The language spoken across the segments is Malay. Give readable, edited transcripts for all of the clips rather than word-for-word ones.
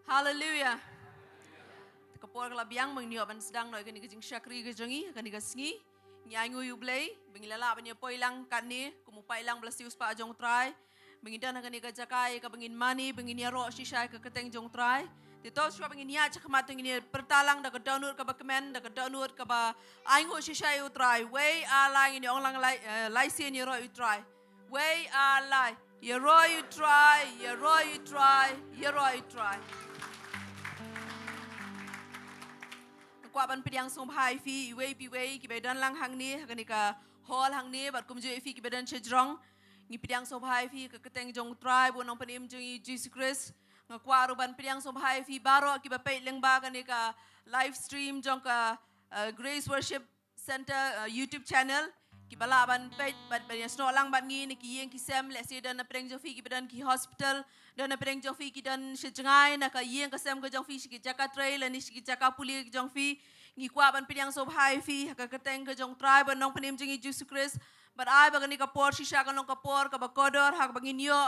Hallelujah. Kapor kalau biang mengnioban sedang noi kani kajing syakri kajangi kani kasngi Ktien U Blei bengilala banya poilang kani kumu pailang belasius pa jong try bengidan kani kajakai ka bengin mani bengingiaroh shisai ka keteng jong try tito swa benginia chakmat ngini pertalang da ka download ka ba comment da ka download ka ba aingo shisai u try way alang ini onglang lai sien yero u try way alai yero u try yero u try yero u try Kuaban pediang sompai fi iwei piwei kibedan lang hangne kani ka hall hangne bat kumju fi kibedan chejrong ngi pediang sompai fi ka keteng jong tribe bonong panim jong Jesus Christ ngakwaru ban pediang sompai fi baro kibapai lyngba kani ka live stream jong ka Grace Worship Center YouTube channel kibalaban page bat banyak sno lang bat ngi ni ki yeng ki sem le si dan na pedeng jong fi kibedan ki hospital dan na pedeng jong fi ki dan sejngai na ka yeng ka sem ka jong fi ki Jaka trail ni ki Jaka puli jong fi ngi kuaban pediang sob hai fi ka keteng ka jong tribe nong panim jing Jesus Christ but ai ba ni ka por shisha ka nong ka por ka ba kodor hak bangin yo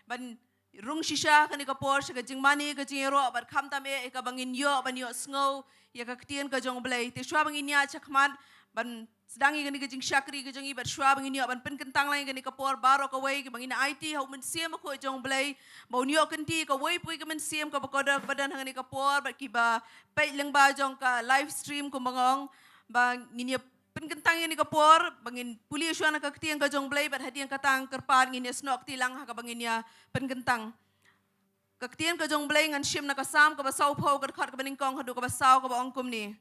ban rung shisha ka ni ka por ka jingmane ka jingiaroh bat kham tam e ka bangin yo ban yo sngo ya ka Ktien ka jong Blei te shwa bangin ya chakman ban sedangi kani kajing syakri kajing ibat shwa bangin yo ban pen kentang lain kani ka por baro ka wei ka bangin IT hau men siam ko jong Blei mau nyo kenti ka wei pui ka men siam ka bakoda badan kani ka por bat ki ba pai lyngba jong ka live stream ko bangong bang nginya pen kentang ni ka por bangin puli shwa na ka Ktien ka jong Blei bat hadiang katang kerpan nginya snok tilang ha ka bangin ya pen kentang ka Ktien ka jong Blei ngan shim na ka sam ka ba sau pho ka khat ka baning kong hadu ka ba sau ka ba ongkum ni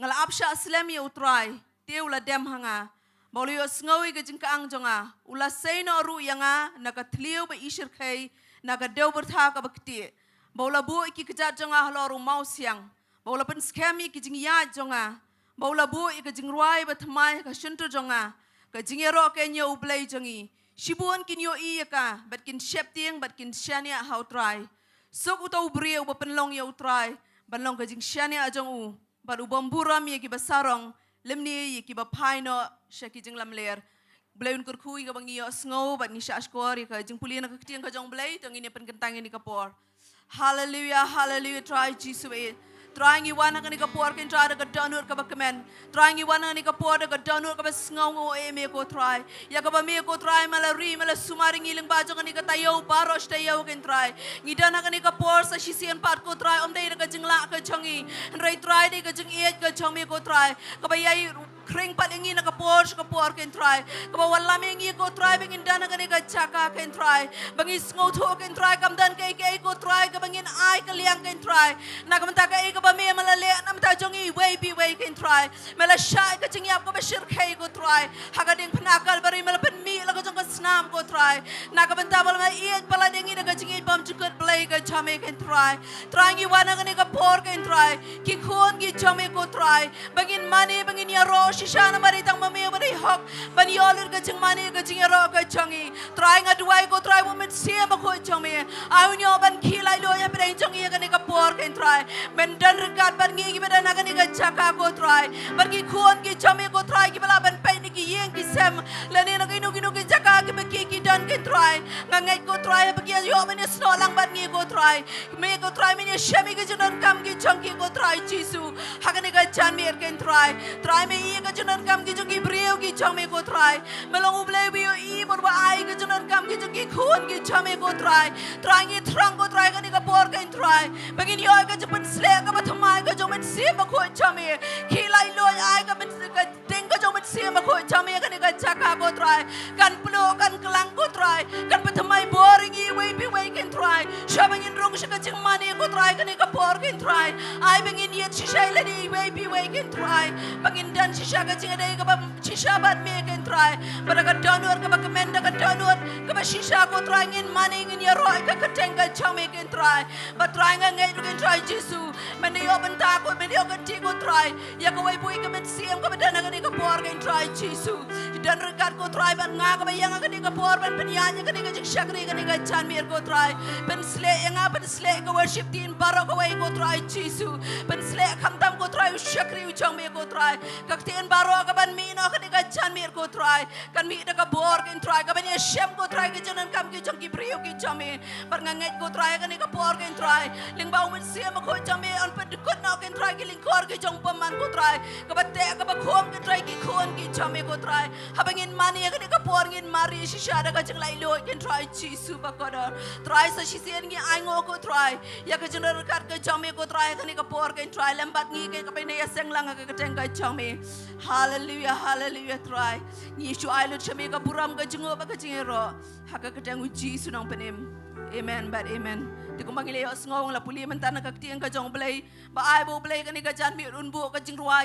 ngala apsha aslam ya utrai Tiu la dem hanga. Mawlai sngi ka jingkaang jonga. Ula say no ru yanga nakatliu ba ishir kay nakadeu bertha ka bakti. Mawla bu iki kejat jonga haloru mau siang. Mawla pen skemi ki jingiat jonga. Mawla bu iki Jyrwa ba thamai ka shuntu jonga. Ka jingiaroh Ktien U Blei jongi. Shibuan kin yo iya ka bat kin Sheptieng bat kin shania hau try. Sok utau brio ba penlong ya utrai. Banlong ka jing shania jong u. Bat ubamburam ya ki basarong. Lemni ki ba paino shaki jing lam ler Blei jingkyrkhu ka bangi yo sngo bat ni shashkor ka jing puli na ka Ktien ka jong Blei tong ini pen kentang ni ka por hallelujah hallelujah try Jesus try ngi wana ka ni ka por ken try ka download ka ba comment try ngi wana ni ka por ka download ka ba sngo ngo e me ko try ya ka ba me ko try mala sumari ngi ling ba jong ni ka tayo baro tayo ken try ngi dana ka ni ka por sa shisian part ko try om dei ka jing la ka chongi rai try dei ka jing et ka chong me ko try ka ba yai kring pat ingi na ka por ken try ka ba wala me ngi ko try bengin dana ka ni ka Jaka ken try bangi sngo tho ken try kam dan kai ko try ka bangin ai ka liang ken try na ka manta ka ba me malale nam ta jongi wei ken try mala shai ka jingiap ko ba shir kai ko try hagading pnakal bari mala pen mi la ko jong ka snam ko try na ka banta bal ma iet pala dengi na ka jingi bam chukut Blei ka chame ken try ngi wana ka ni ka por ken try ki khon ki chame ko try bangin mani bangin yaro shishana mari tang mami bari hok ban yolur ka jingmane ka jingiaroh ka changi try ngadwai ko try women siam ko chame au nyo ban khilai lo ya pedeng chongi ka ni ka por ken try men rekat ban ngi beda na ni ka Jaka ko try ban ki khon ki chame ko try ki bala ban pai ni ki yeng ki sem le ni na ki nu ki Jaka ki ba ki dan ki try Ngeit ko try ba ki yo men sno lang ban ngi ko try me ko try men shemi ki junon kam ki chong ki ko try jisu ha ni ka chan me ken try me i ka junon kam ki chong ki brio ki chong me ko try melong U Blei bi i bor ba ai ka junon kam ki chong ki khon ki chame ko try ngi thrang ko try ka ni ka por ken try bagin yo ka chupan sle ka thamai ka jong men sim ko chame khilai lo ai ka men ka ding ka jong men sim ko chame ka ni ka Jaka ko try kan plo kan klang ko try kan pathamai boring I wei ken try shabangin rong shaka jingmane ko try ka ni ka por ken try ai bangin yet shisha le ni wei ken try bangin dan shisha ka jingade ka ba shisha bat me ken try bara ka download ka ba comment ka download ka ba shisha ko try ngin mani ngin ya roi ka keteng ka chame ken try ba try ngai ken try jisu men yo Bynta ko men yo kan ti ko try ya ko wei pui ka men siam ka ba dan ka ni ka por ken try Jesu. Dan rekat ko try ban nga kabayang kani ka por ban penyanya kani ka Shakri kani ka chan mir ko try. Ben slay yang apa slay ka worship tin baro ka way ko try Jesu. Ben slay kamtam ko try Shakri uchang mir ko try. Kaktin baro ka ban mino kani ka chan mir ko try. Kan mi da ka bor kin try ka ban shem ko try ka janan kam ki chang ki priyo ki chame. Par nga Ngeit ko try kani ka por kin try. Lyngba umin siya ma ko chame on ped kot na kin try ki lingkor ki chong paman ko try. Ka batte ka ba khom ki try ki khon ki chame ko try. Habangin mani kani ka por ngin mari shisha da ka chang lai lo kin try Jesu ba ko da. Try sa shisen ngi ai ngo ko try. Ya ka janar kat ka chame ko try kani ka por kin try lambat ngi ke ka pe ne seng lang ka teng ka chame. Hallelujah, hallelujah try. Ni shu ai lo chame ka buram ka jingo ba ka jingiaroh. Haka ka teng Jesu nang penim. Amen, but amen. Di ko mangilay os ngawang la puli man tanang Ktien U Blei. Ba ay bo Blei kani ka jan mi unbu ka Jyrwa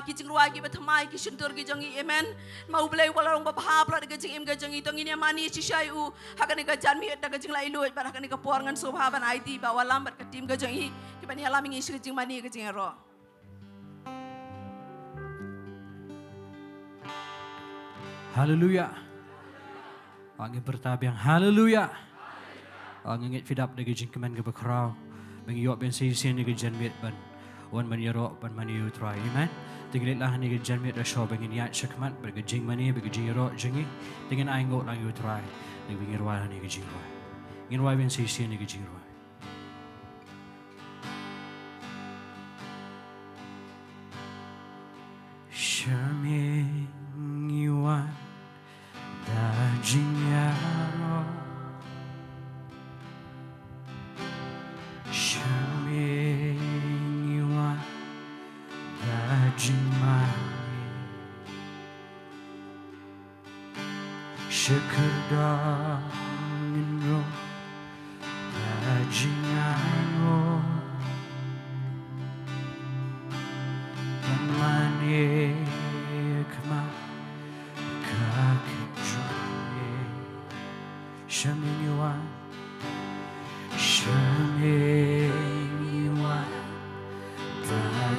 ki bathamai ki shintur ki jangi amen. Ma U Blei wala rong ba bahapla ka jing ka jangi tong ini mani shishay u hakani ka jan mi ta ka jing lai luit ba hakani ka porangan sobha ban IT ba walam bat ka tim ka jangi ki bani alaming isu jingmane ka jingiaroh. Hallelujah. Angin bertabiang hallelujah. Ang Ngeit fidap na jingmane ka bakraw. Mangyok ben sisiyan ni janmit ban. Wan mangyaro ban manyu try. Amen. Tinglit lah ni janmit da show bangin yat shakmat ba jingmane ba jingiaroh jingi. Tingin ay ngot lang yu try. Ngbingirwa ni Jingduwai. Ngirwa ben sisiyan ni Jingduwai. Shemphang yuan da jingiaroh. Jingmane Shekerdang Inro Jingiaroh Mane Kama Kakit Jowai Shemphang yuan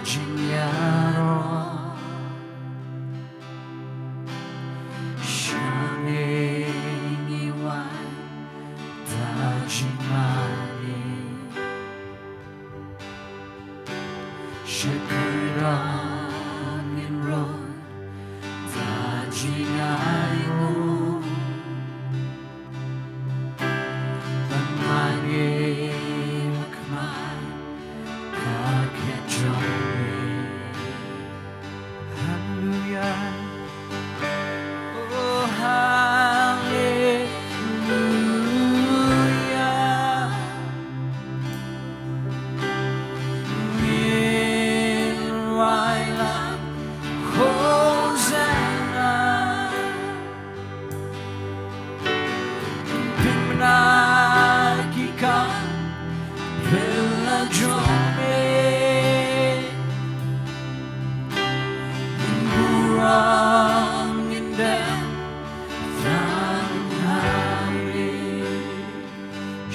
Jingiaroh Shemphang yuan jingmane Shekerdang inro jingiaroh Mane Kama Kakit Jowai. Hallelujah. Oh, hallelujah. Meanwhile, Hosanna. Pimnagikan Pelajone.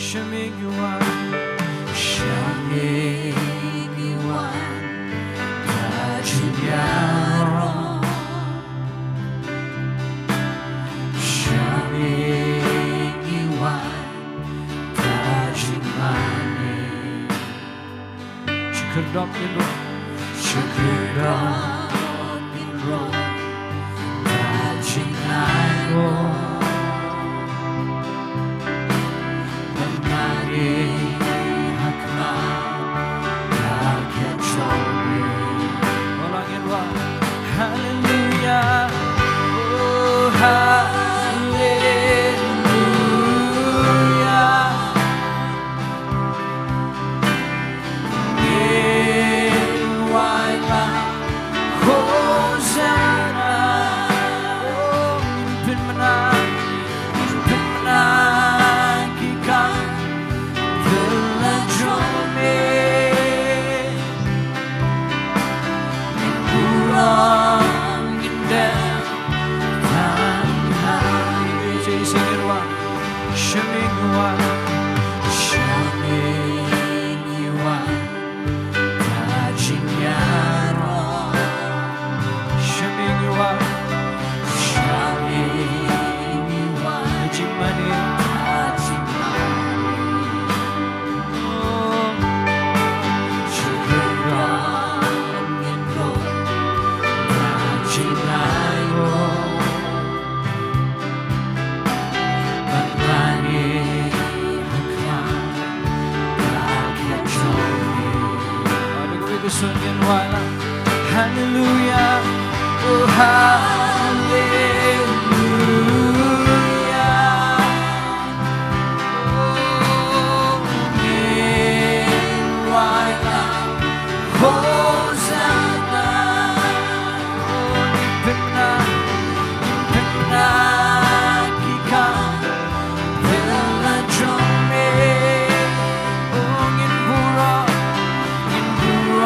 Shemphang yuan jingiaroh Shemphang yuan jingmane Shekerdang inro jingiaroh Hallelujah, oh hallelujah. Meanwhile, Hosanna, oh, pin menang. Gusto ngeen waay lang. Hallelujah. Oh, hallelujah. Oh, ngeen waay lang. Hosanna. Oh, Bynta kikang Bella Jome. Oh, ngeen burang indah.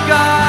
God.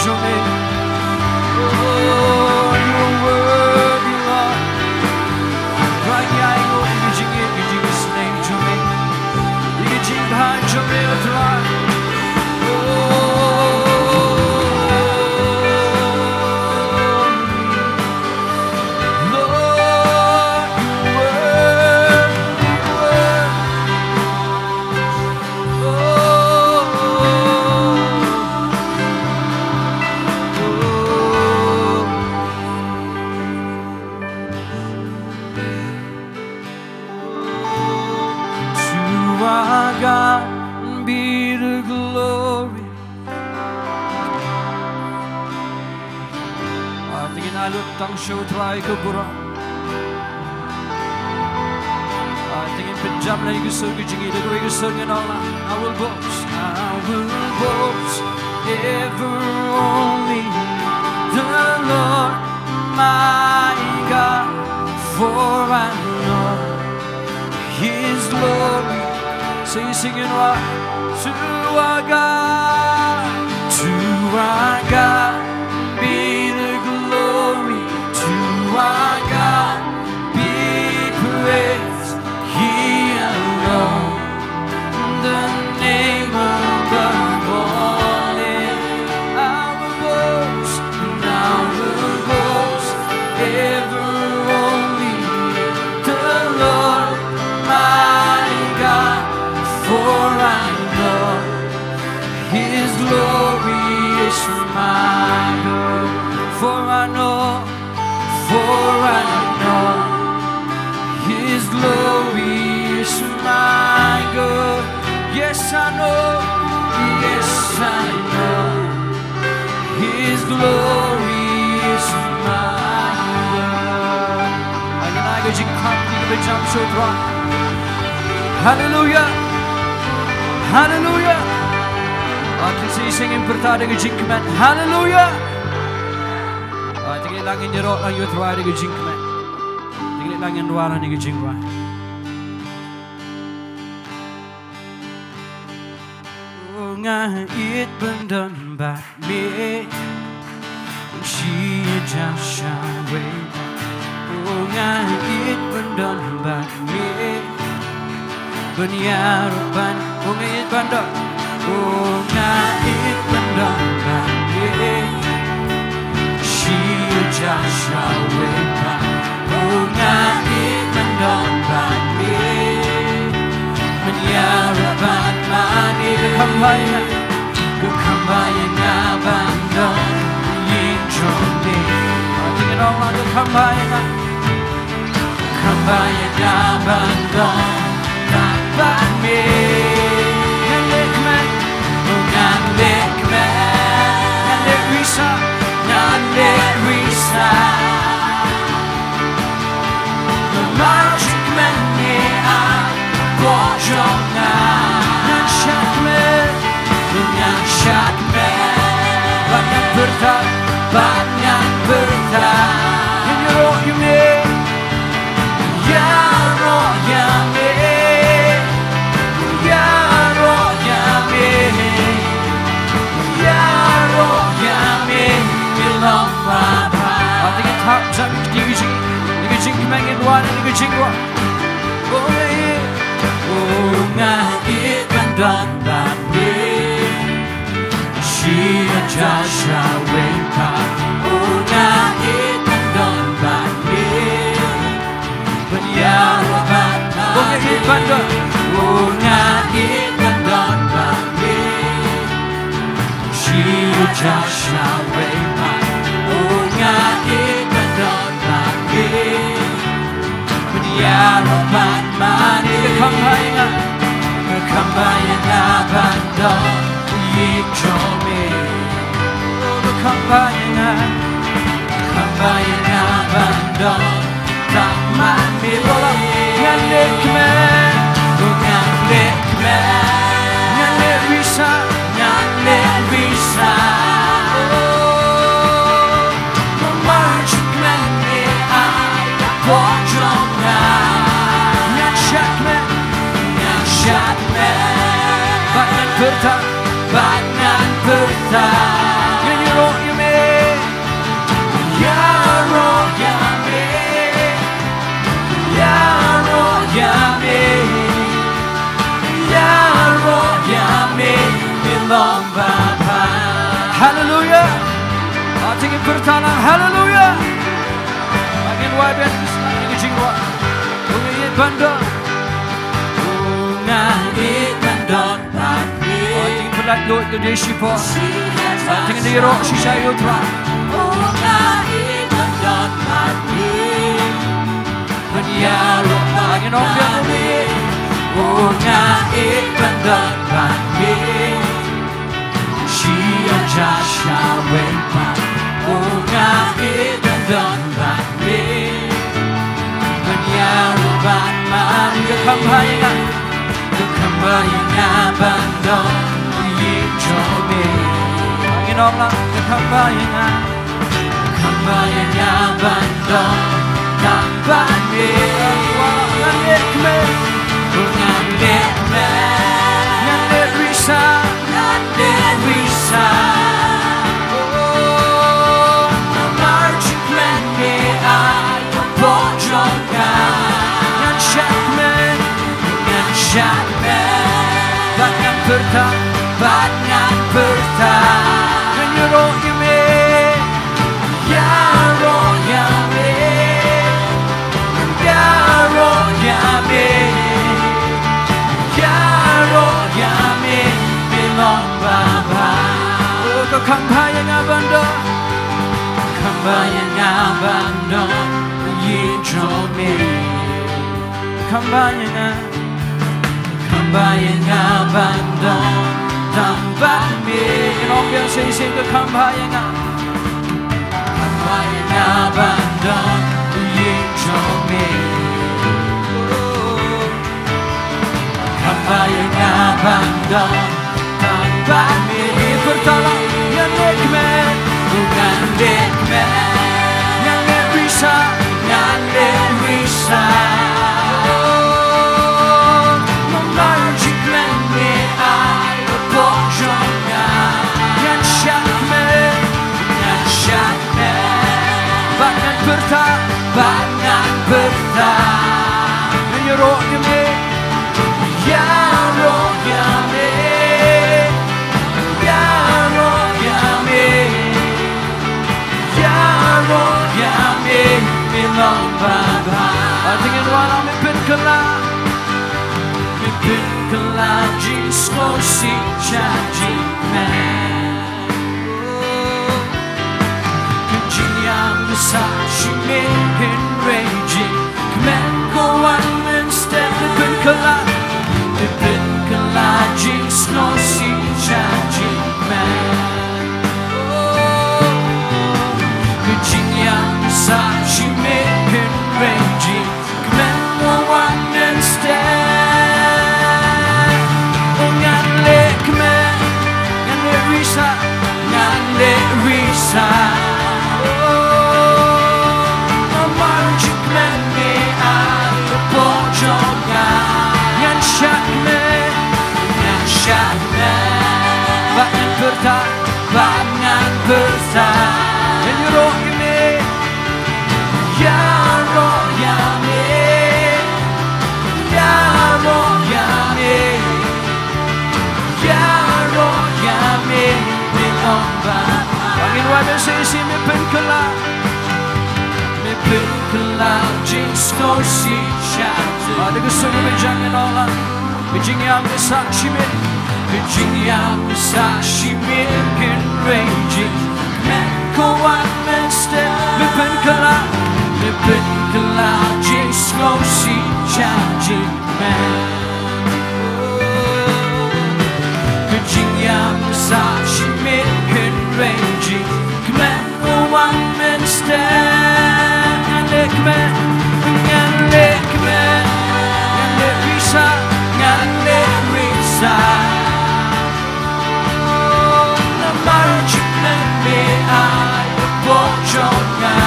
Jome. Oh, you're worthy, Lord. Ragyago, Jingiasyllok, Jome. Jingiaroh, Jome, Lord. God be the glory. Tingin alot Tang Sohthri ke burang. Tingin penjam lagi kesel ke Jingiaroh ke kesel ke Nonglam. I will boast ever only the Lord my God, for I know His glory. So you singing right to our God be the glory, to our God be praised, He alone, the name above all name. I will boast ever only the Lord my God. For I know His glory is my good. For I know His glory is my good. Yes, I know His glory is my good. I go jingkyrkhu, Sohthri. Hallelujah. Hallelujah. I can see singing pertama dengan jingmane. Hallelujah. Tinggal langin jerok lang yung try dengan jingmane. Tinggal langin luaran dengan Jyrwa. Oh, Ngeit donbor me, Jingiasyllok. Oh, Ngeit donbor me. Bunyaroh ban, oh Ngeit Bynta, oh Ngeit donbor me, Jingiasyllok, oh Ngeit donbor me, bunyaroh ban mani kekambayan abandon yinjone, tinggal orang kekambayan abandon. But me, banyak bertah, Jyrwa oh Ngeit donbor me, Jingiasyllok, oh Ngeit donbor me, bunyaroh ban Bynta, oh Ngeit donbor me, Jingiasyllok, oh Ngeit donbor me. Bunyaroh ban mani kekambayan abandon yinjone, oh kekambayan abandon tak mani bolam ngandek bisa menolong Bapa. Haleluya. Tinggi bertanang, haleluya. Angin wabian Sngi Jyrwa. Ngeit Bynta. Ngeit Bynta. Tinggi pelat lot ke desipo. Tinggi jingiaroh Youre. Ngeit Bynta. Menyaruh angin ombak bumi. Ngeit Bynta. Shia Jasha Wenpa. Ngeit Bynta. Menyaruh batman kekembangan. Kekembangan Bynta. Yijome. Angin Nonglam kekembangan. Kekembangan Bynta. Tambane ngandek me ngandek me ngandek bisa oh marching plan me ayo pojokka ngansyat me bangan berta menyuruh me ya roh ya me Yame, belong Baba. Oh, kekembangan Bynta, kekembangan Bynta, Yijome. Kekembangan Bynta, tambah me. Orang yang sing kekembangan Bynta, Yijome. Kekembangan Bynta, tambah me. Bertolak yang nekmen, bukan dekmen. Yang nek bisa, oh, memanjik me ayo pojoknya. Yang syakmen, bangan berta, menyuruh me. Belong Baba. Tingin wala mipin kala jisko si jingmane. Kejingyang besar shimin raging. Kemen kawan instead mipin kala jisko si jingmane. Kejingyang besar shimin raging. Kemen kawan instead. Ngale kemen, ngale risa. Oh, marching men me ayo pojoknya. Yang syakme, bangan berta, menyuruh me. Ya roh ya me, belong Baba. Angin wadah sisi mipin kala jisko si jatu. Ada kesunya menjangan Allah, yang besar shimit, yang besar shimit kin raging. Men kawan menster mipin kala jisko si jatu man. Yang besar shimit kin raging. Kemen kawan menster ngandek bisa oh, namarjik me ayo pojoknya.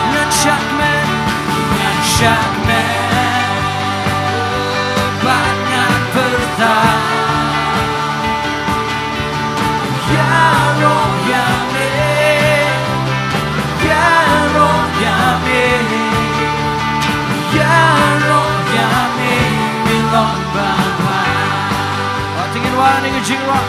Ngansyat me bangan berta. Belong Baba. Tingin wala ni Jyrwa.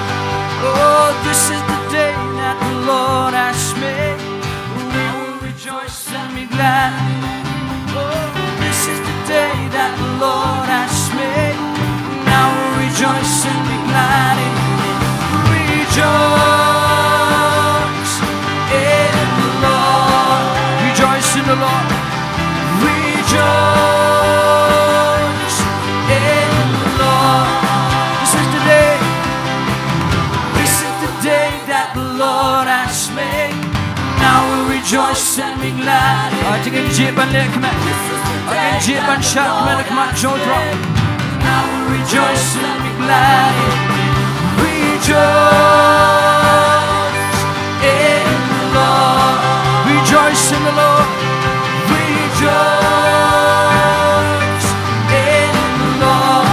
rejoice and be glad. I think in Jiban Lekman, I think Jiban Shakman Lekman Jodra. I will rejoice and be glad. Rejoice in the Lord. Rejoice in the Lord. Rejoice in the Lord.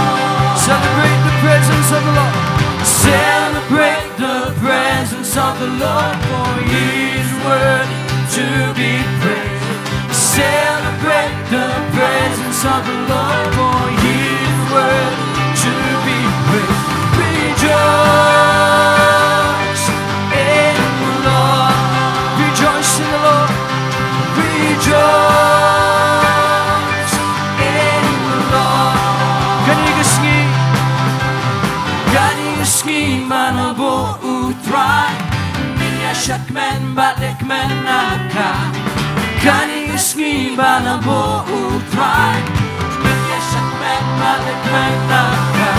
Celebrate the presence of the Lord. Celebrate the presence of the Lord, for He is worthy to be praised. Celebrate the presence of the Lord, for He is worthy to be praised. Rejoice in the Lord. Rejoice in the Lord. Rejoice in the Lord. Sngi, Sngi manabo utrai. Shakman balik menaka. Sngi manabo utrai. Shakman balik menaka.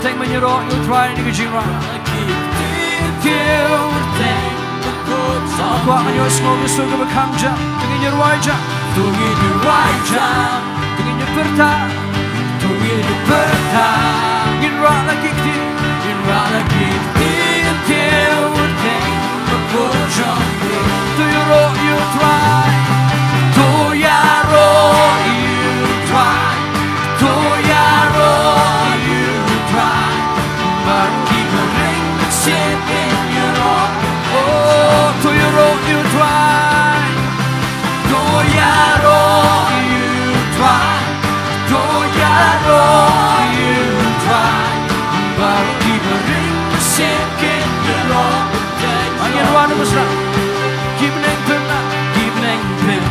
Take my Jyrwa, you'll try and Jyrwa. Aku akan yo semoga suka bekamja dengan Jyrwa ja, dengan Jyrwa ja, dengan Jyrwa, dengan Jyrwa, Jyrwa lagi kti, Jyrwa lagi kti, aku janji. To Jyrwa you try, to Jyrwa you try, to Jyrwa. To Jyrwa you try, to Jyrwa you try, to Jyrwa you try. Baru diberi mesinkan Jyrwa. Angin warna mesra, gimneng pena, gimneng pena.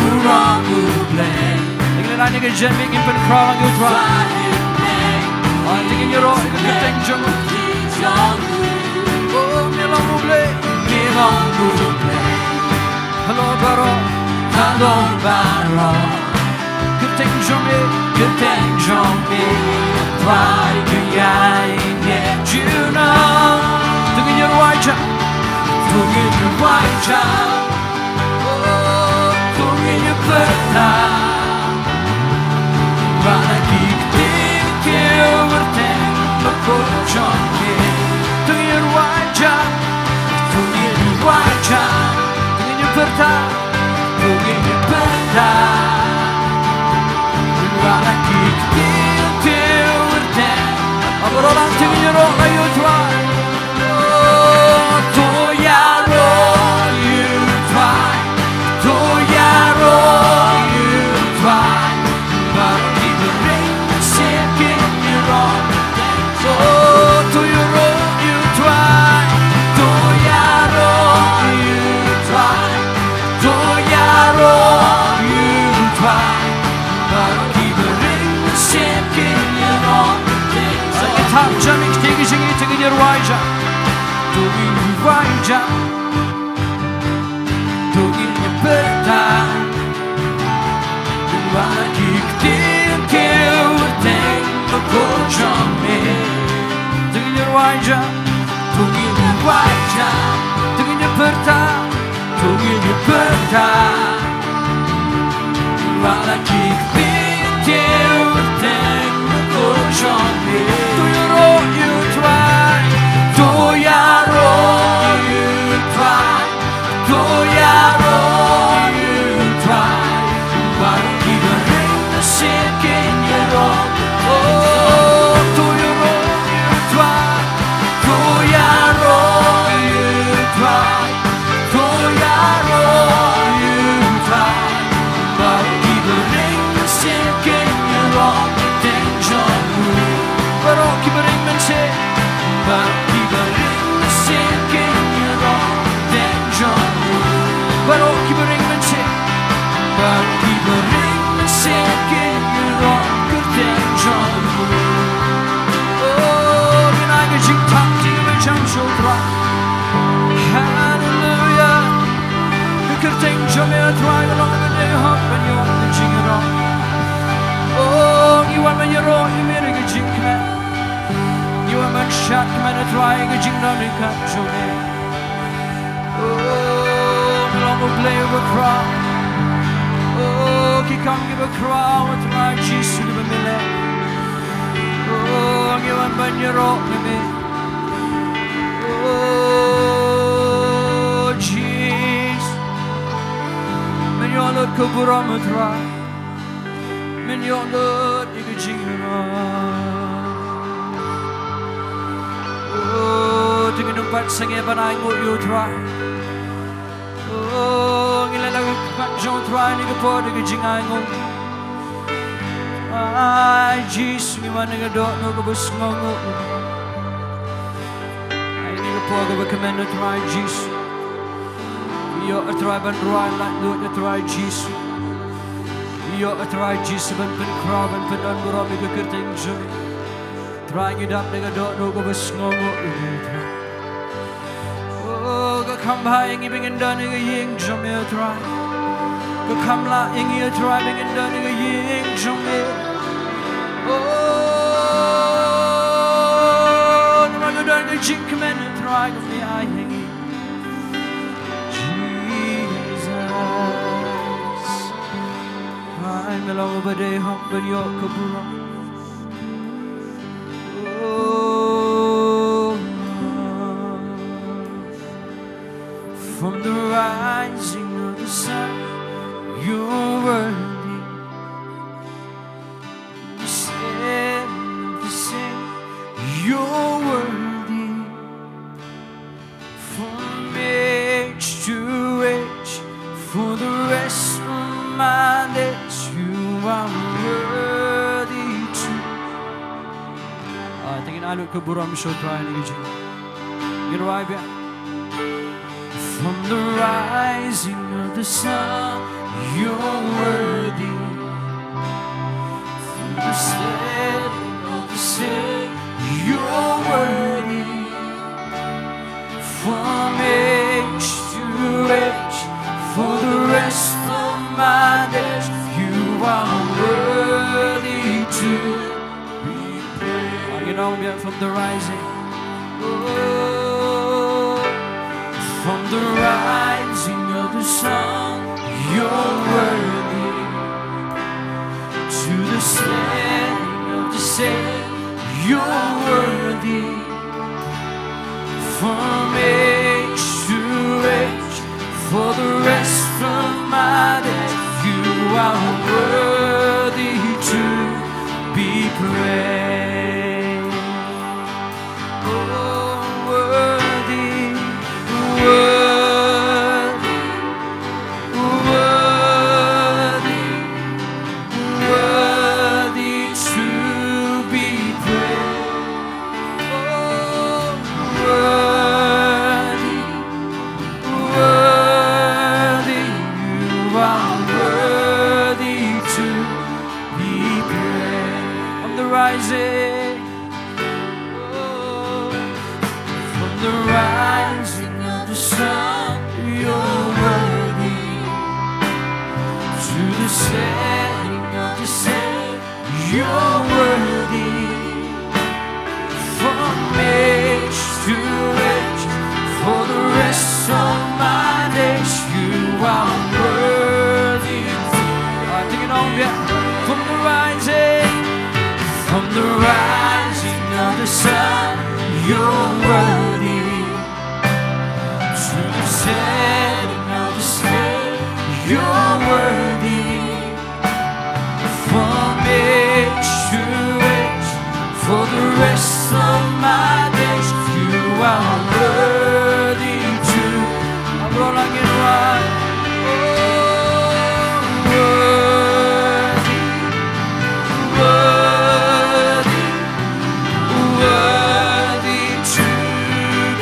Kurang U Blei. Dengan nanya ke jenming impen kurang U try. Angin Jyrwa itu Ktien U Blei. Hello baro, hello baro. Ktien U Blei, try kuyai get you know. Dengan Jyrwa ja, dengan Jyrwa ja, dengan Jyrwa. Balagi Ktien berteng berkojongi. Dengan Jyrwa ja, dengan Jyrwa ja, dengan Jyrwa, dengan Jyrwa. Balagi Ktien berteng. Apa orang dengan Jyrwa you try? To Jyrwa you try, to Jyrwa you try. Baru diberi mesinkan Jyrwa. To Jyrwa you try, to Jyrwa you try, to Jyrwa you try. Baru diberi mesinkan Jyrwa. Sakit hati jamik tinggi dengan Jyrwa ja, dengan Jyrwa ja, dengan Jyrwa. Balagi Ktien berteng berkojongi. Dengan Jyrwa ja, dengan Jyrwa ja, dengan Jyrwa, dengan Jyrwa. Balagi Ktien berteng berkojongi. To Jyrwa you try, to Jyrwa you try, to Jyrwa you try. Baru diberi mesinkan Jyrwa. Oh, to Jyrwa you try, to Jyrwa you try, to Jyrwa you try. Baru diberi mesinkan Jyrwa. Diengdoh, baru diberi mesinkan, baru diberi mesinkan Jyrwa. Diengdoh, baru diberi mesinkan. bagi bering mesekin yurok Ktien U. Oh, binai ke jingtang di macam Sohthri. Hallelujah. Ktien U Blei belong ke dehok penyok ke jingiaroh. Oh, iwan menyerok imir ke jingmane. Iwan menchat mana try ke Jingduwai dekat Jowai. Oh, belong ke Blei berkerau. Oh, kikam ke berkerau try Jesus ke bermilik. Oh, iwan menyerok kami. Oh, Jesus. Menyolut ke buram try. Menyolut ke jingiaroh. Oh, dengan empat Sngi banai ngut Youre. Oh, ngilalang kat Sohthri ni ke po de jingiaroh. Ai Jesus ni mana ke dok no ke besngongut. Ai ni ke po ke bekemen no try Jesus. Yo try ban roi lak do ke try Jesus. Yo try Jesus ban pen crowd ban pen donbor ke Ktien U. Try ngidap dengan dok no ke besngongut. Oh, ke kamba yang ingin dan ke ying jome try. Ke kamla yang try ingin dan ke ying jome. Oh, nama dan ke jingmane try ke mi ai hangi. Jesus, ai melau badai hak banyok ke buram. From the rising of the sun, you're worthy. The setting of the same, you're worthy. From age to age, for the rest of my days, you are worthy too. Tingin alok ke buram Sohthri ni je. Jyrwa biar. From the rising of the sun, you're worthy. From the setting of the same, you're worthy. From age to age, for the rest of my days, you are worthy to be praised. From the rising. From the rising of the sun, you're worthy. To the setting of the same, you're worthy. From age to age, for the rest of my days, you are worthy to be praised. Oh, worthy. Worthy, worthy, worthy to be praised. Oh, worthy, worthy, you are worthy to be praised. From the rising, oh, from the rising sun, you're worthy. To the setting of the same, you're worthy. From age to age, for the rest of my days, you are worthy. Take it on, yeah. From the rising of the sun, you're worthy. Setting of the same, you're worthy. From age to age, for the rest of my days, you are worthy to. I'm rolling it right. Oh, worthy, worthy, worthy to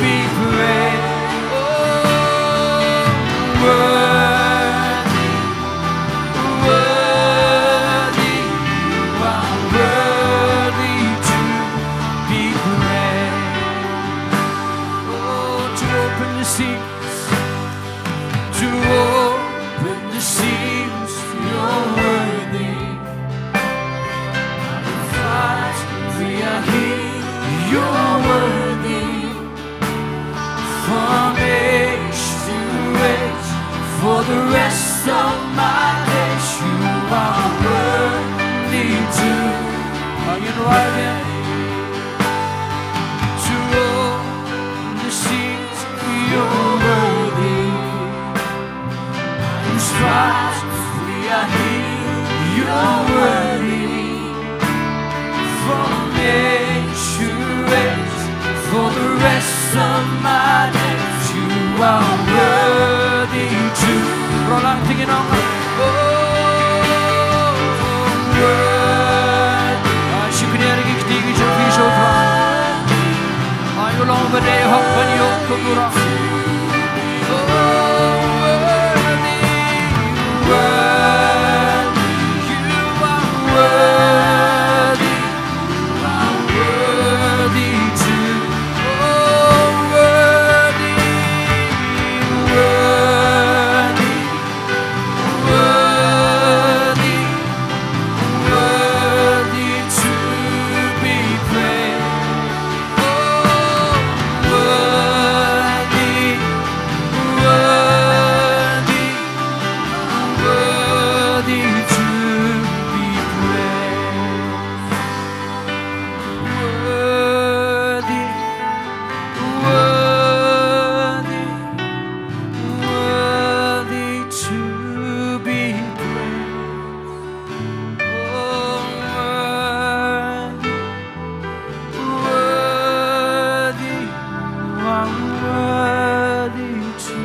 be praised. Worthy, rest of my days. You are worthy to. Angin Raya to all the seas. You're worthy. In stripes we are healed. You're worthy. From age to age, for the rest of my days, you are worthy to. Rolang tingin ang worthy. Shukriya rin kiti ki Sohthri Sohthri. Ayo long bade hok banyo kumura. Worthy, worthy, you are worthy. Worthy to, oh worthy, worthy, worthy, worthy to be praised. Oh worthy, worthy, worthy to be praised. Worthy, worthy, worthy to be praised. Oh, worthy, worthy, you are worthy to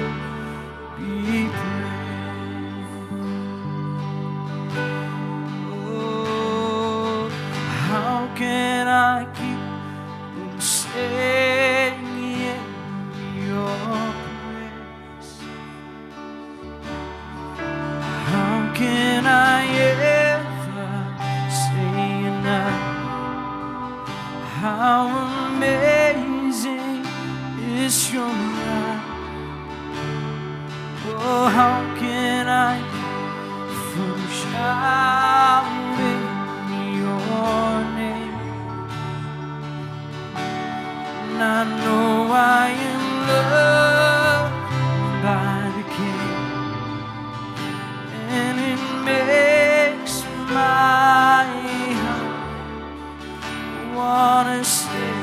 be praised. Oh, how can I keep singing your praise? How can I ever say enough? How amazing is your love? Oh, how can I from shouting your name? And I know I am loved by the King, and it makes my heart wanna say,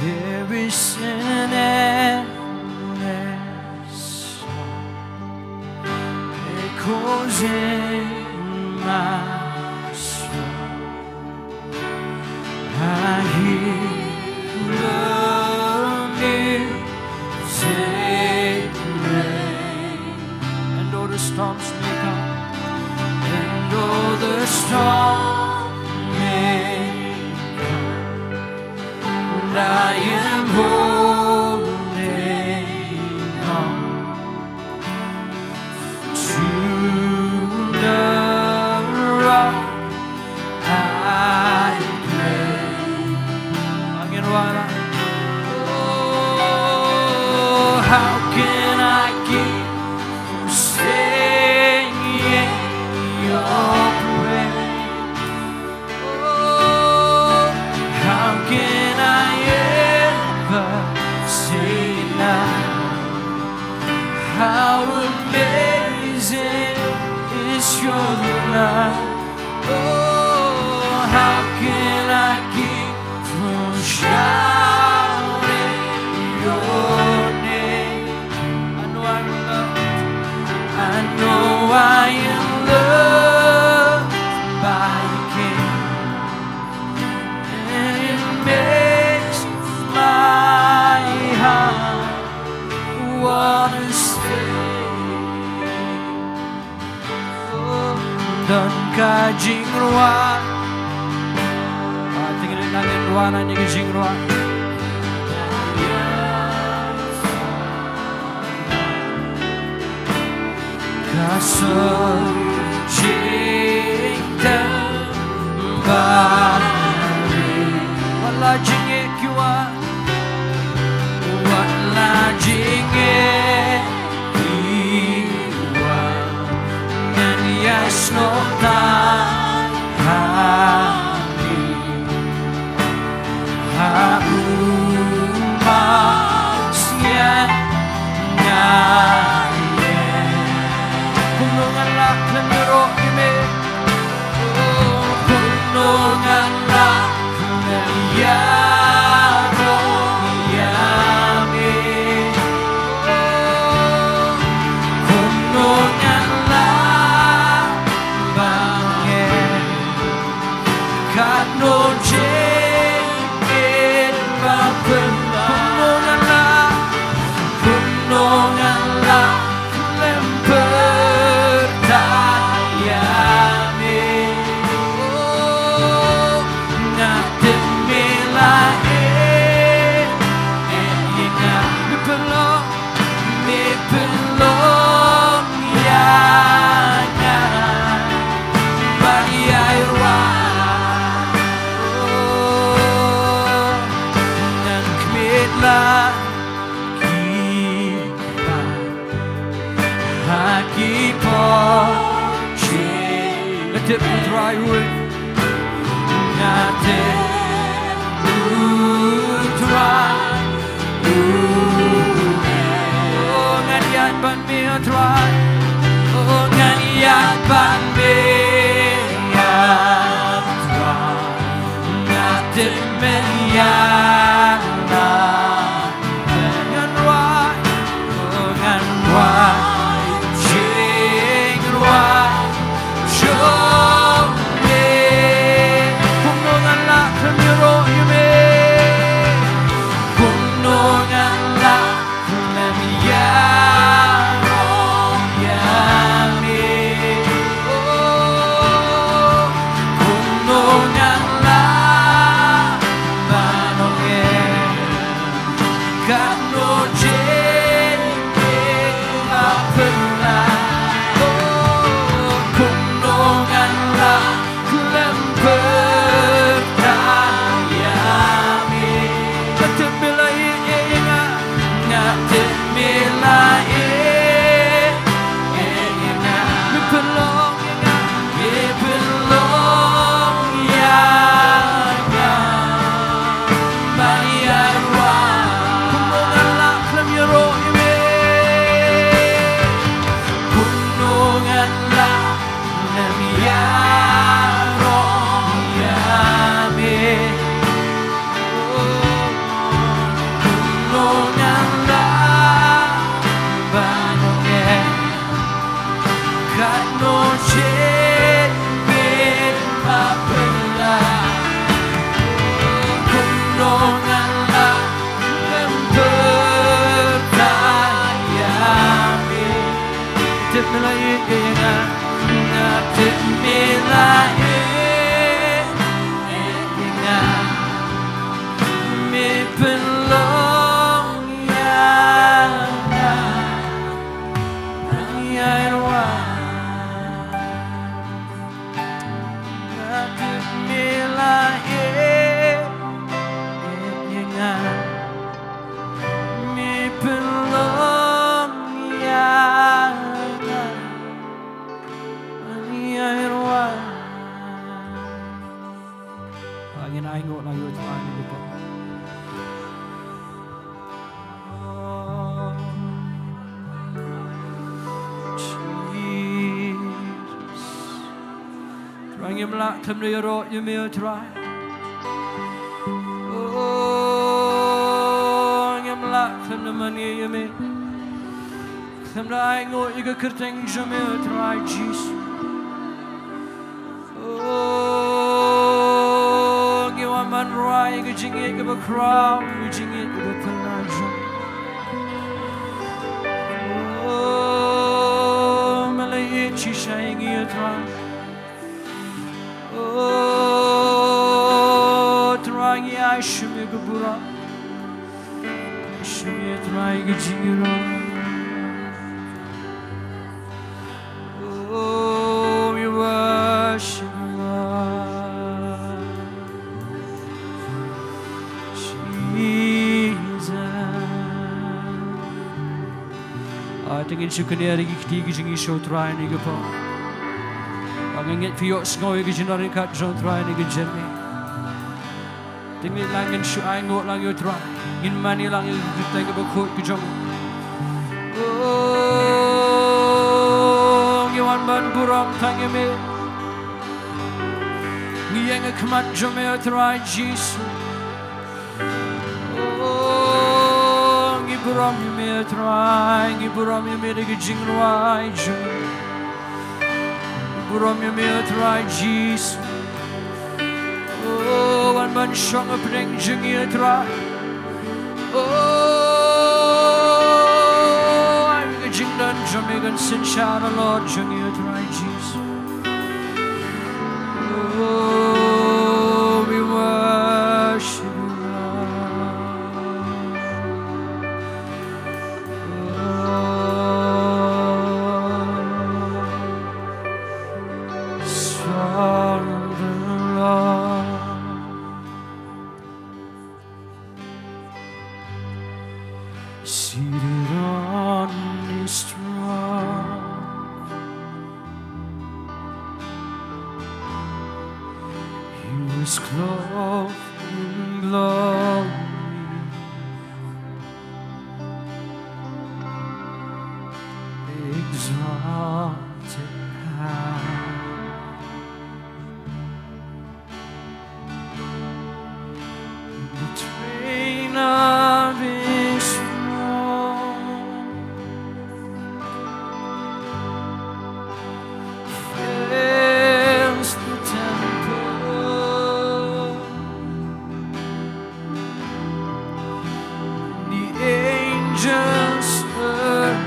there is an endless song echoes in my soul. I hear the music rain, and though the storms may come, and though the storm may come, and I am holding on to the rock I play. Oh, how can I keep from singing your praise? Oh, how can I ever say enough? How amazing is your love? Oh, how can I keep from shouting your name? I know I'm loved. I know I am loved by the King, and it makes my heart wanna stay. Oh, dan ka Jyrwa. Tingnan natin ruwanan niya kay Jyrwa. Sohthri Wala jingkyrkhu wala jingkyrkhu Jingiasyllok hangne haumasnya pelong yanga bani Jyrwa nan kmitla kita haki po letip putrai hui ngate putrai ban mi try oh ngan yat ban mi try ngatin men yan na ngan wai oh ngan wai jingduwai show me kuno ngan la kynduh yume kuno ngan la Come to your own, you may try. Oh, I'm locked from the money you may. Come to I know you got Ktien U may try, Jesus. Oh, you are man right, you jingiaroh crowd, you jingiaroh pelajah. Oh, Mawlai chishay you try. Oh, trying I should make a bura. Should be trying a jingiaroh. Oh, we worship Jesus. I think it's you can hear the Jingiasyllok trying to go. Ngeit for your Sngi jingiaroh kat Sohthri ni gejeni. Tinggi langin shu ai ngot lang yo try. In mani lang yo kita ke bakut ke jong. Oh, ngiwan ban buram tang me. Ngieng kemat jome try Jesus. Oh, ngiburam me try, ngiburam me de Jingduwai. Buram you may try Jesus. Oh, one man song a pring jingiaroh. Oh, I'm a Jingduwai Jamaican sin shout the Lord jingiaroh Jesus. Oh, we worship you, Lord. Oh, was clothed in glory, exalted high. The train of His throne fills the temple. The angels circle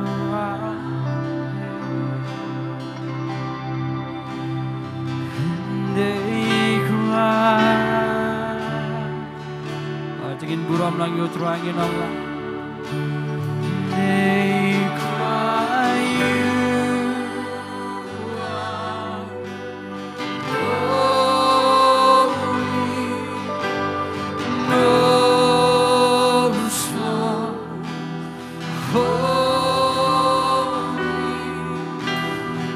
around and they cry. Tingin buram lang yung truangin Nonglam. They cry, you are holy, no slow, holy,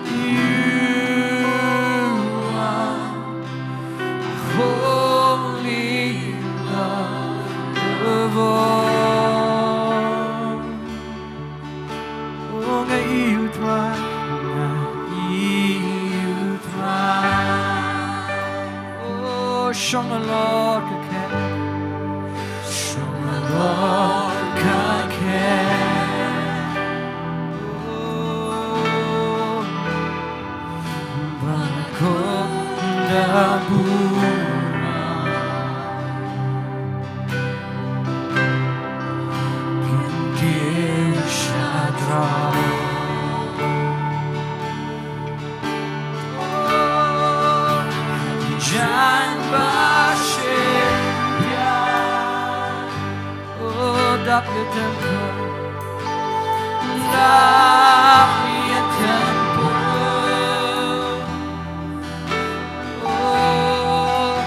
you are holy, Lord of all. Oh, Ngeit U Blei, Ngeit U Blei. Oh, Shillong kake. Oh, Balang Up your temple, up your temple. Oh,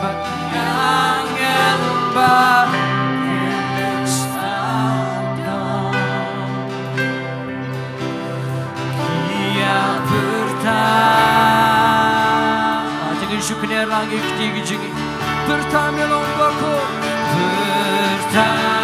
but young and bad is down. Dia pertama, jangan syukurnya lagi ketiga jangan pertama lombaku pertama.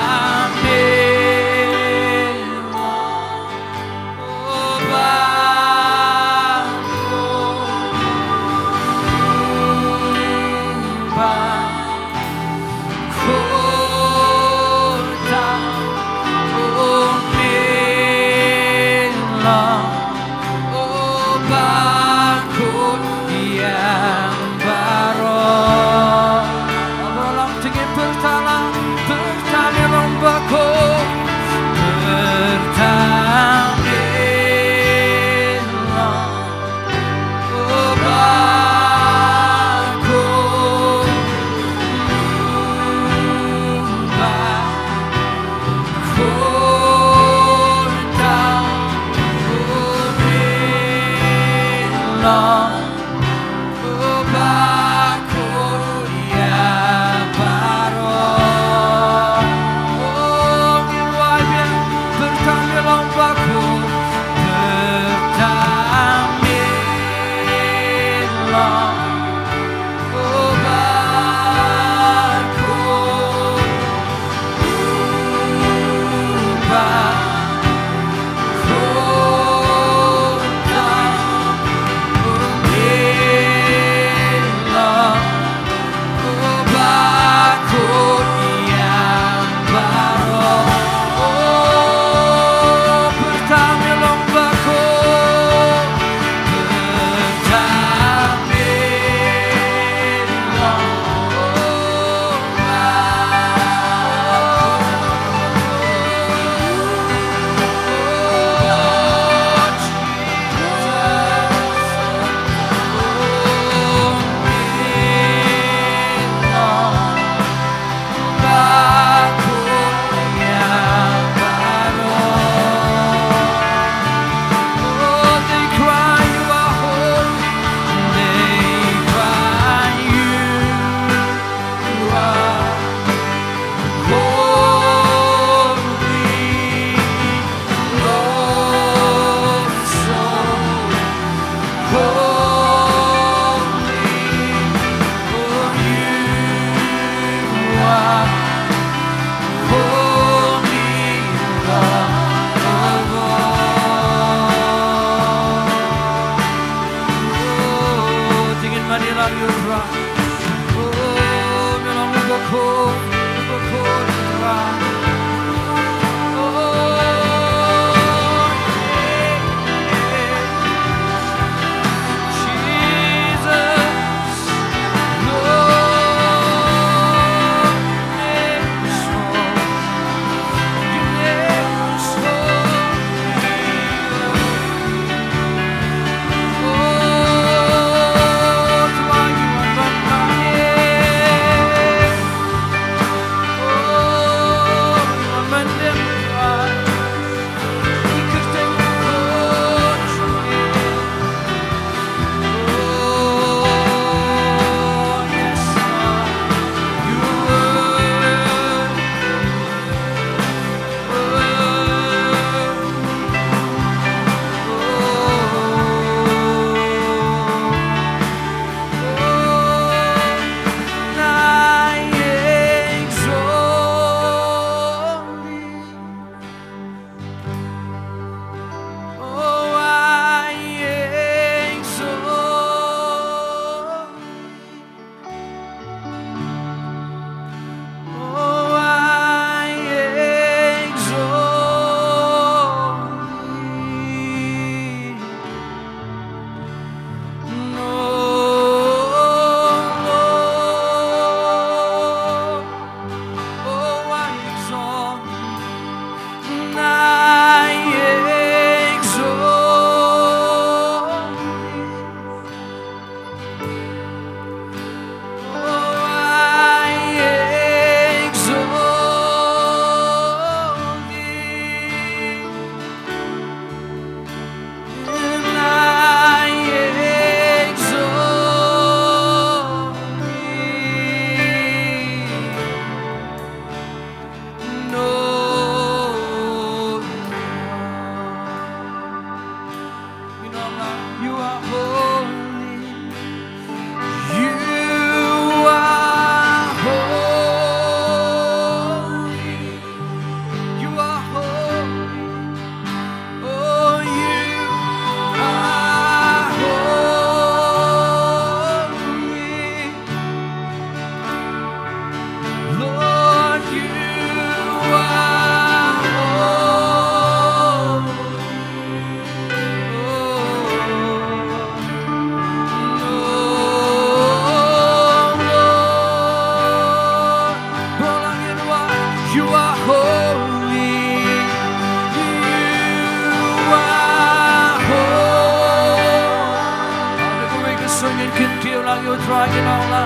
so ngin kin tiu lang yo try ngin all la.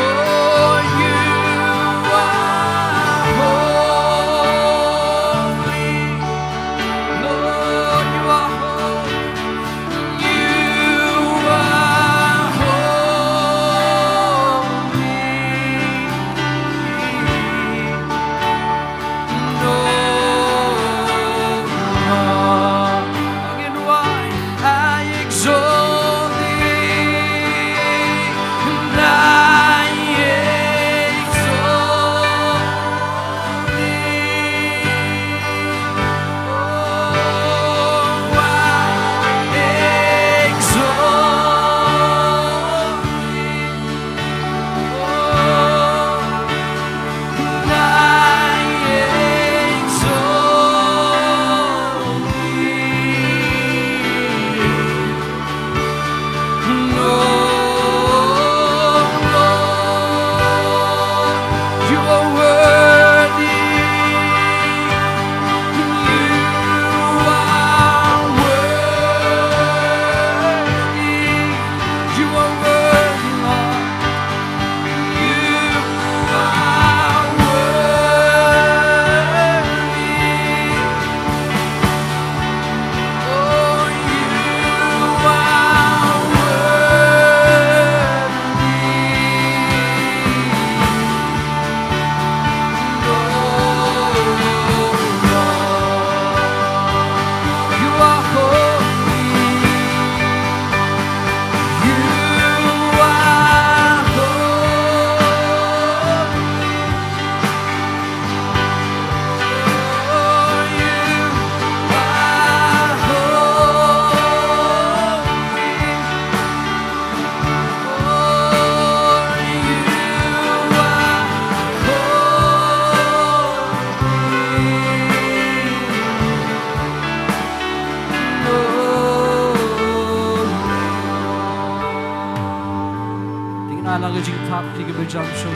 Oh, you are holy. Lord, you are holy. You are holy. Again, why I exalt thee, and I exalt thee. Oh, I exalt thee. You are worthy. You are worthy, Lord. You are worthy. Oh, you are You are holy. You are Tingnan jing tap tiga berjam show.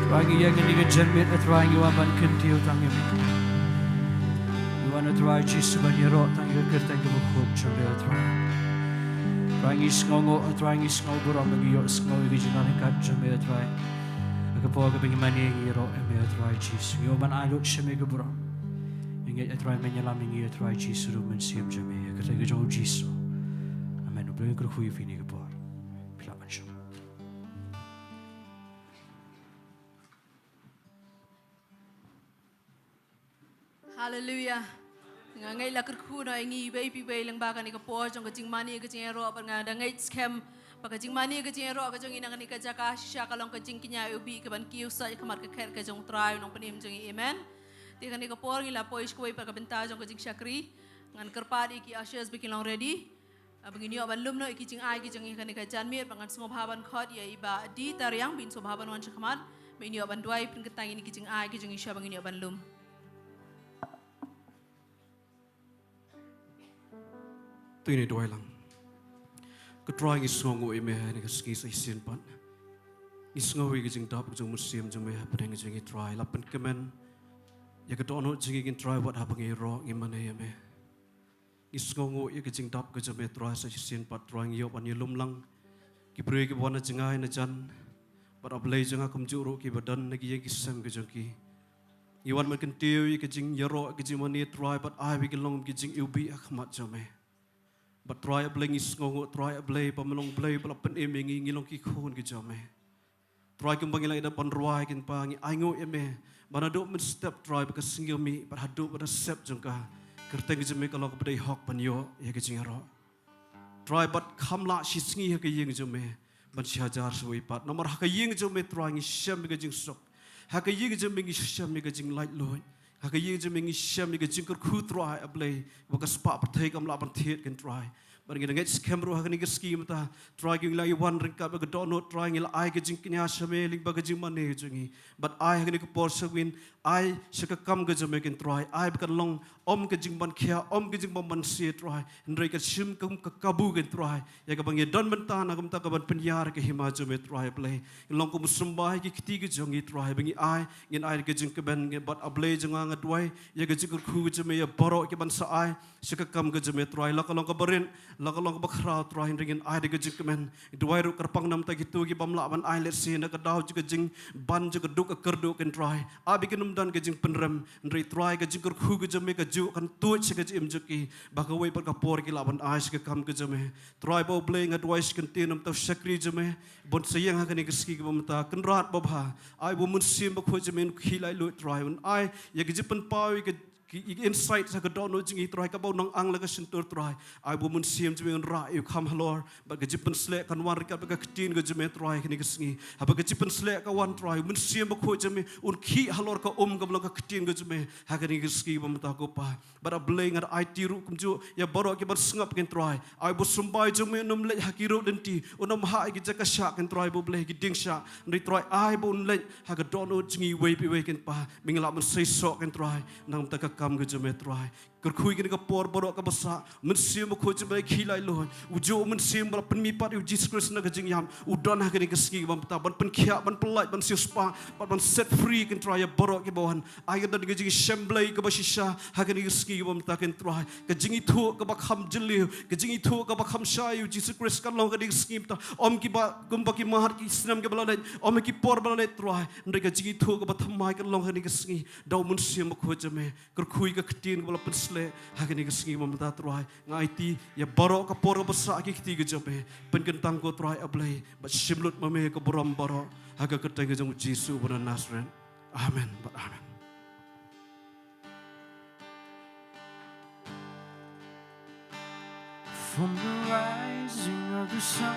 Trying yang ini ke jenmit, trying you aman kentiu tang you. You wanna try Jesus Jingiaroh tang you kerteng ke bukut coba try. Trying is ngongo, trying is ngobo ram bagi yo sngo ke jinan kat coba try. Kepo ke bagi mani Jingiaroh eme try Jesus. Yo man alot sheme ke buram. Ngeit try menyelam Jingiaroh try Jesus ru men siam jeme kerteng ke jauh Jesus. Amen. Jingkyrkhu ini ke bawah. Hallelujah. Ngeit la kyrkhu no ngi baby bay lyngba kan ikapo jong ke jingmane ke jingiaroh par ngada ngeit scam pa ke jingmane ke jingiaroh ke jong inang ke Jaka Shaka long ke jingkinya ubi ke ban kiu sa ke mar ke kher ke jong try nong panim jong amen. Ti kan ikapo ngi la poish ko par ke Bynta jong ke jingshakri ngan kerpadi ki ashes bikin long ready. Begini ban lum no iki jing ai ki jong kan ke janmir pangan sngobhaban khot ya iba di tariang bin sobhaban wan chakmat begini ban duai pin ke tang ini ki jing ai ki jong isha begini ban lum. Tuy này đôi lắm, cái trai người song ngồi mẹ này cái ski say xin pan, người song ngồi cái jing đáp jong muslim jong mẹ hấp đeng jong người trai, lapan kemen, ya cái đó nó jing người trai what hấp người ro người mana ya mẹ, người song ngồi cái jing đáp cái jong mẹ trai say xin pan trai người yopan người lum lang, cái beri cái buana jing ai na jan, but ablay jong akum juru cái badan lagi yang kisam cái jong ki. Iwan makan tiu cái jingiaroh cái jing mana trai but ai bikin long cái jing ubi akmat jong mẹ. But try a bling is ngong, try a blay, pamalong blay, palapan eming, ngilong kikon ke jame. Try kung bangilay na panruay kin pangi, ay ngo eme, manado man step try because single me, but hado but a step jangka, kerteng jame kalong kapaday hok panyo, ya ke jingiaroh. Try but kam la si sngi ke ying jame, ban si hajar suwi pat. Nomor haka ying jame try ngi syam ke jing sok, haka ying jame ngi syam ke jing light loy. Haka ying jame ngi syam ke jingkyrkhu try a blay, bakas pa patay kam la ban thiet kin try. Barang kita ngeit skemro hak ni geski mata try ging lai one ring ka ba dono try ngil ai ke jingkinya shame ling ba ke jingmane jungi but ai hak ni ke por sewin ai shaka kam ke jame kin try ai kan long om ke jingban khia om ke jingbam ban si try ndrei ke sim kum ka kabu kin try ya ka bangi don benta na kum ta ka ban penyar ke hima jame try play long kum sembah ki kiti ke jongi try bangi ai ngin ai ke jing ke ben but ablay jonga ngadwai ya ke jingkyrkhu jame ya borok ke ban sa ai shaka kam ke jame try la kalong ka berin lagalong bakrau try ringin ai de jing kemen duai ru kerpang nam ta gitu gi bamla ban ai let sin ka dau juga jing ban juga duk kerdu kan try abi kenum dan ke jing penrem nri try ke jingkyrkhu ke jame ke ju kan tuch ke jim juki bakawai per kapor ki laban ai ke kam ke jame try bo blei ngadwai kan tinam ta sakri jame bon sayang ha kan ke ski ke bamta kan rat babha ai bo mun sim ba khoj jame khilai lu try un ai ye ke jipen pawi ke insight sa kadon no jingi try ka bau nang ang la ka sintur try ai bu mun siam jme ra yu kham halor ba ka jipen slek kan war ka ka ktin ka jme try kini ka sngi ha ba ka jipen slek ka wan try mun siam ba kho jme un khi halor ka ka blang ka ktin ka jme ha ka ni ka ski ba mata ko pa ba bleng ar ai ti ru kum ju ya baro ki bar sngap ken try ai bu sumbai jme num le ha ki ru den ti unam ha ki jaka sha ken try bu ble ki ding sha ni try ai bu un le ha ka don no jingi we pi we ken pa mingla mun sei so ken try nang ta ka kam ke jame try kerkhui ke ka por borok ka basa mun sim ko jame khilai lo ujo mun sim bal pen mi pat u Jesus Christ na ka jing yam udon ha ke ni ka ski bam ta ban pen khia ban pelai ban siu spa ban set free ken try borok ke bawan ai da ke jing Shemblai ka basisha ha ke ni ka ski bam ta ken try ka jing thu ka ba kham jili ka jing thu ka ba kham sha u Jesus Christ kan lo ka ni ski ta om ki ba kum ba ki mahar ki snam ke bala om ki por bala try ndai ka jing thu ka ba thamai kan lo ka ni ka ski dau mun sim ko jame kerkhui ka ktin bala pen hakini ke sngi mamta try ngaiti ya baro ka por ka basa ki kti ke jabe pen kentang ko try ablai ba shimlut mame ka boram baro haga keteng ke jong Jesus bana Nazareth amen but amen. From the rising of the sun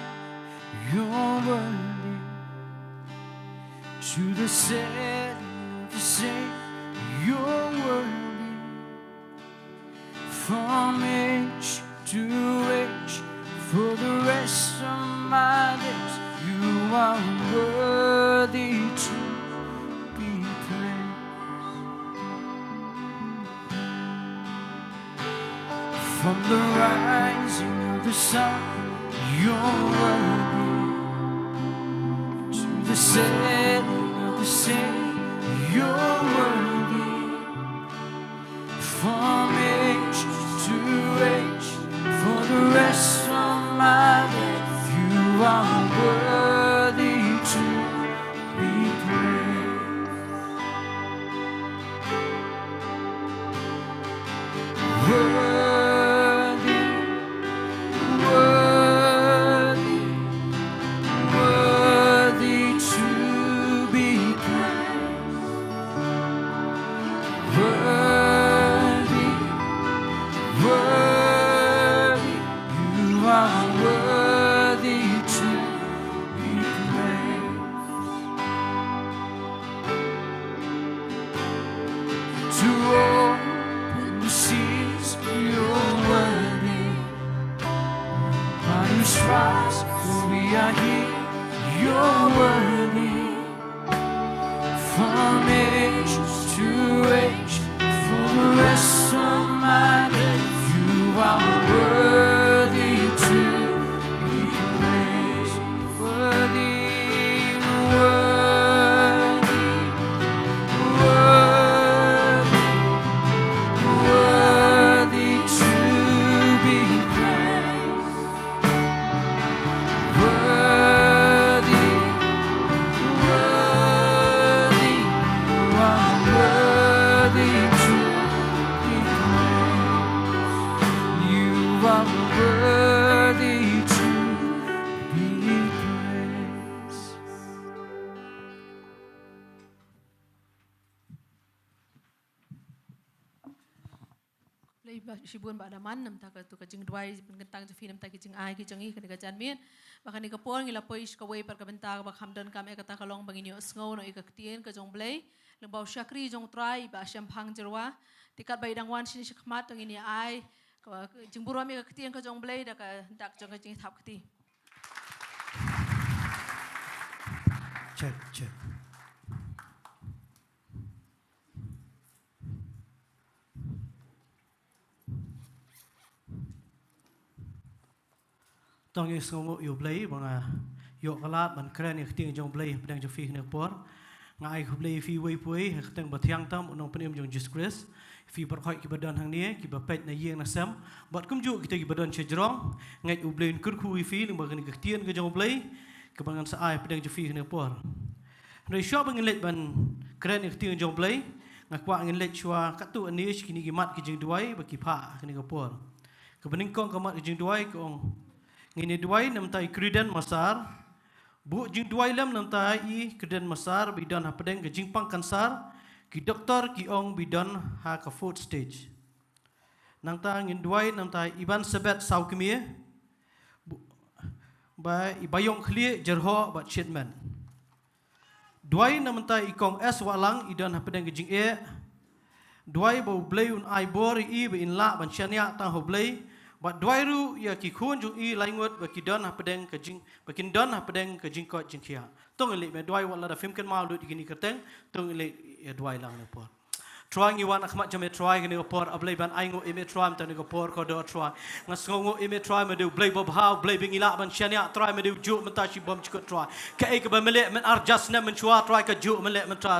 you're worthy to the setting of the same you're worthy. From age to age, for the rest of my days, you are worthy to be praised. From the rising of the sun, you're worthy to the setting of the same, you're worthy. From age to age, for the rest of my days, you are worthy to be praised. Worthy, worthy, worthy to be praised. Worthy, worthy, you are worthy to be praised. To open the seas, you're worthy. By your stripes, we are here, you're worthy. From age to age, for the rest of my days, you are worthy to be praised. Worthy, worthy, worthy, worthy to be praised. Worthy, worthy, you are worthy to be praised. You are worthy to be praised. Play ba shibun ba naman nam ta ka tu ka Jingduwai pen kentang je film ta ki jing ai ki jangi ka ga jan min ba kan ka por ngila pois ka wei par ka benta ba hamdan kam e ka ta ka long bangin yo sngo no ka Ktien ka jong blei lembau syakri jong try ba Shemphang Jyrwa tikat bai dangwan sini shikmat tong ini ai ka jingburo mi ka Ktien ka jong blei da ka dak jong ka jing thap kti. Check. Tang Ktien U Blei bang yo kalat ban kren Ktien jong blei pedang jo fi ne por ngai khu blei fi wei pui htang ba thiang tam nong penim jong Jesus Christ Fi berkhoi ki badan hang ni ki bapet na yeng na sam. Bat kumju kita ki badan Chejrong. Ngeit U Blei kyrkhu fi lung bagan Ktien U Blei. Kebangan saai pedang jefi kena por. Noi syok bangin let ban keren Ktien U Blei. Ngakwa ngin let chua katu anish kini gimat ki Jingduwai baki pha kena por. Kebening kong kamat ki Jingduwai kong ngini duai nam tai kriden masar. Bu Jingduwai lam nam tai I kriden masar bidan ha pedang ke jingpang kansar. Ki doktor ki ong bidon ha ka fourth stage. Nang ta ngin duai nang ta iban sebet sau kemie. Ba ibayong khlie Jyrwa ba shitman. Duai nam ta ikong es walang idon ha pedang ke jing e. Duai ba Blei un ai bor I ba in la ban chania ta ho Blei. Ba duai ru ya ki khun ju I laingot ba ki don ha pedang ke jing ba kin don ha pedang ke jing ko jingkia. Tong le me duai wala da film kan mal du digini kerteng tong le duai lang ne por. Trying you want akmat jame try gani ko por ablei ban aingo ime try am tani ko por ko do try ngasngo ime try me do blei bob how blei bing ila ban chania try me do ju menta chi bom chikot try ka ek ba mele men ar just na men chua try ka ju mele men try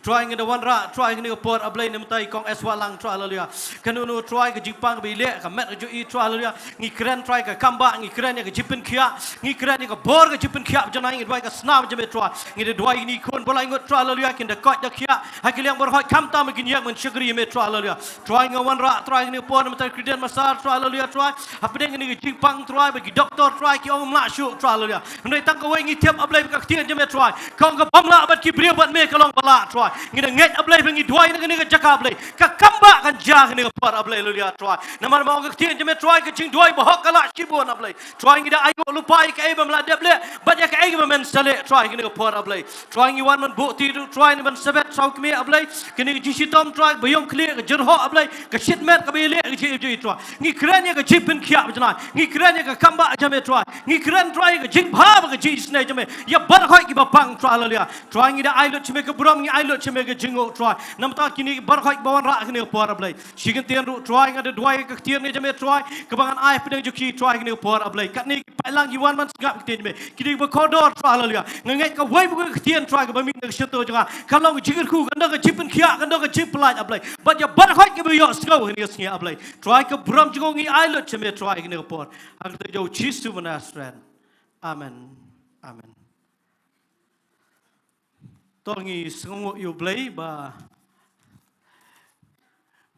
trying the one ra try gani ko por ablei nem tai kong es walang try lalia kanu no try ka jipang bi le ka met ju I try lalia ngi kren try ka kamba ngi kren ka jipen khia ngi kren ka bor ka jipen khia jana ngi dwai ka snam jame try ngi dwai ni kon bolai ngot try lalia kin da ko da khia hakiliang bor hot kam ta me yang mensyukuri me try lalia trying a one ra trying ni pon mentai kriden masar try lalia try apedeng ni jingpang try bagi doktor try ki ong mla syu try lalia ndai tang ko ngi tiap ablei ka Ktien je me try kong ka pamla bat ki brio bat me kalong bala try ngi ngeit ablei bagi duai ni ka Jaka ablei ka kamba kan jah ni ka par ablei lalia try namar ma ka Ktien je me try ka Jingduwai bahok kala shibon ablei try ngi da ayo lupai ka e bamla deble bat ya ka e men sale try ngi ka par ablei try ngi wan man bu ti try ni ban sebet sau kme ablei kini ji tom try bayong clear ke Jyrwa ablai ke shitman ke bele ke ji try ngi kren ya ke jipen khia bjana ngi kren ya ke kamba jame try ngi kren try ke jingpha ke ji snai jame ya bar khoi ki bapang try lalia try ngi da ailot chme ke brom ngi ailot chme ke jingo try namta kini bar khoi bawan ra kini por ablai sigen tien ru try ngi da duai ke Ktien ni jame try ke bangan ai pedang juki try kini por ablai kat ni palang yiwan man ngap Ktien jame kini ba kodor try lalia ngai ka wai bu ke Ktien try ke bami ke shito janga kalong jingkyrkhu kan da ke jipen khia kan da ke jip pelaj ablai but ya bar khoi ke yo sko ni sngi ablai try ke bram jong ngi ailot chme try ke por ak te jo chisu manastran amen amen tongi sngo U Blei ba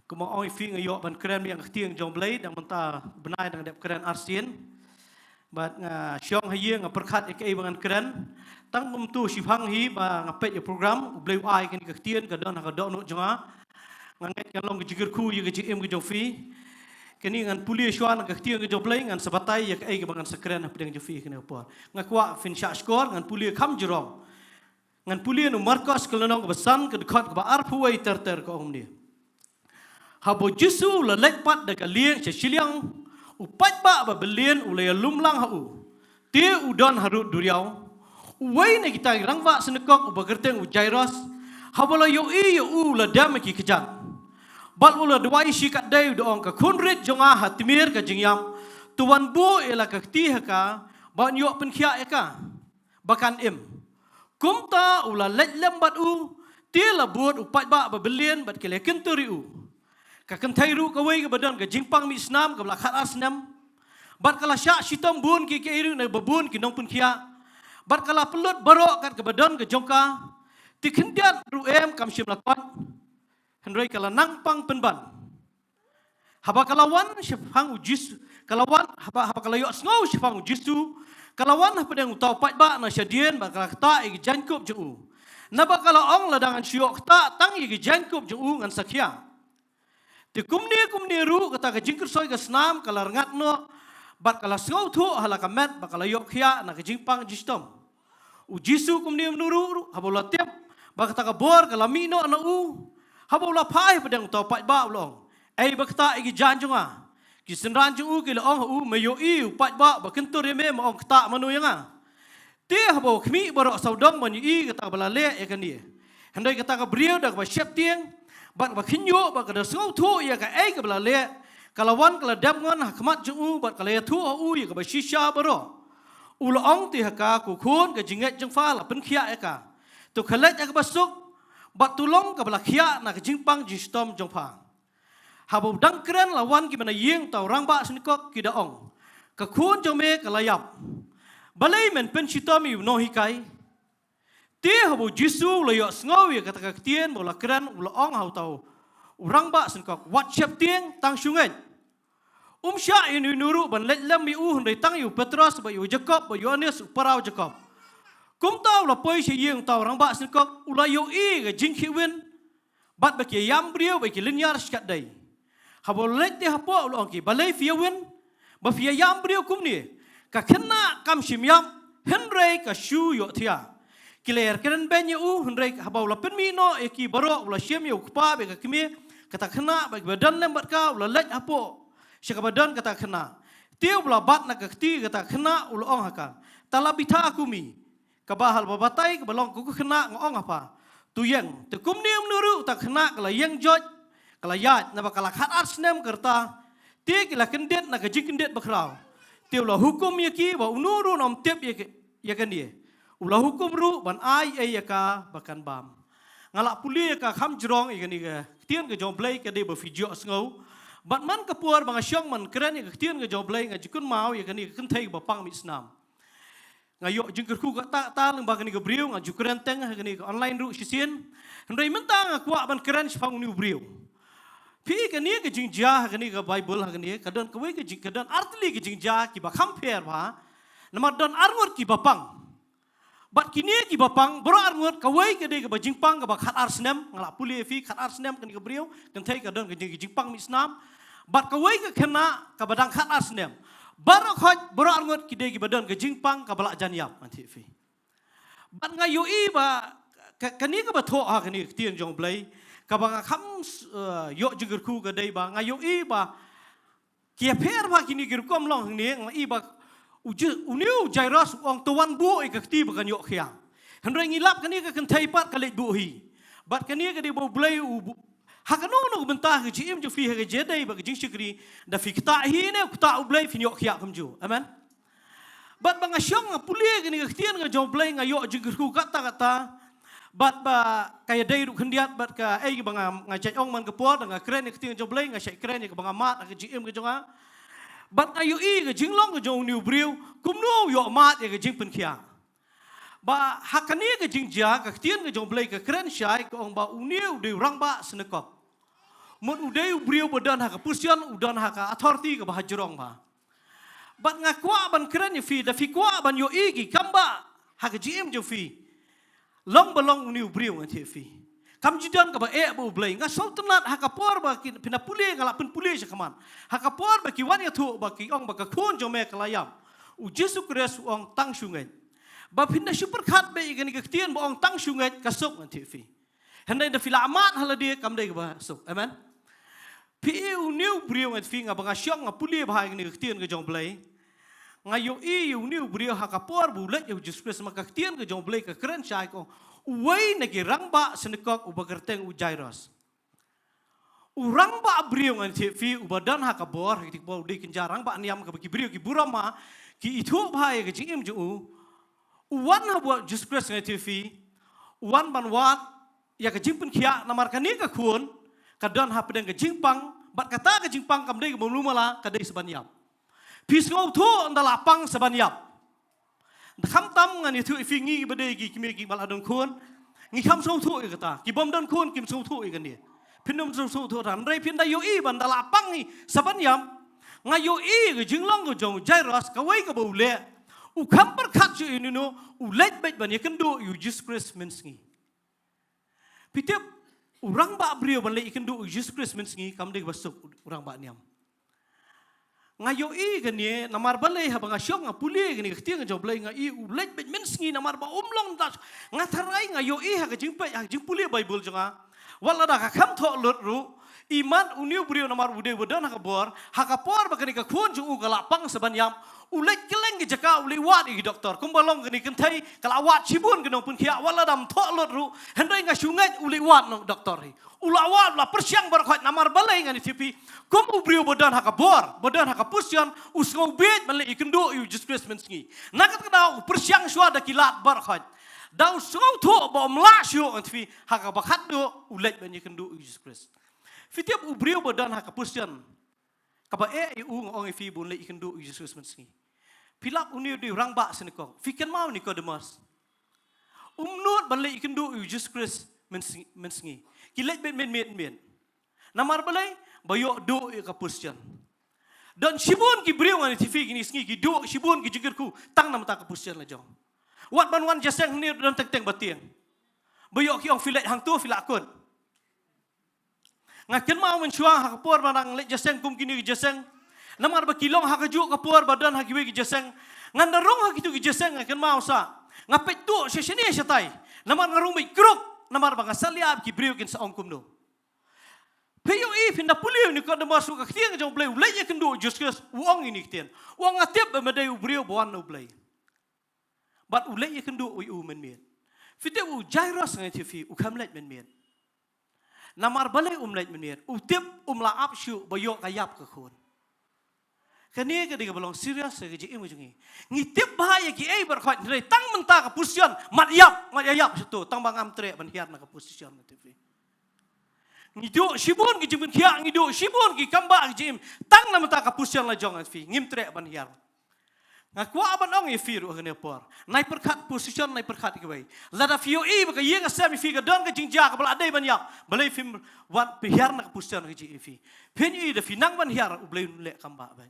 kuma oi fi ngi yo ban kren yang Ktien U Blei dang menta benai dang dep kren arsien bat nga syong haye nga perkhat ke bangan kren tang tu Shemphang hi ba ngapet yo program U Blei ai ke Ktien ka don ka do no jonga ngait kan long ke jingkyrkhu ye ke jim ke jofi kini ngan pulia syuan ke Ktien U Blei ngan sebatai ye ke ai ke bangan sekren pedang jofi kene por ngakwa fin sha skor ngan pulia kham jurong ngan pulia no markos ke lonong ke besan ke dekat ke ba arpuai ter ko omni habo jisu la lekpat de ka lieng che Shillong upat ba ba belien ule lumlang hau ti udon harut duriau wei ne kita rangwa senekok ubagerteng ujairos habala yo I yo u la dam ki kejang bal ula duai shi kat dai do ong ka kunrit jonga hatimir ka jingyam tuan bu ela ka ti ka ban yo pen khia ka bakan im kumta ula let lembat u ti la buat upat ba ba belien bat kele kenturi u ka kentai ru ka wei ka badan ka jingpang mi snam ka lakhat asnam bat kala sya shitom bun ki ke iru na babun ki nong pen khia bat kala pelut barok kat ka badan ka jongka ti kendiat ru em kam shim lakot Henry kala nangpang penban. Haba kalawan Shemphang ujis kalawan haba kala yo sngo Shemphang ujisu kalawan haba deng utau pat ba na syadien ba kala ta igi jankup jeu. Naba kala ong ladangan syok ta tang igi jankup jeu ngan sakia. Ti kumni ru kata ka jingkyrsoy ka snam kala rengat no bat kala sngo thu hala kamet ba kala yo khia na ka jingpang jistom. Ujisu kumni menuru haba la tiap ba kata ka bor kala mino na u haba ula pai pedang tau pat ba ulong ai bakta igi janjunga ki senran ju ki long u meyo I pat ba kentur me ma ong kta manu yanga ti haba khmi borok saudong man I kata bala le ya kan dia handai kata ka brio dak ba Sheptieng bat ba khinyo ba ka dasau thu ya ka ai ka bala le kalawan kala dam ngon hakmat ju bat kala thu u ya ka ba shisha boro ulong ti ka ku khun ka jinget jeng fa la pen khia ya ka tu khalet ya ka basuk bat tulong ka bala khia na ka jingpang jistom jongpha Habau dang keren lawan ki bana yeng tau rang ba snikok ki da ong. Ka khun jong me ka layap. Balai men pen chitomi no hikai. Ti habau Jisu la yo sngawi ka ta ktien bola keren ula ong hau tau. Rang ba snikok wat Sheptieng Tang Ngeit. Sya ini nuru ban let lam mi hundai Tang yu Petros ba yu Jacob ba Yohanes parau Jacob. Kum tau la poi si yeng tau rang ba snikok ula yo i ga jingkyrkhu bat ba ki yam brio ba ki linyar skat dai. Habau let ti hapo ula ong ki balai fia win ba fia yam brio kum ni ka kena kam sim yam henrei ka shu yo thia. Kiler keren ben yu henrei habau la pen mi no e ki baro ula siem yu kpa ba ka kimi kata kena ba badan lem bat ka ula let hapo. Syakabadan kata kena. Tiup la bat na kakti kata kena ulong haka. Talabita aku mi. Kabahal babatai kebalong kuku kena ngong apa. Tuyeng. Tekum niam nuru tak kena kala yang joj. Kala yat na bakala khat arsnem kerta. Ti kila kendet na kajik kendet bakrau. Tiup la hukum yaki ba unuru nom tiap yakan dia. Ulah hukum ru ban ai yaka bakan bam. Ngalak puli yaka kham jrong yakan dia. Tian ke Youre Blei ke dia bervideo sengau. Bat man kapuar bang asyong man keren ya Ktien ke Youre Blei ngajikun mau ya kani kentai bapang misnam. Ngayok jingkyrkhu ka ta leng ba kani ke briu ngajukuran teng kani ke online ru sisien. Hendai mentang akwa ban keren Shemphang ni briu. Pi kani ke jingjah kani ke Bible kani kadon kwe ke kadon artli ke jingjah ki ba compare ba. Namar don arngot ki bapang. Bat kini ki bapang bro arngot kawai ke de ke bajingpang ke ba khat arsnem ngalak puli fi khat arsnem kani ke briu kentai kadon ke jingpang misnam. Bat kawai ke kena ke badang khat arsnem. Barak hoj bro arngot ki de ki badon ke jingpang ke balak janyap anti fi. Bat ngayu i ba kani ke batho ha kani Ktien Youre Blei ka ba kham yo jingkyrkhu ke dei ba ngayu i ba kia pher ba kini ki kom long ni ngai ba uniu Jairos ong tuan bu i kakti bakan yok khiang. Hendrai ngilap kani ka kentai pat kalit bu hi. Bat kani ka di Youre Blei hakano no Bynta ke jim ju fi ke jedai ba jing sikri da fi kita hi ne kita Youre Blei fi yok khiang kamju. Amen. Bat bang asyong puli kani Ktien ke Youre Blei ngayok jingkyrkhu kata bat ba kaya dai ru khendiat bat ka bang ngajai ong man ke por dengan keren Ktien Youre Blei ngajai keren ke bang amat ke jim ke jonga. Bat ayu i ke jinglong ke jong new briu kumnu yo mat ke jing pen khia. Ba hakani ke jingja ke Ktien ke Youre Blei ke keren syai ke ong ba uniu de rang ba snekop. Mun udai briu badan ha ke pusian udan ha ka authority ke bahajrong ba. Bat ngakwa ban keren fi da fi kwa ban yo i ki kamba ha ke jim jo fi. Long balong uniu briu ngan fi. Kam jidan ka ba Youre Blei nga sultanat hakapor ba ki pinapuli ngala puli sa kaman hakapor ba ki wan ya thu ba ki ong ba ka khun jome kalayam u Jesu Kristus ong Tang Ngeit ba pinna super khat be igani ka Ktien ba ong Tang Ngeit kasuk ngan fi handai da filamat haladi kam dei ba suk amen pi u new briu ngat fi nga ba syong nga puli ba igani ka Ktien ke Youre Blei ngayo i u new briu hakapor bu let Jesu Kristus maka Ktien ke Youre Blei ka keren syai ko uway nagi rangba senekok ubagerteng ujairos. Urangba briung anti fi ubadan hakabor kitik bol di kenjarang ba niam ka bagi briu ki burama ki itu bhai ke jingim ju uwan ha buat Jesus Christ ngai fi uwan ban wat ya ke jingpen khia namar kani ka khun kadon ha pedeng ke jingpang bat kata ke jingpang kam dei ke lumala ka dei sebanyap. Pis ngau thu ndala pang sebanyap. Kham tam ngan itu ifingi bade gi kimi gi bal adon khun ngi kham song thu kata ki bom don khun kim song thu kan dia pinum song thu ran rei pin da yo i ban dala pang ni saban yam nga yo i ge jinglong go jong Jairos ka wai ka bo le u kham par khat ju ni no u let bet ban ye kynduh you Jesus Christ Sngi pitep urang ba brio ban le kynduh Jesus Christ Sngi kam de basuk urang ba niam ngayo i gani namar balai ha banga syong puli gani Ktien Youre Blei ngai u let bet Sngi namar ba umlong das ngatarai ngayo i ha jingpe ha jing puli Bible jonga wala da ka kham tho lut ru iman uniu brio namar ude bodan ha bor ha ka por ba gani ka khun ju u kala pang sabanyam u let keleng ge Jaka uli wat i doktor kumbalong gani kentai kala wat sibun gano pun khia wala dam tho lut ru hendai nga sungai uli wat no doktor hi ulawat la persiang berkhot namar balai ngani tipi kum ubrio bodan hakabor bodan hakapusian usngau bet male kynduh you Jesus Christ Sngi nakat kada persiang shwa da kilat berkhot dau sngau tho bom la shu antfi hakabakhat do ulet ban kynduh you Jesus Christ Fitiap ubrio badan hak kapusjan. Kaba ong fi bun le kynduh Yesus Sngi. Pilap uniu di orang bak senikong. Fikan mau Nikodemus. Umnut ban le kynduh Yesus Kristus Sngi. Kilet men. Namar balai bayok do kapusjan. Dan shibun ki brio ngani TV gini Sngi ki do shibun ki jingkyrkhu tang nam ta kapusjan la jong. Wat ban wan jaseng ni dan teng batiang. Bayok ki ong filet hang tu filakun. Ngaken mau mencuang hak por barang lek jaseng kum kini jaseng namar bakilong hak juk kapor badan hak kiwe jaseng ngandarong hak itu jaseng ngaken mau sa ngapet tu seseni setai namar ngarumit kruk namar bang saliab ki briu kin sa ongkum no peyo pinda puliu ni kada masuk ka Ktien U Blei lek kynduh juskus uang ini Ktien uang ngatip bemedai briu bawan U Blei bat ulek kynduh u men fite u jairos ngai TV u kamlet men namar balai umlait menir utip laap syu bayok kayap ke khun kani ke diga balong serius ke ji imu jungi ngitip bahaya ki ei berkhot ndai tang menta ka pusion mat yap situ tang bangam tre ban hiat na ka pusion na tv ngidu shibun ki jimun khia ngidu shibun ki kamba ki jim tang na menta ka pusion la jong fi ngim tre ban hiat ngakwa ban ong fi ru ngene por nai perkhat position nai perkhat ke bai lada fio baka yeng asam fi ga don ka jingja ka bal adai ban yak balai fim wat piar na position ke ji fi pen de finang ban hiar U Blei le kamba bai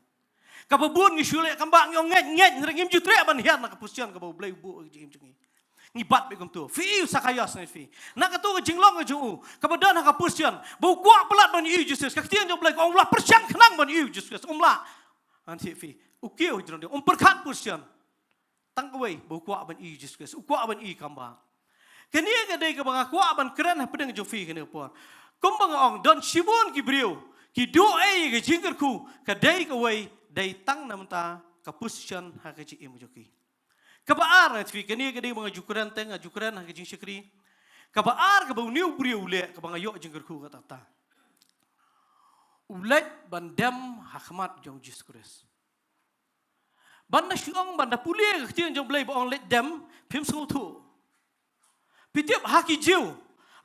ka babun ngi shule kamba ngi ngeit ngim jutre ban hiar na position ka U Blei bu ji jingi ngi bat be kum tu fi sakayas nai fi na ka tu jinglong ju ka badan ka position bu kwa pelat ban Jesus ka Ktien U Blei ko ong la persyang kenang ban Jesus la anti fi ukiu hidron dia perkhat pusian tang kawai bau kuak ban i Jesus kuak ban i kamba kenia ke dei ke bang kuak ban keren pedeng jofi kene por kum bang ong don shibun ki brio ki do ke jingkyrkhu ke dei kawai dei tang namta ka pusian ha ke ji im joki ka baar fi kenia ke dei bang jukuran teng jukuran ha ke jing shikri ka baar ke bau new brio le ke bang yo jingkyrkhu ka tata ulet ban dem hakmat jong Jesus Kristus banda syong banda pulia Ktien U Blei baong let dem phim sung thu pitiap haki jiu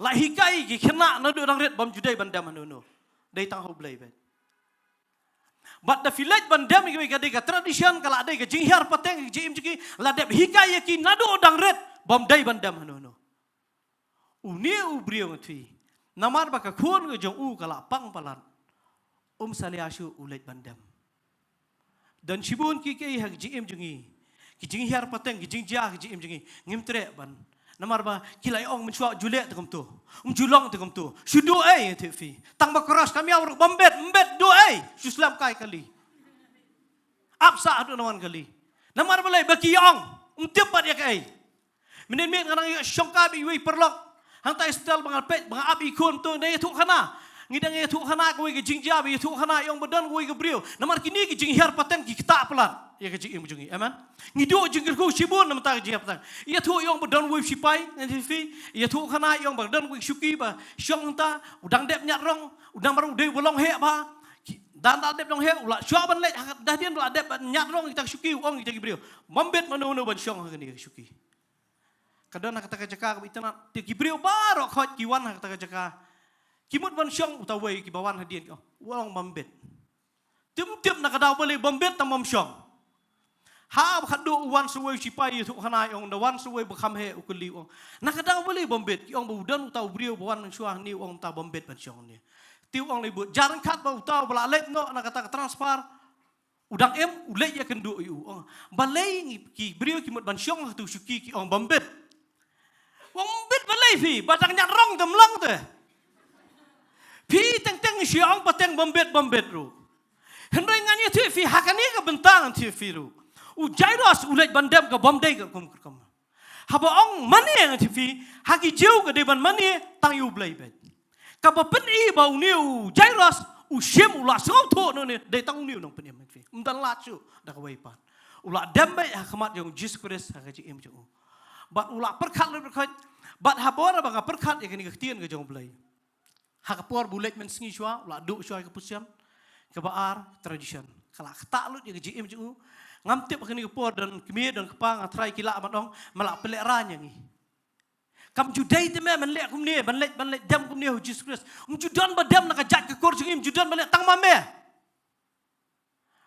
la hikai ki khena na do dang ret bam judai bandam no dei tang U Blei bet bat da filet bandam ki ga dei ka tradition kala dei ka jinghiar pateng ji im ji la dep hikai ki na do dang ret bam dei bandam no uni U Brio ngthi namar ba ka khon ge jong u kala pang palan saliashu ulet bandam dan shibun ki ke hak ji im jungi ki jinghiar pateng ki jingjia ki ji im jungi ngim tre ban namar ba kilai ong mencuak julet tegum tu julong tegum tu shudu ai te fi tang ba keras kami awr bombet do ai suslam kai kali apsa adu nawan kali namar balai baki ong tepat ya kai menen men ngarang syongka bi wi perlok hang ta stel bangal pet bang abi kun tu dei thu khana ngidang ye thu khana ko ge jingjia bi thu khana yong badan ko ge brio namar kini ki jinghiar pateng ki kita pelan ye ge jing mujungi amen ngido jingkyrkhu shibun nam ta jinghiar pateng ye thu yong badan wi sipai ngi fi ye thu khana yong badan wi syuki ba syong ta udang dep nyat rong udang baru de bolong he ba dan da dep long he ula syo ban le dah dien ula dep nyat rong kita syuki ong ge brio mambet manu ban syong ge ni syuki kadang nak kata Jaka ke itana ti brio baro khot ki wan kata Jaka kimut ban syong utawai ki bawan hadian ko wong mambet tim nak daw bali mambet tam mam syong ha khadu wan suwai sipai tu khana yong da wan suwai bakham he ukuli ong nak daw bali mambet ki ong budan utaw brio bawan syuah ni ong ta mambet ban syong ni tiu ong le bu jarang khat ba utaw bala let no nak kata transfer udang em ulek ya kendu yu ong balai ki brio kimut ban syong tu syuki ki ong mambet wong mambet balai fi badang nyat rong demlang tu pi teng syong pateng bombet ru hendai ngani tu fi hakani ka bentang tu fi ru u jairos ulet bandam ka bomdai ka kum haba ong mani ngati fi haki jeu ka de ban mani tang U Blei bet ka ba pen i ba u niu jairos u shem u la so tho no ne de tang niu nong pen em fi dan la chu da ka wei pan u la dembe hakmat jong Jesus Kristus ka ji em ju bat u la perkhat bat habora ba ka perkhat ya ni ka Ktien ka jong Blei hakapor bulet men Sngi shwa la du shwa ka pusiam ka baar tradition kala tak lut ya ji em ju ngam tip kini por dan kemir dan kepang atrai kila amadong malak pelek ranya ni Kam judai te me man le kum ne man le dem kum ne ho Jesus Christ. Judan ba dem nak jat ke kor jingim judan ba le tang ma me.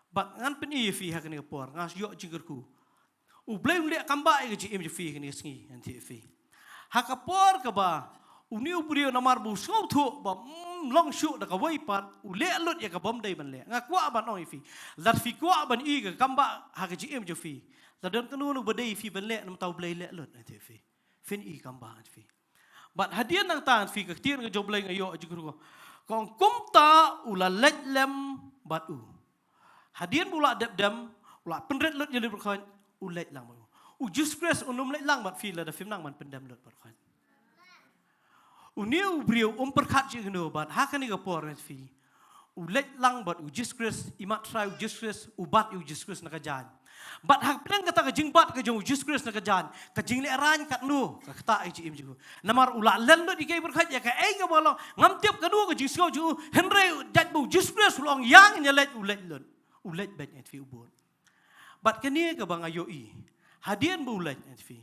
But ngan pen I fi ha kene por ngas yo jingkyrkhu. U blai le kamba e ji em ji fi kene sngi anti fi. Ha ka por ka ba u ni u brio na mar bu so thu ba long shu da ka wai pat u le lut ya ka bom dai ban le. Nga kwa ban oi fi. Lat fi kwa ban I ka kamba ha ka ji em ji fi. La dan kanu nu ba dai fi ban le nam tau blai le lut anti fi. Fin I kamba anti fi. But hadian nang ta fi ka ktien ka jo blai ngayo jingkyrkhu. Kong kumta u la lek lem bat u. Hadian bula dem ula penret lut jadi berkhain ulet lang mo. Jesus Christ unum let lang bat feel da film nang man pendam lut berkhain. Uniu brio perkhat je keno bat hakani ka por net fi. Ulet lang bat Jesus Christ imat try Jesus Christ ubat Jesus Christ nak jan. Bat hak pedang kata ka jingbat ka jong Jesus Christ nak jan. Ka jing le ran kat nu ka kata ai im ju. Namar ula len lut dikai berkhat ya ka ai ka bolong ngam tiap ka nu ka Jesus ju henry jat bu Jesus Christ long yang nyelet ulet lut. Ulet bet et fi ubon. Bat kini ka bang ayo I. Hadian bu ulet et fi.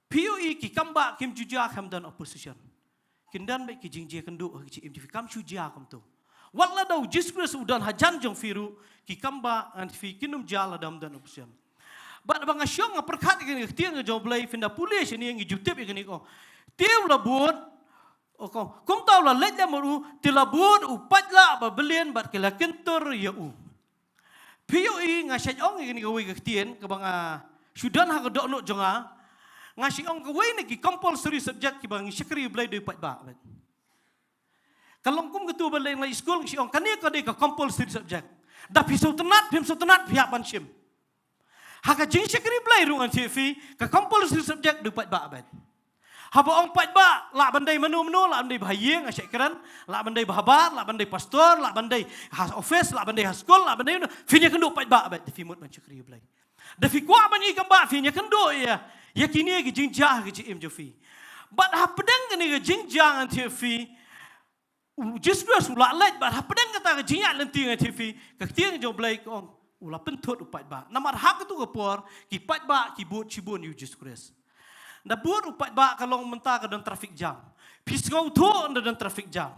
POE ki kamba kim juja kam dan opposition. Kindan bet ki jingje kynduh ki im fi kam juja kam tu. Walla dau Jesus Christ udan hajan jong firu ki kamba an fi kinum jala dam dan opposition. Bat bang asyong perkhat kini Ktien U Blei finda pulis ni ngi jutip kini ko. Tiu la buat Oko, kum tahu lah lek jamu tilabun upat lah babelian bat kela kentor ya u. POE ngasih ong ini kawai Ktien ke bang sudan hak dok nuk jonga ngasih ong kawai ni ki compulsory subject ki bang Shekri Blei do upat ba. Kalau kum ketua balai lai school ngasih ong kani ka de ka compulsory subject. Dah pisau tenat pihak pansim. Hak jing Shekri Blei rungan TV ka compulsory subject do upat ba. Haba ong pat ba la bandai menu la bandai bahayeng asyik keran la bandai bahabar la bandai pastor la bandai has office la bandai has school la bandai finya kendo pat ba bat fi mut man Shekri Blei da fi kwa ban I kamba finya kendo ya kini gi jingjah gi im jo fi bat ha pedang ni gi jingjang an ti fi just was la let bat ha pedang kata gi jingat lenting an ti fi ka Ktien U Blei ko ula pentut upat ba namar hak tu ke por ki pat ba ki but cibun you Jesus Christ. Da buat upat ba kalau mentah ke dalam traffic jam. Pisngau tu dalam traffic jam.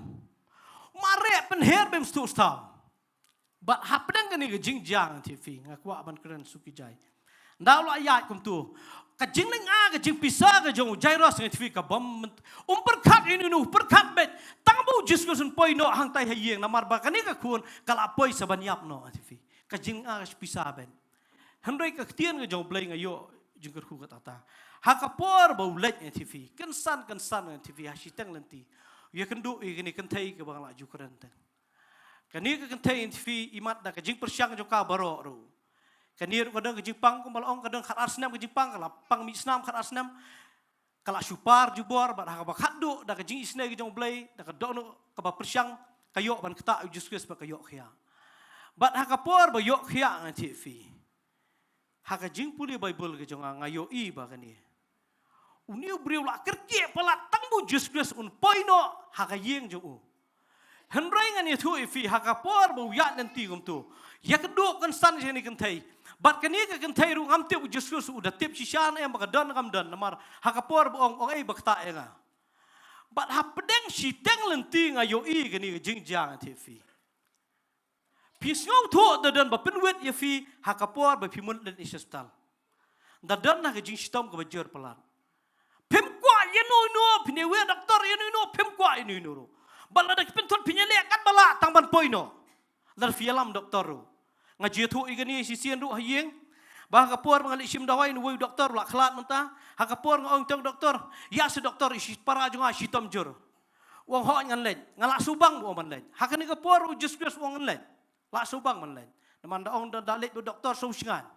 Mare penher bem stu stau. Bat hapdang kan ni jingjang TV ngaku aban keren suki jai. Ndau la ayat kum tu. Ka jingling ka jing pisah ka jong Jyrwa sing TV ka bom perkat ini nu perkat bet. Tangbu diskusun poi no hang tai hayeng namar ba kani ka kun kala poi sabanyap no TV. Ka jing ka pisah ben. Hendrai ka Ktien U Blei ngayo jingkyrkhu ka tata. Hakapor bau let TV kensan TV hasitang lenti ya kendu ini kentai ke bang la jukeran ten kani ke kentai TV imat da ke jing persyang joka baro ru kani ru kadang ke jipang ko malong kadang khat arsnam ke jipang kala pang misnam khat arsnam kala supar jubor ba ha ba khaddu da ke jing isne ke jong Blei da ke dono ke ba persyang kayo ban keta Jesus Christ ba kayo khia bat hakapor ba yo khia TV haka jing puli Bible ke jong ngayo I ba kani Uniu beriu la kerja pelat tangbu Jesus Christ un poino haka yeng jo. Hendrai ngan itu ifi haka por bau ya nanti kum tu. Ya kedua kan san sini kentai. Bat kani ke kentai ru ngam tiap Jesus Christ udah tiap sisan yang bakadan ngam dan namar haka por ong ai bakta enga. Bat hapedeng siteng lenti ngayo I kani jingjang TV. Pisngau tu dadan bapenwet ya fi haka por ba pimun dan isestal. Dadan nak jing sitam ke bajur pelat. Pem kwa yenu pinewe doktor yenu pem kwa yenu bala dak pentot pinyele kan bala tangban poino dar fialam doktor ngaji thu igani sisian ru hayeng bah kapor ngali sim dawai nu doktor la khlat mentah ha kapor ngong tong doktor ya se doktor isi para junga sitom jur wong ho ngan len ngala subang bo man len ha kan kapor just just wong len la subang man len man da ong da let doktor so singan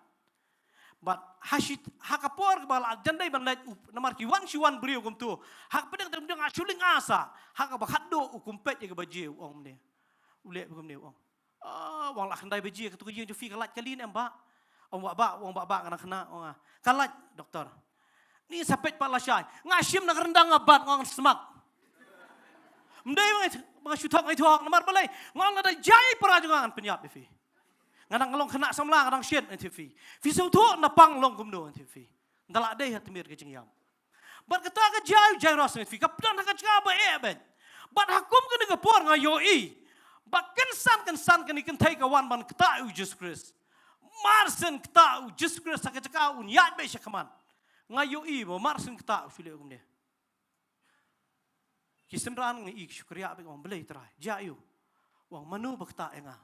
but hasit hakapor bala jandai ban let namar ki wan siwan beriu kum tu hak pedang teng asuling asa hak ba khaddo ukum pet ke baje ong ne ule kum ne ong wang la khandai baje ke tu je fi kalat kalin em ba ong ba kana kena ong kalat doktor ni sapet pala syai ngasim nak rendang abat ngong semak mdai mga syutok ngai thok namar balai ngong ada jai para jangan penyap fi ngadang ngalong kena samlang ngadang syet TV. Fi sau tu na pang long kum do TV. Ndala dei hat mir ke jingiam. Bat kata ka Jyrwa ngai fi. Kapdan ka kaba ben. Bat hakum ka ni por nga yoi. Bat kensan ka ni kentai ka wan ban kata u Jesus Christ. Marsen kata u Jesus Christ ka caka un yat be shakaman. Nga yoi bo marsen kata u sile kum ne. Kisenran ni ik syukriya be ong belai trai. Jayu. Wang manu bakta enga.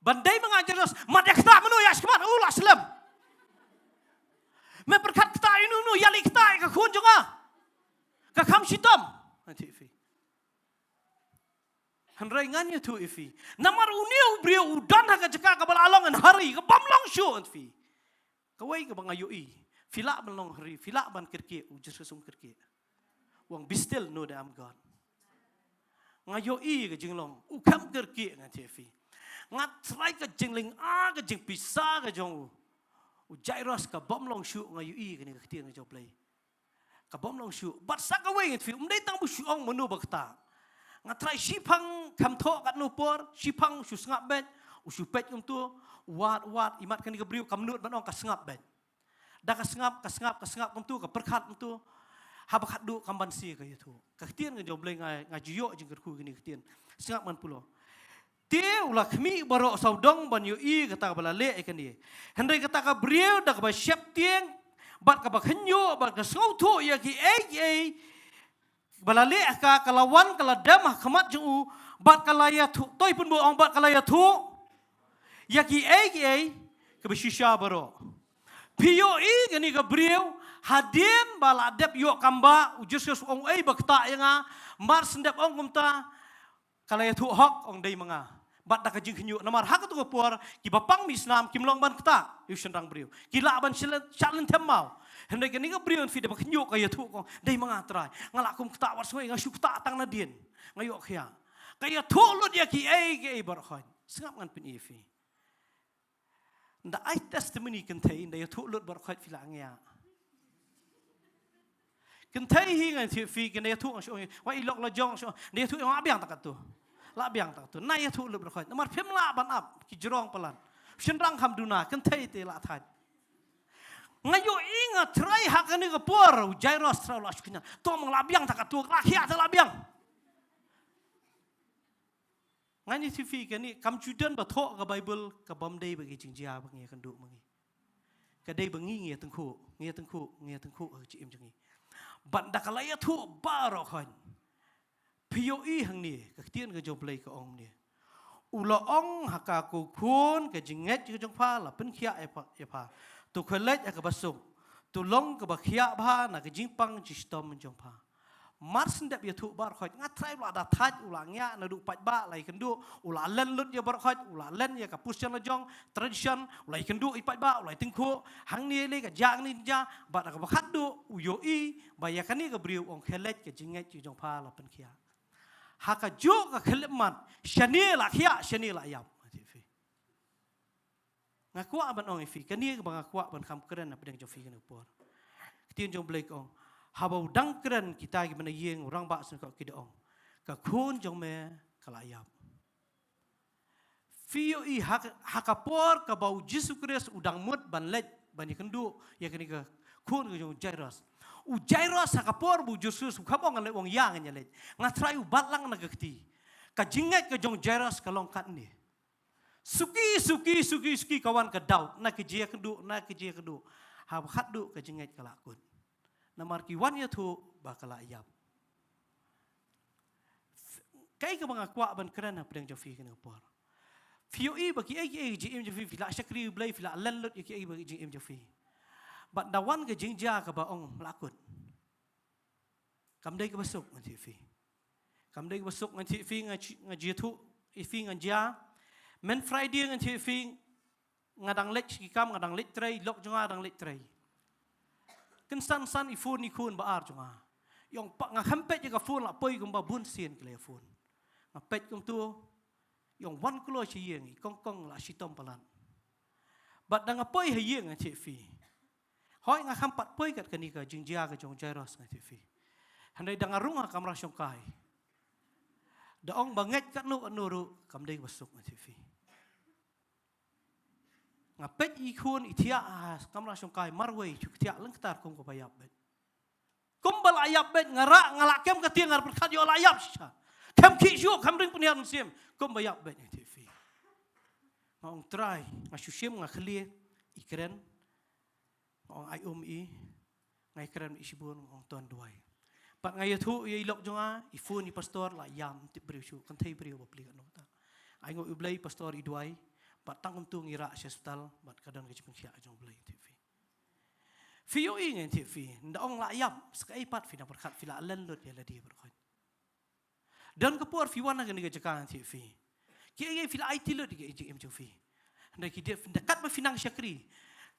Bandai mengajar nos mat kata manu ya shakaman ulah selam. Me perkat kata inu yali kata ka kun jonga. Ka kham shitam. Nanti fi. Hanrai nganya tu ifi. Namar uniu brio udan ha ka jaka ka balalong an hari ka bamlong shu anfi. Kawai ka bangayoi. Fila balong hari, fila ban kirki u Jesus sung kirki. Wang be still know that I'm God. Ngayoi ka jinglong u kam kirki nanti ifi. Ngat try ka jingling ka jing pisa ka jong u Jyrwa ka bamlong shu ngayoi ka ni Ktien U Blei. Ka bamlong shu bat sakawai anfi umdai tang bu shu ong manu bakta. Ngatrai Shemphang kam tho kat Nongpoh, Shemphang su sngap bet, su pet tu wat imat kan ni briu kam nut ban ong ka sngap bet. Da ka sngap tu ka perkhat tu ha bakhat du kam ban si ka itu. Ka Ktien U Blei ngai jiyo jingkyrkhu ni Ktien. Sngap man pulo. Te ulah khmi baro saudong ban yoi kata ka balale kan ni. Hendai kata ka briu da ka ba Sheptieng bat ka ba kynduh bat ka Sohthri ya ki ai balale ka kalawan kaladam khmat ju bat kalaya thu toy pun bo ong bat kalaya thu yaki ai ke beshisha baro pio gani ka briu hadin baladep yo kamba ujusus ong ai bakta yanga mar sendep ong kumta kalaya thu hok ong dei manga bat da ka jingkyrkhu namar hak tu ko por ki bapang misnam kimlong ban kta yu sendang briu kila ban chalen temau. Hendai kini ka brion fi de baknyo ka yatu ko dai mga trai ngalakum kta war soi nga syukta tang na din ngayo khya kaya tholo dia ki ai bar khoi sngap ngan pin ifi nda ai testimony kan thai nda tholo bar khoi fi langya kan thai hi ngan fi kan ya thu soi wa ilok la jong so ne thu nga biang tak tu la biang tak tu na ya tholo bar khoi namar phem la ban ap ki jrong palan shenrang kham duna kan thai te la thai ngayo ingat try hak ni ka por Jyrwa stra la shkina to mang labiang tak tu la khia ta labiang ngani tifi ka ni kam chudan ba tho ka bible ka bam dei ba ki jingjia ba nge kan du mangi ka dei ba ngi nge tengku chi im jangi ban da kala ya thu ba ro khan POE hang ni ka Ktien U Blei ka ong ni ulo ong haka ku khun ka jinget ka jong pha la pen khia e pha tu khalet ka basuk tu long ka bakhia bha na ka jingpang chistom jong pha marsen dep ya thu bar khot nga trai la da thaj ulangya na du pat ba lai kendu ula len lut ya bar khot ula len ya ka pusyan la jong tradition lai kendu i pat ba lai tingkhu hang ni le ka jang ni ja ba ka bakhat du u yo I ba ya kani ka briu ong khalet ka jinget ji jong pha la pen khia ha ka jo ka khleman shani la khia shani la yap ngakwa ban ong ifi kani ka ngakwa ban kham kren na pedeng jofi kan por Ktien U Blei ong habau dang kren kita gi bana yeng orang ba sun ka kidong ka khun jong me kalayap fio I hakapor ka bau Jesus Christ udang mut ban let ban kendu ya kani ka khun jong Jyrwa u Jyrwa hakapor bu Jesus khabong le wong yang nya let ngatrai u balang na gakti ka jinget ka jong Jyrwa ka long kat ni Suki kawan ke daud na ke jia kedu ha khat du ke jinget kala kun namar ki wan ya thu ba kala yap kai ka banga kwa ban kran na pedeng jofi kan por fio I ba ki ai ji im jofi la shakri blai fila lan lut ki ai ba ji im jofi ba da wan ke jingja ka ba ong lakut kam dei ka basuk ngan ti fi kam dei ka basuk ngan ti fi ngaji thu ifi nganja men Friday ngan ti fi ngadang lek ki kam ngadang lek trai lok jonga dang lek trai kan san I phone ni kun ba ar jonga yong pa nga khampet ka phone la poi kum ba bun sien kle phone nga pet kum tu yong wan klo chi yeng kong la shitom palan bat dang poi ha yeng ngan ti fi hoi nga khampat poi kat kani ka jingjia ka jong Jyrwa ngan ti fi handai dang arunga kamra syongkai da ong banget kat nu anuru kam dei basuk ngan ti fi ngapet I khun I thia kam la syongkai marwei chu thia lang tar kong ko bayap bet kumbal ayap bet ngarak ngalak kem Ktien ngar berkat yo ayap sha. Kem ki ju kam ring punian sim kumbal ayap bet ni TV. Ngong try ngasusim ngakli ikren. Ngong ai i ngai kren isibun ngong tuan duai. Pat ngai thu ye lok jonga ifun ni pastor la yam ti briu kan thei briu ba pli kan ta. Ai ngo U Blei pastor I duai pat tangum tu ngira hospital bat kadang ke cia jong Blei TV. Fio ingin TV ndong la yam skai pat fina berkat fila len lut ya la dia berkat. Dan kepur fiwana kan ke Jaka TV. Ki ye fila IT lut ke JM TV. Ndai ki dia dekat ba finang syakri.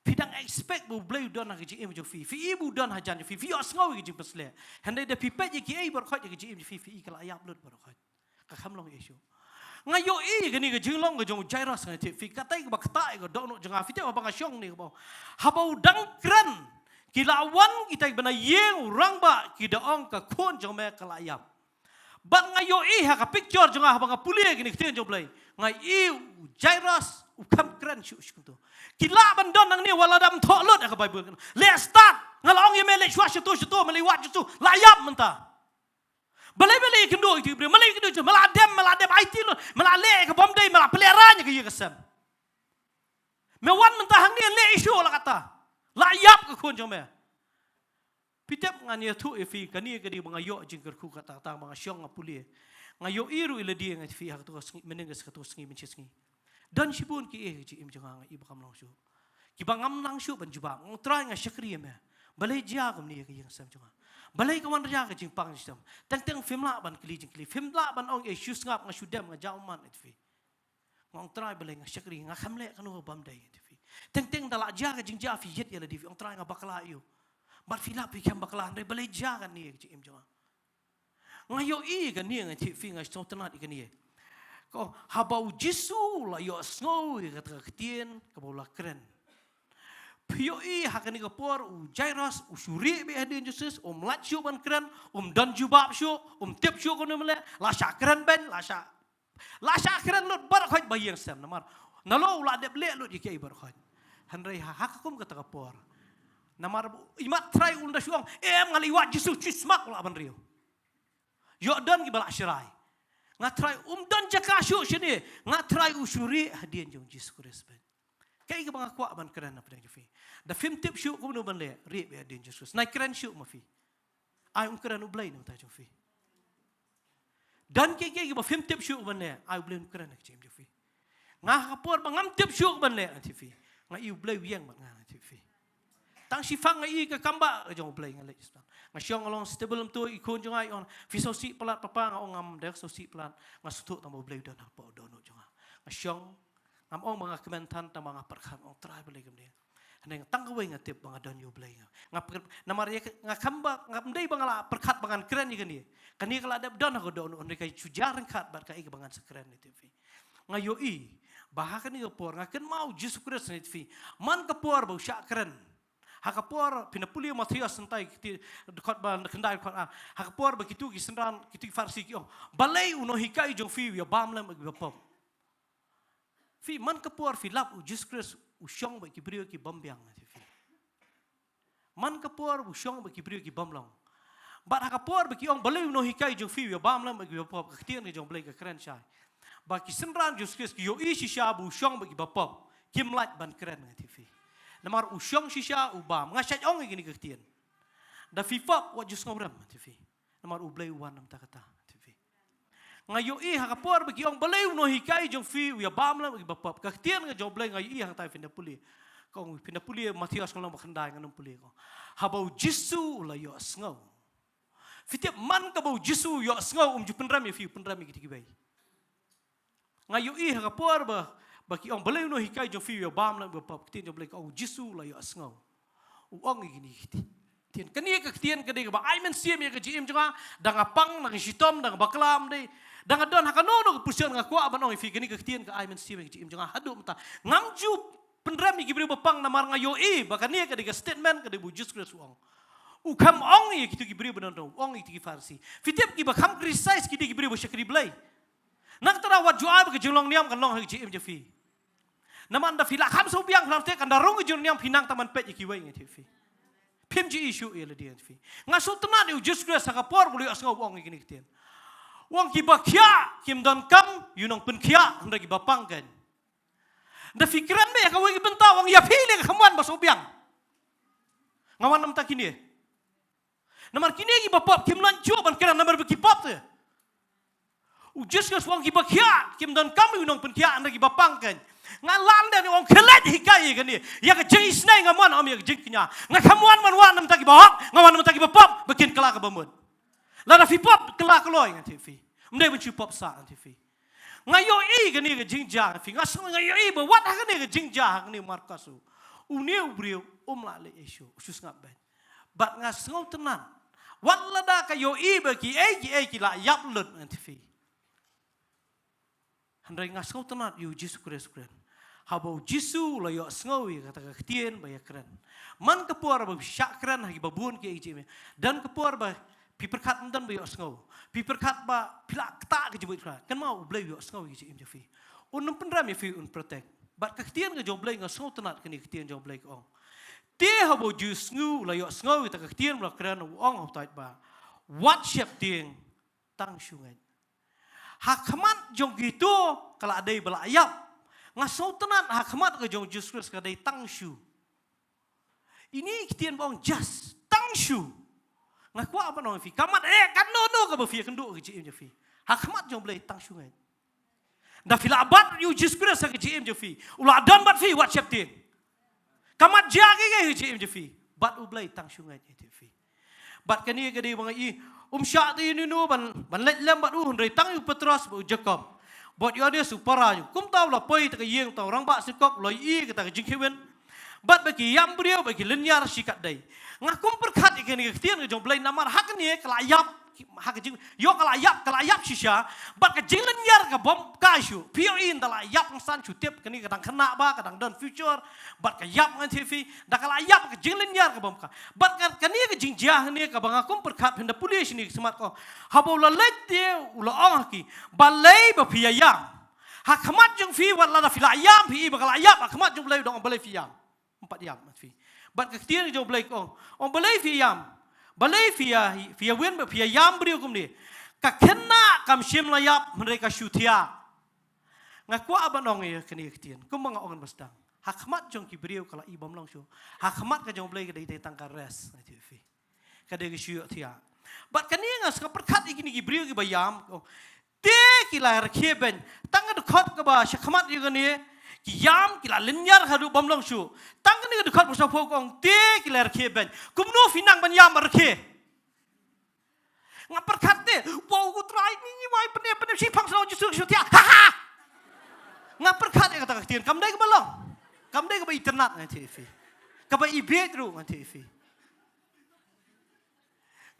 Pidang expect bu Blei don ke JM TV. Fi ibu don hajan TV. Fi asngau ke jing pesle. Handai da pipet ye ki ai berkat ke JM TV fi kala ayap lut berkat. Ka khamlong isu. Ngayo gani ke Shillong ke jong Jyrwa sangat TV. Katai ke bakta ke dono jeng afite apa ngasyong ni ke bau. Habau dang kran. Kilawan kita bena yeng orang ba kita ong ke kun jong me kalayam. Bat ngayo ha ka picture jong ha bang pulia gini Ktien U Blei. Ngai Jyrwa ukam kran syu tu. Kila bandon nang ni waladam tholot ka Bible. Let's start. Ngalong ye me le shwa shtu meliwat shtu layam mentah. Balai kynduh itu beri, malai kynduh meladem IT lo, melalek ke bom day, melah peleranya ke ye kesem. Mewan mentah hangne le isu lah kata, layap ke kun jome. Pitep ngani tu efi kani ke di bangayok jingkyrkhu kata tang bangasyong ngapulie. Ngayo iru ile dia ngai fi hak tu menengas ke tu Sngi mencisngi. Dan sibun ki ji im jangan ngai bakam langsung. Ki bangam langsung banjubang, ngtrai ngai syakri me. Balai dia kem ni ke yang sem jangan. Balai kawan raja ke jingpang sistem. Teng film lah ban keli jingkli. Film lah ban ong issues ngap ngasudem ngajauman itu. Ngong try balai ngasyakri ngakamle kanu bam dai itu. Teng dalak ja ke jingja fiyet ya ladi. Ong try ngabakla yo. Bat filap ikam bakla ndai balai ja kan ni ke jim jangan. Ngayo kan ni ngai fi ngai Sohthri kan ni. Ko habau jisu la yo snow kata Ktien ke bola keren. POI hakani kapor Jyrwa usuri be hadin Jesus lat syu ban keren dan jubab syu tip syu kono mele la sya keren ben la sya keren lut bar khoj bayang sam namar nalo la de ble lut dikai bar khoj hanrei hakakum kata kapor namar imat try unda syuang ngali wat Jesus chismak la ban rio yo dan ki bala syirai ngatrai dan Jaka syu sini ngatrai usuri hadin jong Jesus Kristus ben kai ke bang akwa ban keren apa yang fi da film tip syuk ko no ban le ri be adin Jesus nai keren syuk ma fi ai keren U Blei no ta jo fi dan ke ba film tip syuk ban le ai U Blei keren ke chem jo fi ngah kapor bangam tip syuk ban le ti fi ngai U Blei wiang ba ngah ti fi tang Shemphang ngai ke kamba jo U Blei ngai ngasyong along stable tu ikon jo ngai on fi sosi pelat papa ngam dek sosi pelat ngasutuk tam U Blei dan apa dono jo ngasyong ong mga kementan ta mga perkhan ong try balai gemde haneng tangkawai ngatip mga dan U Blei ngap namar ye ngakamba ngamdei bangala perkhat bangan keren ni kani kala ada don ko don on kai cujaran khat bat kai bangan sekeren ni TV ngayo bahakan ni por ngaken mau Jesus Kristus ni TV man kapor bau syak keren hakapor pinapuli Matius sentai dekat ban kendai kot hakapor begitu ki sendan kitu farsi ki balai uno hikai jong fi ya bamlam bapom fi man kapor fi lap Jesus Kristus usyong ba kibrio ki bambyang fi man kapor usyong ba kibrio ki bamlong ba kapor ba ki ong balai no hikai jong fi ya bamlam ba bapom Ktien ni jong Blei ka keren syai ba ki senran Jesus Kristus ki yo shisha bu usyong ba ki bapom kimlat ban keren ngati fi namar usyong shisha ubam ngasat ong gini Ktien da fi fop wa just ngobram ngati fi namar U Blei wan nam ta kata ngayo hakapor bagi ong balai no hikai jong fi ya bamla bagi bapap Ktien nga jong Blei ngayo hang tai pinapuli kong pinapuli Matius ngolong bakandai nganong puli ko habau jisu la yo asngau fitiap man ka bau jisu yo asngau ju penram fi penram giti bai ngayo hakapor bagi ong balai no hikai jong fi ya bamla bapap Ktien jong Blei ko jisu la yo asngau ong gini giti Ktien kani ka Ktien kadi ba ai men sim ya ka jim jonga dang apang nang sitom dang baklam dei dang adon hakanono pusian ngakwa ban ong fi kani ka Ktien ka ai men sim ya jim jonga hadu mta ngamju penram gi bri bapang namar ngayo bakani ka di statement ka di bujus Kristus ong ukam ong ye kitu gi bri banon ong itu gi farsi fitip gi bakam criticize ki di bri bo syakri Blei nak tara wat Jowai ba jinglong niam kan long ha jim fi naman da fila kham so biang kham te kan darong jun niam pinang taman pet ki wai ngi fi Phim ji isu ele dia fi. Ngaso tenat yu just grace sakapor boleh asngau wong ikini Ktien. Wong ki bakhia kim don kam yunong pen khia handa ki bapang kan. Da fikiran me ka wong Bynta wong ya phile ka khamuan basobiang. Ngawan nam ta kini. Namar kini ki bapap kim lan chu ban kira namar ki pap tu. U just grace wong ki bakhia kim don kam yunong pen khia handa ki bapang kan. Ngalan dan wong kelet hikai kan ni. Ya ka jeng isnai ngaman am ya jeng knya. Ngakamuan man wan nam ta ki bahak ngawan nam ta ki bapap bikin kelak ka bamut. Lada fi pop kelak loy nganti fi. Mdai bunchu pop sa nganti fi. Ngayo i kan ni ka jingja fi. Ngas ngayo i ba wat kan ni ka jingja ni markasu. Uniu brio la le isu. Usus ngap ben. Bat ngas ngau tenan. Wat lada ka yo i ba ki ki la yap lut nganti fi. Handai ngas ngau tenan yu Jisu Kristus kren. Habau Jisu la yo sngawi kata ka Ktien ba ya kren. Man kepuar ba syak kren hagi babun ki ijime. Dan kepuar ba piperkat dan ba yo sngaw. Piperkat ba pilak tak ke jebut kra. Kan mau blai yo sngaw ki im jafi. Un pendram ya fi un protect. Bat ka Ktien ka jo blai ngas ngau tenat kini Ktien jo blai ko. Te habau Jisu la yo sngawi ta ka Ktien ba kren ong hau tait ba. Wat Sheptieng Tang sungai. Hakmat jong gitu kalau ada belayap. Ngasau tenan hakmat ke jong Jisu Kristus kadai tang shu. Ini Ktien bong jas tang shu. Ngaku apa nong fi? Kamat kan no ke berfi kynduh ke jim fi. Hakmat jong blai tang shu ngai. Da fila abad yu Jisu Kristus ke jim fi. Ulah dan bat fi wat Sheptieng. Kamat jagi ke jim fi. Bat u blai tang shu ngai itu fi. Bat kani ke dei bang i syak ini nu ban let lem bat hundai Tang yu Petros bu Jaka. Bot yo dia supara yu. Kum tahu lah poi tak yeng tahu orang bak sikok loi i kata jingkyrkhu. Bat bagi yang beliau bagi lenyar sikat dai. Ngakum perkat ikan ni Ktien ke jong blai namar hak ni kelayap hak jing yo kelayap shisha bat ke jing lenyar ke bom kaishu. Pio in telayap ngsan cutip kini kadang kena ba kadang dan future bat ke yap ngan TV dak kelayap ke jing lenyar ke bom ka. Bat kani ke jing jah ni ke bang akum perkat hendak polis ni semat ko. Habau la let dia ula ong ki balai ba piyayam. Hakmat jong fi wat la filayam fi ba kelayap hakmat jong blai dong balai fiyam. 4 jam fi. Bat ke Ktien jo blai ko. On balai fiyam. Balai fia wen ba fia yam brio kum ni. Ka kena kam shim layap mereka syutia. Ngaku abanong ya kini Ktien. Kum mga ongan bastang. Hakmat jong ki brio kala ibam long shu. Hakmat ka jong blai ka dai tangka res ngai fi. Ka dai syutia. Bat kani ngas ka perkat ikini ki brio ki bayam. Te ki la rakeben. Tanga dekat ka ba syakmat yu ni. Kiam kila lenyar hadu bamlong shu. Tang ni dekat musa pokong te kila rakeben. Kumno finang banyam rakhe. Ngap perkat te. Wow ku try ni mai pene si phang sao Jisu Kristus tia. Ha ha. Ngap perkat e kata Ktien kam dai ke balong. Kam dai ke ba internet ngai TV. Ka ba ibet ru ngai TV.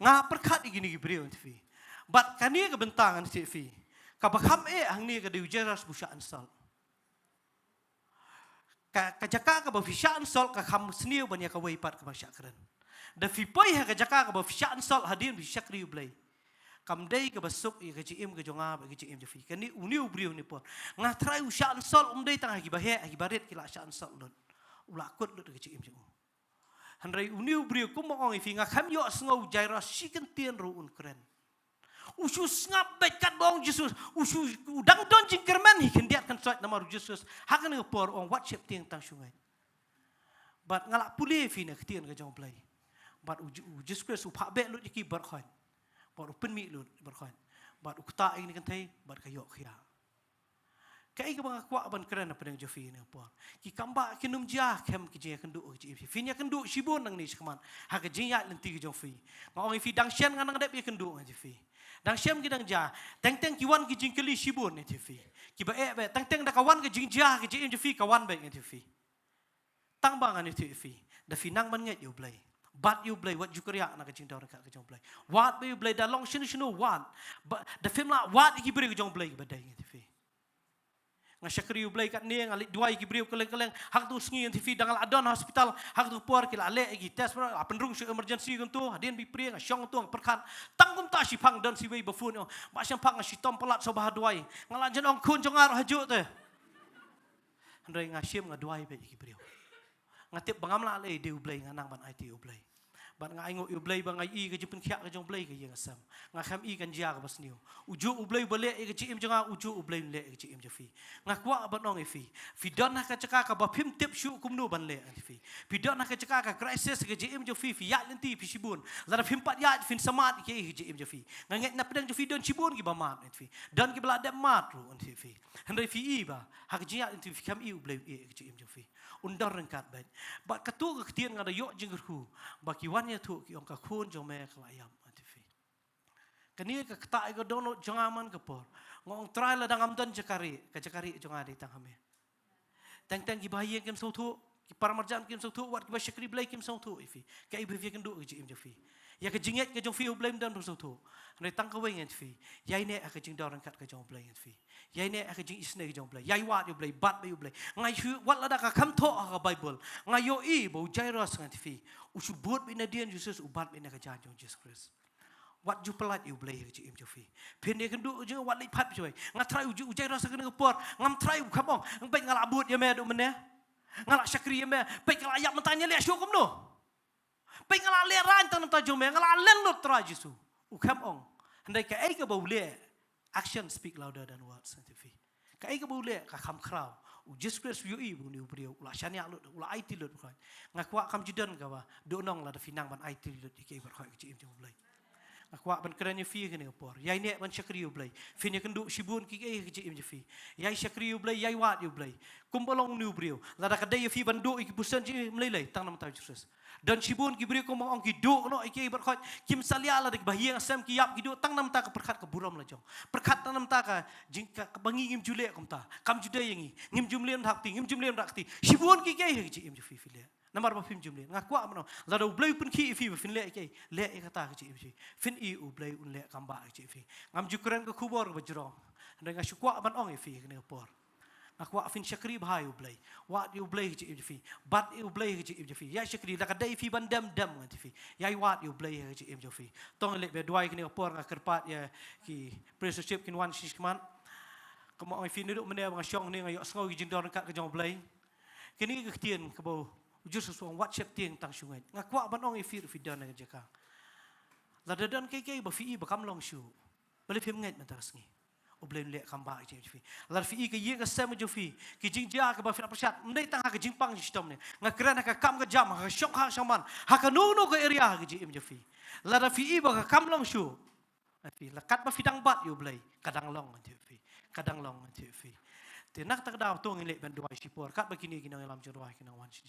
Ngap perkat igini ki brio TV. Bat kani ke bentang ngai TV. Ka ba kham hangne ke diu jeras busa ansal. Ka Jaka ka ba fisya ansal ka kham sniu banya ka weipat ka basya keren. Da fipoi ha ka Jaka ka ba fisya ansal hadin fisya kriu blai. Kam dai ka basuk i ka jim ka jonga ba ka jim jafi. Kani uniu brio ni pon. Nga trai usya ansal dai tang hagi bahe hagi baret kila sya ansal lon. Ula kut lut ka jim jamu. Handrai uniu brio kum mo ngi fi nga kham yo sngo Jyrwa siken tien ru un keren. Usus ngap bekat bong Jesus. Usus udang don jingkerman hi kendiat kan soit nama Jesus. Hakan ngepor ong wat Sheptieng tang sungai. Bat ngalak pulih fi na Ktien ka jong blai. Bat Jesus Kristus upak bek lut iki berkhain. Bat upen mi lut berkhain. Bat ukta ini kan thai bat kayok khia. Kai ka bang kwa ban keren apa deng jofi ni por. Ki kamba kinum jah kem ki je kynduh ki fi. Fi nya kynduh sibun nang ni sekaman. Ha ka jingiat lenti ki jong fi. Ngong fi dang sian ngan nang dep ye kynduh ngan fi. Dang siam ki dang ja. Teng kiwan ki jingkeli sibun ni fi. Ki ba be teng da kawan ki jingjah ki jing fi kawan be ni fi. Tang bang ni fi. Da fi nang man Ngeit U Blei. Bat U Blei wat jukriak na ka jingdaw ka jong blai. Wat be U Blei da long shinu wat. Da film la wat ki beri ka jong blai ki badai ni fi. Nga syakri U Blei kat ni ngalit duai ki beriu keleng-keleng hak tu Sngi TV dangal adon hospital hak tu puar kila ale gi test penrung su emergency kan tu hadin bi pri nga syong tu perkan tangkum ta Shemphang dan si wei befun ba Shemphang si tom pelat so bah duai ngalan jen ong kun jongar haju te handai nga syem nga duai be ki beriu ngatip bangam la ale de U Blei nganang ban IT U Blei Bat ngai U Blei ba ngai I ke jipun khia ke jong Blei ke yang asam. Ngai kham I kan jia ke bas niu. Uju U Blei bale ke jim jonga uju U Blei le ke jim jafi. Ngai kwa bat nong ifi. Fi don na ka caka ka ba phim tip shu kum nu ban le ifi. Fi don na ka caka ka crisis ke jim jafi fi ya lenti fi sibun. La phim pat ya fin samat ke jim jafi. Ngai nget na pedang jafi don sibun ki ba mat ifi. Don ki bla dem mat ru ifi. Handai fi I ba ha ke jia lenti fi kham I U Blei ke jim jafi. Undar rengkat baik. Bat katu ke Ktien ngada yok jingkyrkhu. Baki wannya tu ki ong ka khun jong me kelayam antifi. Kani ke ketai ke dono jangaman ke por. Ngong try la dangam dan jakari ke jakari jong adi tang hame. Tang ki bahaye kem Sohthri ki paramarjan kem Sohthri wat ki ba Shekri Blei kem Sohthri ifi. Ke ibu fi kendu ke jim jafi. Ya ke jinget ke jong fi U Blei dan Sohthri. Nai tang ka weng antifi. Yai ne ke jing daran kat ke jong Blei antifi. Yai ne ke jing isne ke jong Blei. Yai wat U Blei bat be U Blei. Ngai hu wat la da ka kam tho ka Bible. Ngai yo I bo Jyrwa antifi. Usu buat bina Dian Jesus ubat bina ke jan jong Jesus Christ. Wat ju pelat U Blei ke jim jafi. Pin ne kendu je wat li phat joy. Ngai try uju Jyrwa sa ke por. Ngam try u khamong. Ng pe ngala abut ya me do mene. Ngala Shekri ya me. Pe ngala ayat mentanya le syu kum no. Pe ngala le ran tang ta jong me ngala len lot tra Jesu. U khamong. Handai ke ai ke bau le. Action speak louder than words antifi. Ke ai ke bau le ka kham khrau. Jesus Christ yu I bu ni u brio. Ula shania lot ula IT lot bukan. Ngakwa kam judan ka ba. Do nong la da finang ban IT lot ke ber khoi ke jim jong Blei. Ngakwa ban keranya fi ke ni por. Yai ne ban Shekri U Blei. Fi ne kendu sibun ki ke jim jafi. Yai Shekri U Blei yai wat U Blei. Kumbolong ni u brio. La da ka dai fi ban do iki busan ji Mlei tang nam ta Jesus. Dan sibun ki beri ko mong ki do no iki berkhot kim salia la dik bahiang asam ki yap ki do tang nam ta ka perkhat ka buram la jong perkhat tang nam ta ka jingka bangi ngim jule kom ta kam jude yangi ngim jumlen hakti ngim jumlen rakti sibun ki ke ji im ju fi le namar ba phim jumlen ngakwa mano la do blei pun ki fi fin le ke le e kata ki ji fin I U Blei un le kam ba ki fi ngam jukran ka khubor ba jrong ndanga shukwa ban ong fi ne por Akwa fin Shekri Bhai U Blei. Wat U Blei ke fi. Bat U Blei ke fi. Ya Shekri la kadai fi ban dam ke fi. Ya wat U Blei ke fi. Tong le be duai ke ne por ka kerpat ya ki pressure kin wan shishman. Kamo ai fi ne duk mene bang syong ne ngayo sngo ki jingdor kat ke jong Blei. Kini ke Ktien ke bo. Ujur sesuang wat Sheptieng tang sungai. Ngakwa ban ong fi dan ke Jaka. La dadan ke ba fi ba kam long shu. Bale phim Ngeit man Sngi. U Blei le kam ba je fi la fi ke ye ke sem je fi ki jingjia ke ba fi apsat ndai tang ha ke jingpang sistem ne ngakran ka kam ke jam ha syok ha shaman ha ka no ke area ke je fi la fi ba ka kam long shu fi la kat ba fi dang bat U Blei kadang long je fi te nak tak da to ngi le ban duai si por kat ba kini kinang lam Jyrwa kinang wan si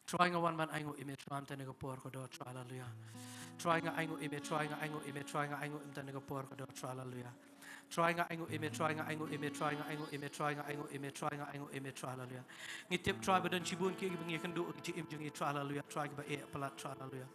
trying a one man aingo image ram tane ko por ko do hallelujah trying a aingo image trying a aingo tane ko por ko do hallelujah trying a aingo image hallelujah ngitip try badan cibun ki ngi kan do ki im jungi hallelujah try ba e palat hallelujah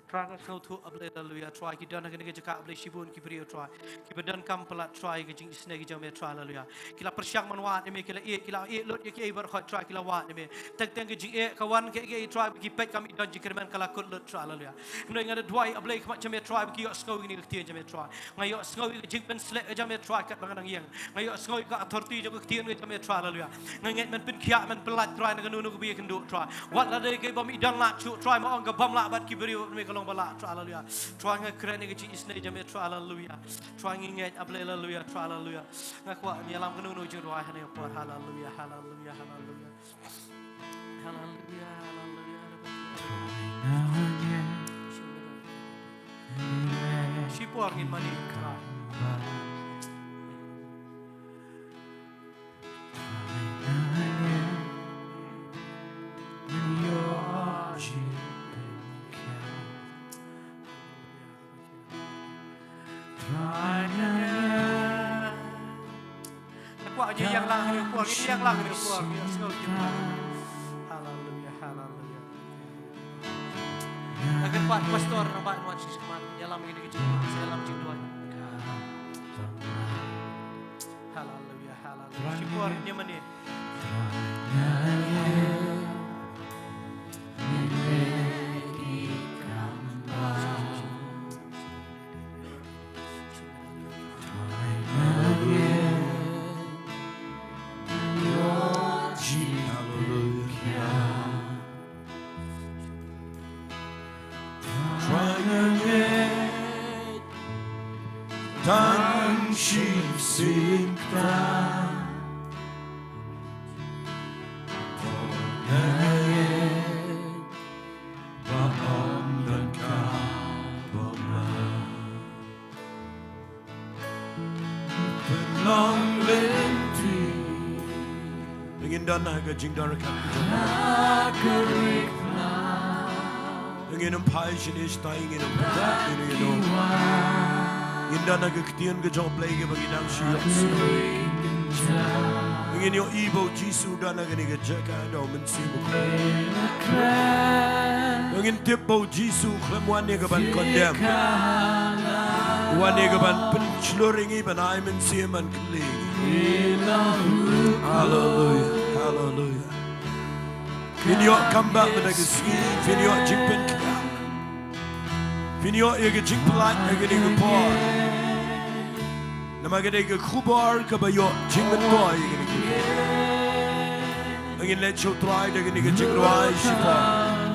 try ka Sohthri ablay hallelujah try ki dan ke Jaka ablay sibun ki brio try ki badan kam palat try ke jing Sngi jame hallelujah kila persyang manwat me kila e lot ye ki ber khot try kila wat me tang ke jing e kawan ke try ki pek kami dan jikirman kala kut lot hallelujah no ngada duai ablay kmat jame try ki yo sngo ni Ktien jame try ngayo sngo jing pen slek jame try kat bangang yang ngayo sngo ka authority jong Ktien jame try hallelujah nganget man pen khia man pelat try nganu nu bi kendu try wat la de ke bam idan la chu try ma ong ka bam la bat ki brio me long bala hallelujah try nga kren ke ji isne jame hallelujah try ngeit ablay hallelujah hallelujah ngakwa ni alam kanu nu Jyrwa hane por hallelujah hallelujah hallelujah hallelujah hallelujah si por ngin mani kra yang lang ni por ini yang lang ni por hallelujah hallelujah agar pak pastor nampak nuan sisman dalam ini ke dalam Jingduwai hallelujah hallelujah syukur dia mani Singta Paham dan kaba Nonglum Ingin dana ke jingkyrkhu Ingin empai jenis tai ingin empai ingin dana ke Ktien U Blei ke bagi nang Shillong ingin yo ibo Jisu dana ke ni ke Jaka do mensimu ingin tipu Jisu kelemuan ni ke ban condemn wan ni ke ban penceluringi ban ai mensim ban keling hallelujah hallelujah Finyo kamba menagi Sngi finyo jingpen kia finyo ege jingpelat ege ni ke por nama ege ke kubar ke bayo Jingiaroh ege ni ke ingin let Sohthri ege ni ke Jowai Sheptieng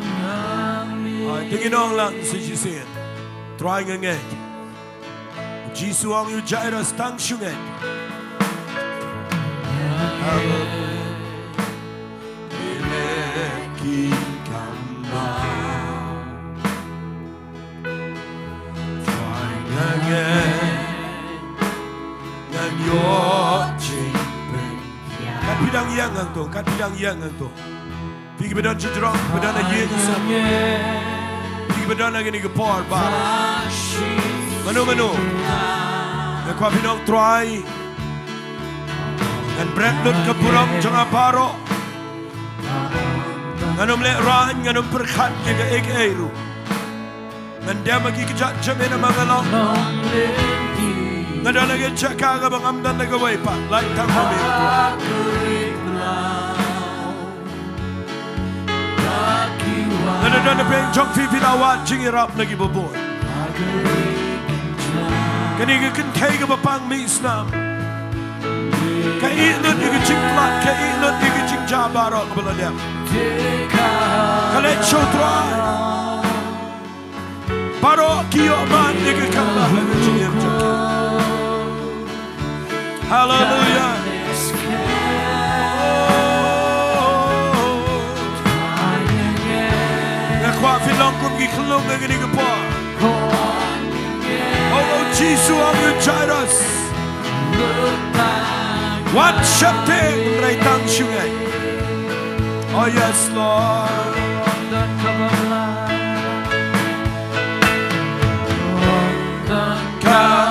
tingin Nonglam sejisen try Ngeit Jisu ang yu Jyrwa Tang Ngeit kat bidang yang tu pergi badan cedera badan Yesus pergi badan lagi ni ke por bar manu nak kau pinong try dan breaklut ke puram jangan paro nganum lek ran nganum perkat ke eru dan dia bagi kejat jemena mangalong ngadal lagi Jaka ke bang amdan lagi waipa like Tang ngadal lagi peng jong fi filawat jingiaroh lagi boboy kani ke kentai ke bapang mi Islam kai ilut ke jingplat kai ilut ke jingjabarok beladam kale Sohthri Paro kiyo man ke kaba hallelujah Kwa Shillong kum gi khlung ke ni ke pa oh Jisu ang Jyrwa What Sheptieng Rai Tang Ngeit oh yes Lord kaba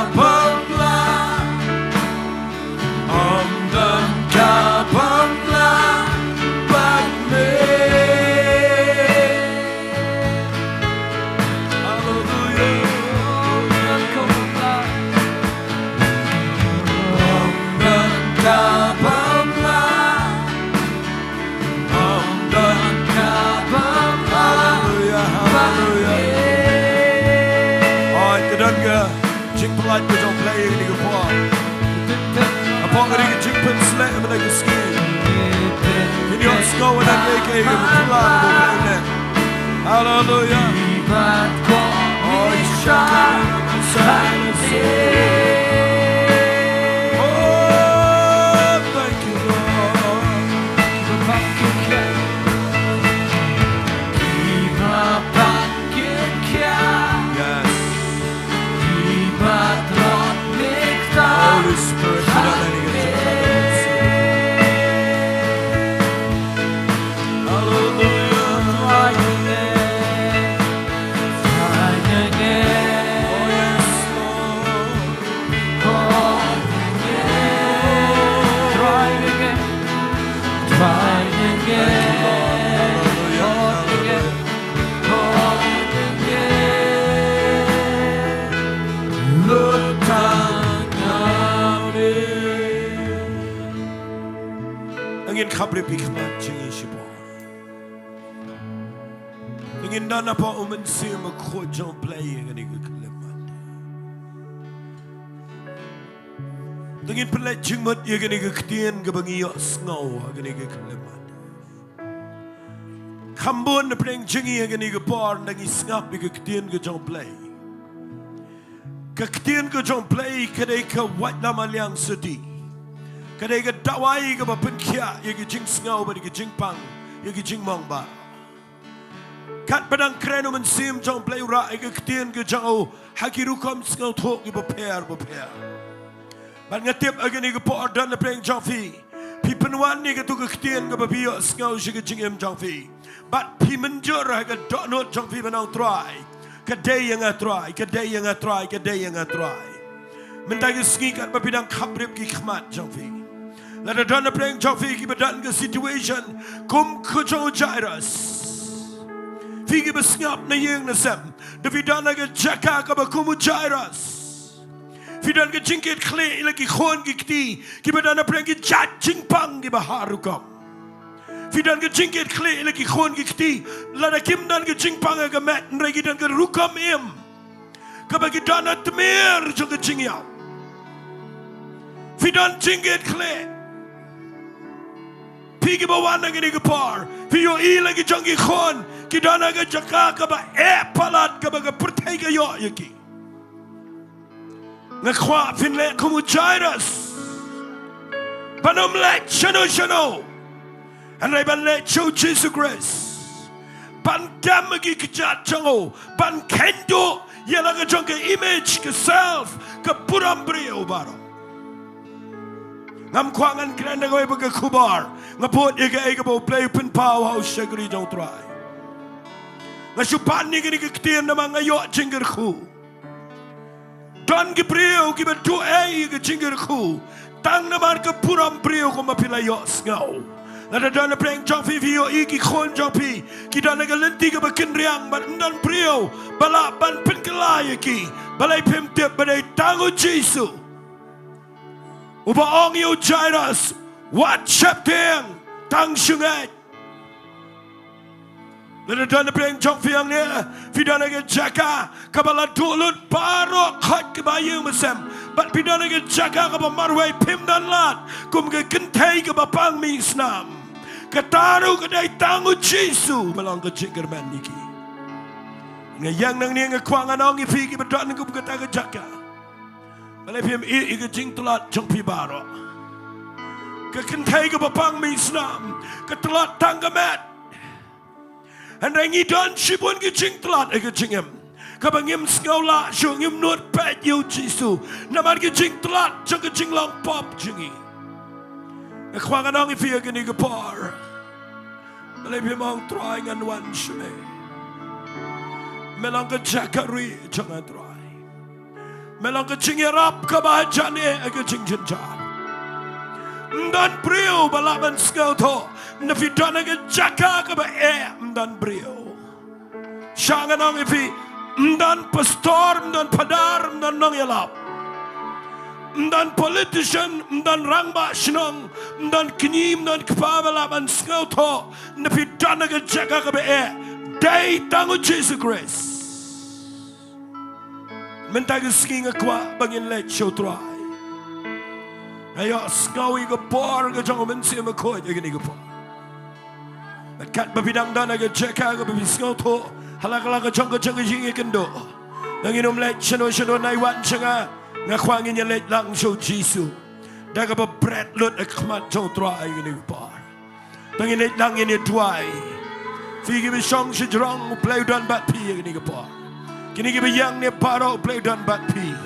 Jingpelat U Blei ni ke por apa ngeri ke jingpen selek menagi Sngi ini orang skau dan ke pulang boleh hallelujah oh Jaka oh thank you Holy Spirit, ingin kabri pikmat jingiasyllok ingin dana pa umensi makhojo Blei ngani ke kelemat ingin pelai jingmat ye ngani ke Ktien ke bangiyo Sngi ngani ke kelemat kambun na preng jingi ngani ke por ndangi snap ke Ktien ke U Blei Ktien U Blei kadai ka wat lama liang sedih. Kadai ka Jowai ka bapenkia ye ka jing Sngi ba ka Shemphang ye ka jingmane ba. Kat padang kreno men sim U Blei ra ka Ktien U jang hakirukom Sngi thok ki baper. Ban ngatip agani ka po dan pleng Jofi. Pi penwan ni ka tu ka Ktien ka babio Sngi shi ka jingem Jofi. But pi menjur ka donot Jofi banang try. Kadai yang try. Mentagi Sngi kat bapidang kabrib ki khmat Jofi. Lada dan pleng Jofi ki badan ka situation kum kujo Jairus. Figi besngap na yeng na sem. Davidan ka Jaka ka bakumu Jairus. Fidan ke jingkyrkhu ila ki khon ki kti ki badana preng ki jat Shemphang ki baharukam. Fidan ke jingkyrkhu ila ki khon ki kti lada kim dan ke Shemphang ka mat nregi dan ke rukam im. Ka bagi dana tmer jong ke jingiaroh. Fidan jingkyrkhu pi ki bawana ki ke par pi yo ila ki jong ki khon ki dana ke Jaka ka ba palat ka ba ka pertai ka yo yaki. Ngakwa finle kumu Jairus. Panom let shano. And I ban let show Jesus Christ. Ban damagi kejat jango. Ban kynduh yela ka jong ke image ke self ke puram brio baro. Ngam kwangan krenda ko iba ke kubar. Ngapot ega bo play pin powerhouse shagri jong try. Ngasupan ni ke Ktien na mga yo jingkyrkhu. Don ke brio ki betu ke jingkyrkhu. Tang naman ke puram brio ko mapilayo Sngi. Nada dan pleng Jofi vio ki khon Jofi. Ki dan ke lenti ke bakin riang ban dan brio bala ban penkelai ki. Balai pemtep badai tangu Jesu. Uba ong yo Jairus. Wat Sheptieng Tang Ngeit. Nada dan pleng Jofi yang ni vidana ke Jaka kabala dulut paro khat ke bayu mesem. Bat vidana ke Jaka kaba marwai pim dan lat kum ke kentai ke bapang mi Islam. Kataru kedai tangu Jesu Balang ke jingkerman niki. Ngayang nang ni ngakwangan ong ipi ki bedok kum kata ke Jaka. Balai pim ke jing tulat jong pi baro. Ke kentai ke bapang mi Islam. Ke tulat tanggamat. Andai ngidon shibun ki jing telat ke jingem. Kabangim Sngi shungim nut pet yu Jesu. Naman ki jing telat jang ke Shillong pop jingi. Ngakwangan ong ifi ke ni ke par. Balai pimong try ngan wan shme. Melang ke Jaka ri jangan try. Melang ke jingiaroh kabahajane ke jingjenjar. Dan brio balaban Sngi to. Nafidana ke Jaka ke ba dan brio. Shangan ong ipi dan pastor dan padar dan nong yalap. Dan politician dan rangba shnong dan knim dan kpabalaban Sngi to. Nafidana ke Jaka ke ba day tangu Jesus Christ. Mentagi Sngi ngakwa bangin let show try. Ayo Sngi ke par ke jang mensi makoi ke ni ke par. Kat babidang dana ke Jaka ke babi Sngi to halak-halak ke jong ke jingiaroh. Nanginum let shano nai wan changa ngakwangin ya let lang show Jesu. Daga ba bread lut akmat jong try ni par. Nangin let lang ini Jowai. Figi bi shong shijrong play dan bat pi ni ke par. Kini ke yang ni paro play dan bat pi.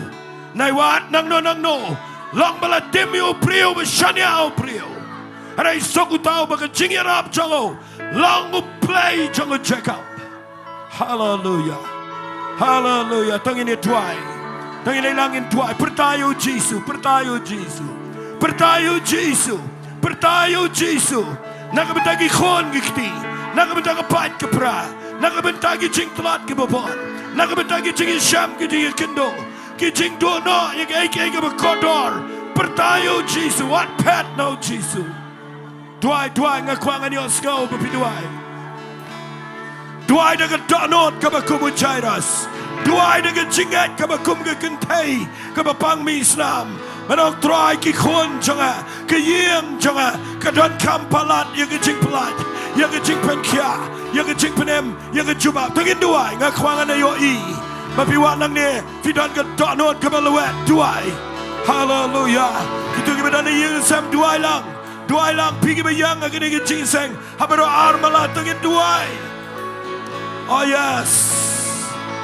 Nai wat nang no. Long bala demio prio bashanya prio. Aray soku tao baga jingiaroh jango. Long play jango Jaka. Hallelujah. Hallelujah. Tangin ni Jowai. Tangin ni langin Jowai. Pertayo Jesu. Pertayo Jesu. Nakabentagi khon gikti. Nakabentagi pat kepra. Nakabentagi jing telat ke babon. Nakabentagi jing Sham ke kynduh. Ki Jingduwai no yang ke berkodor. Pertayo Jesu. What pet no Jesu. Jowai ngakwangan yo Sngi bapi Jowai dengan donot ke bakum Jairus. Jowai dengan jinget ke bakum ke kentai ke bapang mi Islam. Manok try ki khon janga ke yeng janga ke don kampalat yang ke jing pelat yang ke jing penkia yang ke jing penem yang ke jubab tengin Jowai ngakwangan yo mà phi wat lang ne phi don cái đọ nốt cái bao lệ Jowai hallelujah kita kita dan yang sam Jowai lang phi cái yang cái này cái chính sang habero armala tengin Jowai oh yes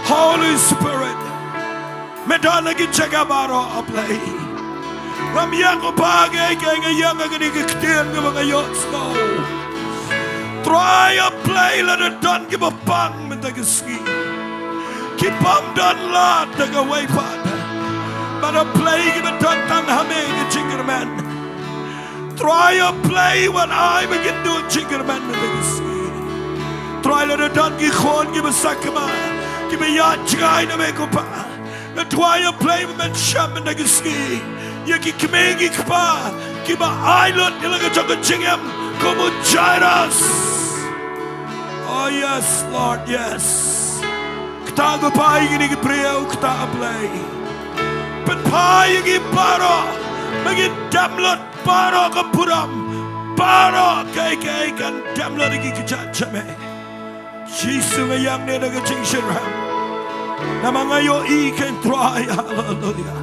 Holy Spirit medan lagi Jaka baro apply ram yang ko pagi cái yang cái này cái Ktien cái mga yots no try a play la dan cái bang mình cái Sngi keep on done lot the way father but a play cái dan Tang hame cái jingman try a play when I begin to jingman mình cái Sngi try la dan cái khôn cái besakma cái bây chai na me ko pa na try a play mình sham mình cái Sngi ya ki kme ki kpa ki ba island cái cái cho cái jingam como Jyrwa oh yes Lord yes Kta go pai gini ki preo kta play but pai ki paro magi damlot paro ka puram paro kai kan damlot ki chame Jesus nga yang ne daga jingshram na mga yo I can try hallelujah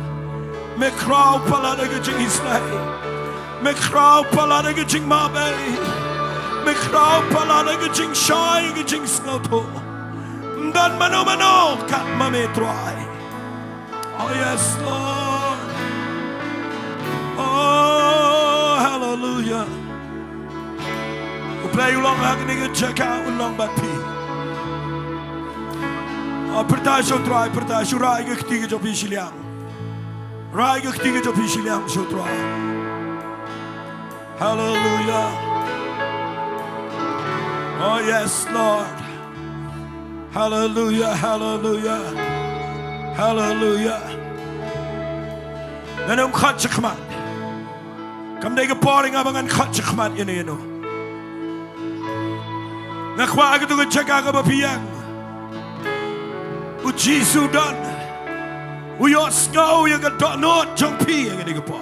me crow pala daga jingislay me crow pala daga jingmabe me crow pala daga jingshai daga jingsnoto dan mano kat mame try oh yes Lord oh hallelujah u play long hangne Jaka long bati oh pertasho try pertasho rai ke Ktien jo Shillong rai ke Ktien jo Shillong so try hallelujah oh yes Lord hallelujah hallelujah hallelujah nanam khat chakmat kam dei ke poring abangan khat chakmat ini no na kwa ke tu Jaka ka bapiang u Jesus dan u yo skau ya ka donot jong pi yang ni ke po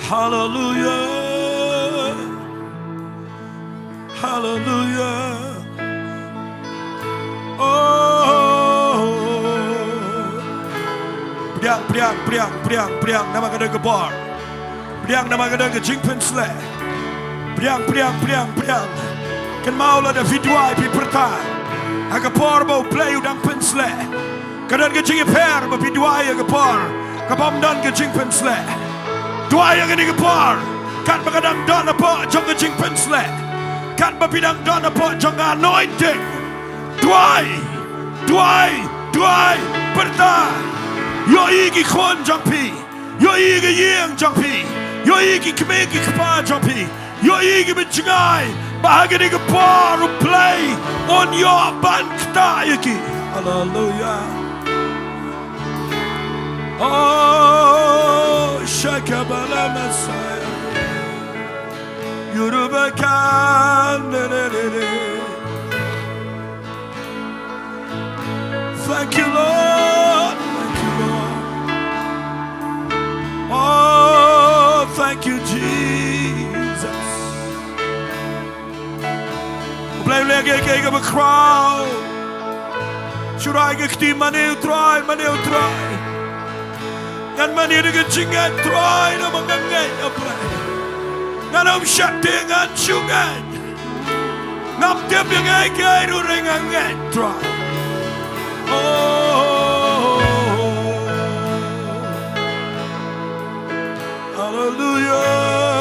hallelujah hallelujah oh priang nama kada ke bar priang nama kada ke jingpen sle priang kan Mawlai da Ri-Bhoi pi perta aga porbo play udang pensle kadan ke jingi per ba Ri-Bhoi aga por kabam dan ke jingpen sle Jowai aga ni ke por kan bagadang dan apa jong ke jingpen sle kan babidang don apa jong anointing Jowai perta yo igi khon jong pi yo igi yeng jong pi yo igi kme ki kpa jong pi yo igi bitngai bahagi ni ke par play on your ban kta yaki hallelujah oh shakabala masai Youre kan thank you Lord oh thank you Jesus play lagi ke crowd should I get team mane try ngan mane de jingat try na mga Ngeit play ngan Sheptieng an chungan ngam tep yang ai ru ring Ngeit try oh hallelujah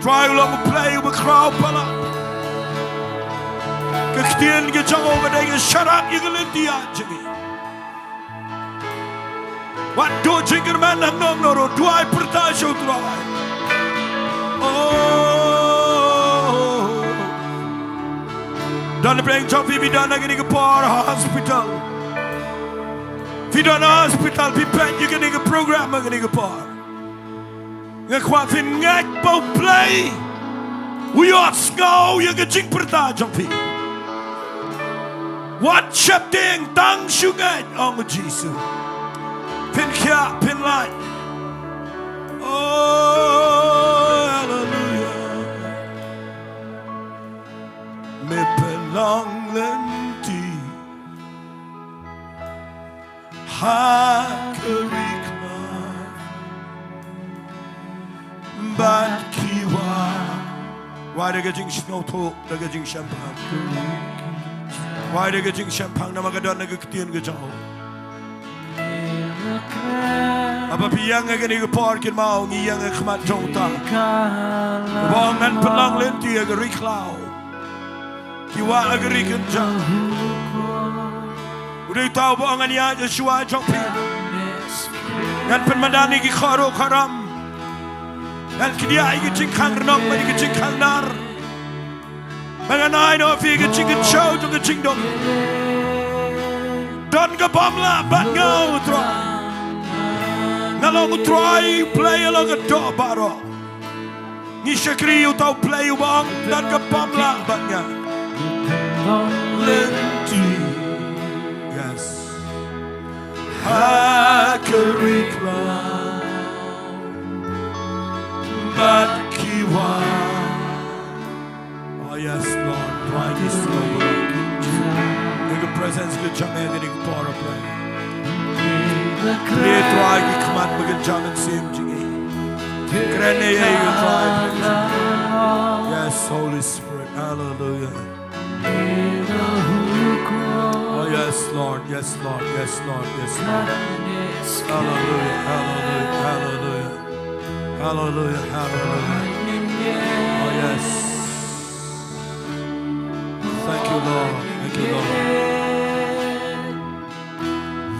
try long play with crowd pala ke Ktien ke jango badai shut up you gonna dia jigi what do jingman nang no Jowai pertasho try oh dan bring job bi dan lagi ke par hospital fi dan hospital bi pen you gonna ke program lagi ke par ngakwa fin Ngeit bo play we are scow you get jing perta jompi what Sheptieng Tang Ngeit on Jesus pin kia pin light hallelujah. Me pelang lenti hakerikla bat kiwa. Why they getting snow talk? They getting Shemphang. Why they getting Shemphang? Namagadon they Ktien U Blei. Apa piang agen igu parkin mau ngiyang khmat jongta. Wong nan pelang lenti agari klau. Kiwa agari kenjang. Udah tahu bohongan ya Joshua jongpi. Ngan penmadani ki kharo kharam. Ngan kedia igu jingkang renong mani igu jingkang nar. Mengenai no fi igu jingkyrkhu jong igu jingduh. Don ke bamla bat ngau tro. Ngalong try play along a donbor. Ni shakri u tau play u bang dan ke bamla bat ngau. Lenti. Yes. Hakerikla. Bat kiwa. Oh yes, Lord. Pride is noble. Your presence will jump in and pour a play. Clear try ki khmat bagan jam and sim jingi. Grene ye you try. Yes, Holy Spirit. Hallelujah. Oh yes, Lord. Yes, Lord. Yes, Lord. Yes, Lord. Hallelujah. Hallelujah. Hallelujah. Hallelujah. Hallelujah. Oh yes. Thank you, Lord. Thank you, Lord.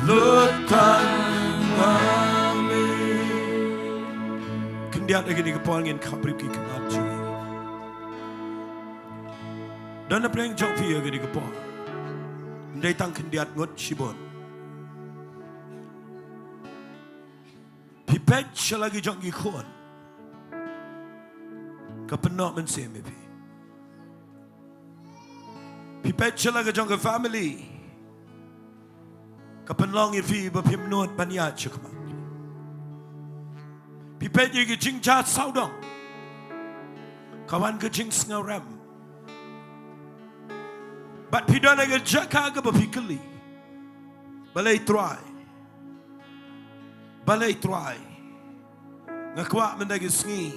Lutang kami. Kendiat lagi ni kepangin kaprip ki kemat cui. Dan apa yang jauh via lagi ni kepang. Ndai tang kendiat ngot shibon. Pipet lagi jauh ki khon. Kepenok mensemi pi. Pipet lagi jauh ke family. Kapenlong ifi bapim nuat banyat cekma. Pipet ye ke jingja saudong. Kawan ke jing sngaram. Bat pidana ke Jaka ke bapikeli. Balai try. Balai try. Ngakwa mendagi Sngi.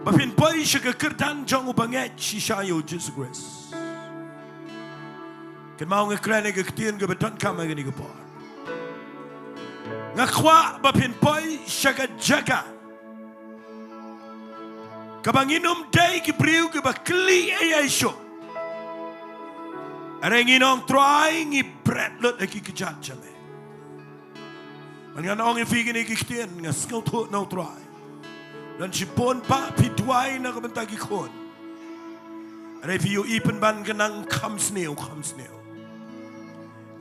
Bapin boy ke kerdan jong ubanget shishayo Jesus Christ. Kan mau ngekran ke Ktien ke beton kama ke ni ke por. Ngakwa bapin boy shaka Jaka. Kabanginum day ki priu ke bakli ay show. Arenginong try ngi bread lot aki kejat jame. Mangan ong ifi ni ki Ktien ngaskau tu no try. Dan si pon pa pidwai na kabentagi kon. Review ipen ban kenang kamsneu.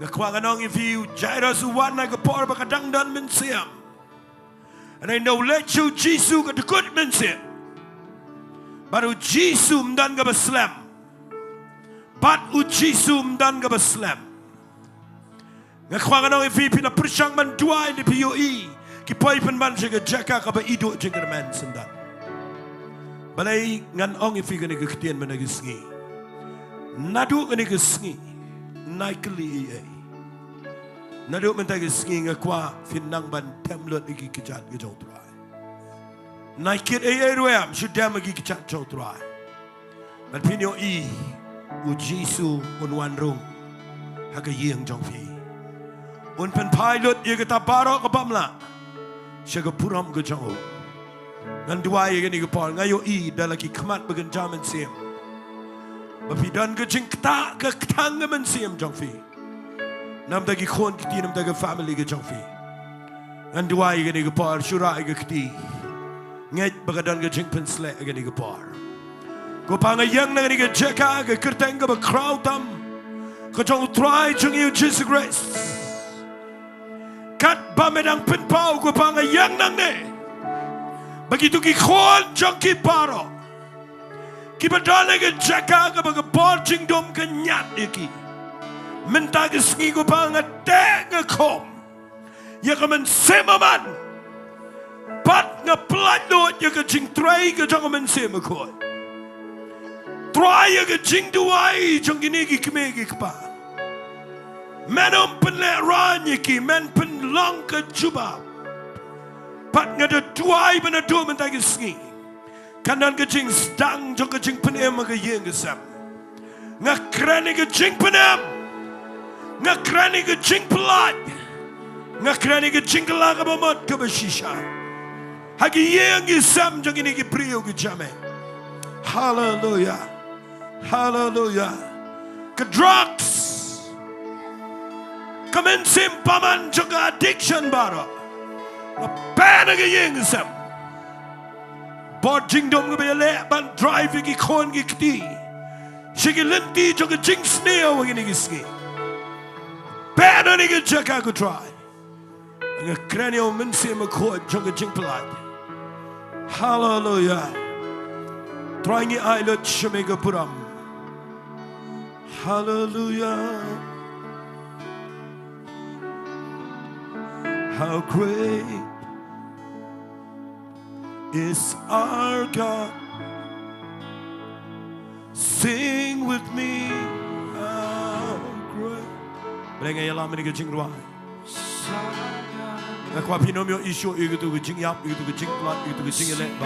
Ngakwa kanong review Jyrwa suwan na kapor bakadang dan mensiam. And I know let you Jesus ka tukut mensiam. Baru Jesus dan ka baslam. Bat u Jesus dan ka baslam. Ngakwa kanong review pinapersyang manduay di POE. Kipoy penman siya Jaka ka ba ido jingmane sendan. Balay ngan ong ifi ka ni Ktien managi Sngi. Nadu ka ni Sngi. Naikli ay. Nadu mentagi Sngi ngakwa finang ban temlot igi kejat ke jauh terai. Naikit ay ruam sudah magi kejat jauh terai. Ban pinyo i u Jisu unwan rung haga yeng jong fi. Un pen pilot ye kata barok ke bamla. Siya puram ke jauh. Ngan dua ye ni ke pol ngayo i dalaki khmat bagan jaman sim. Bapidan ke jingkta ke Tang men sim jong fi. Nam dagi khon kiti nam dagi family ke jong fi. Ngan dua ye ni ke pol syura ke kiti. Ngeit bagadan ke jing pensle ke ni ke pol. Ko pangayang na ni ke Jaka ke kerteng ke ba crowd tam. Ko jong try jong you Jesus Christ. Kat ba medang penpau ko pangayang nang ne. Begitu ki khon jong ki paro. Ki badale ke Jaka ke ba bor jingdom ke nyat iki. Menta ke Sngi ko panga te ke kom. Ya ke men semaman. Pat nga plat not ya ka jing try ka jang men se ma ko. Try ya ka Jingduwai jang gini ki kme ki pa. Men pen le ran ya ki men pen long ka juba. Pat nga de try ben do men ta ki Sngi. Kanan ka jing stang jang ka jing pen em ka yeng ka sam. Nga krani ka jing pen em. Nga krani ka jing plat. Nga krani ka jing la ka ba mat ka ba shisha. Hagi yeng ki sam jang gini ki priyo ki jame. Hallelujah. Hallelujah. Ka drugs. Kamen sim paman jang addiction baro. Pena ki yeng sam. Bot Jingduwai ka ba le ban drive ki kon ki kti. Shiki lenti jang jing sneo wa gini ki Sngi. Pena ni ki Jaka ko try. Nga kranio men sim ko jang jing plat. Hallelujah. Trying it I let Shemega Puram. Hallelujah. How great is our God. Sing with me. How great. Brenga yala meniga Jingduwai. Nakwa pinomyo isyo igutu jingiap igutu jingplat igutu jingiasyllok.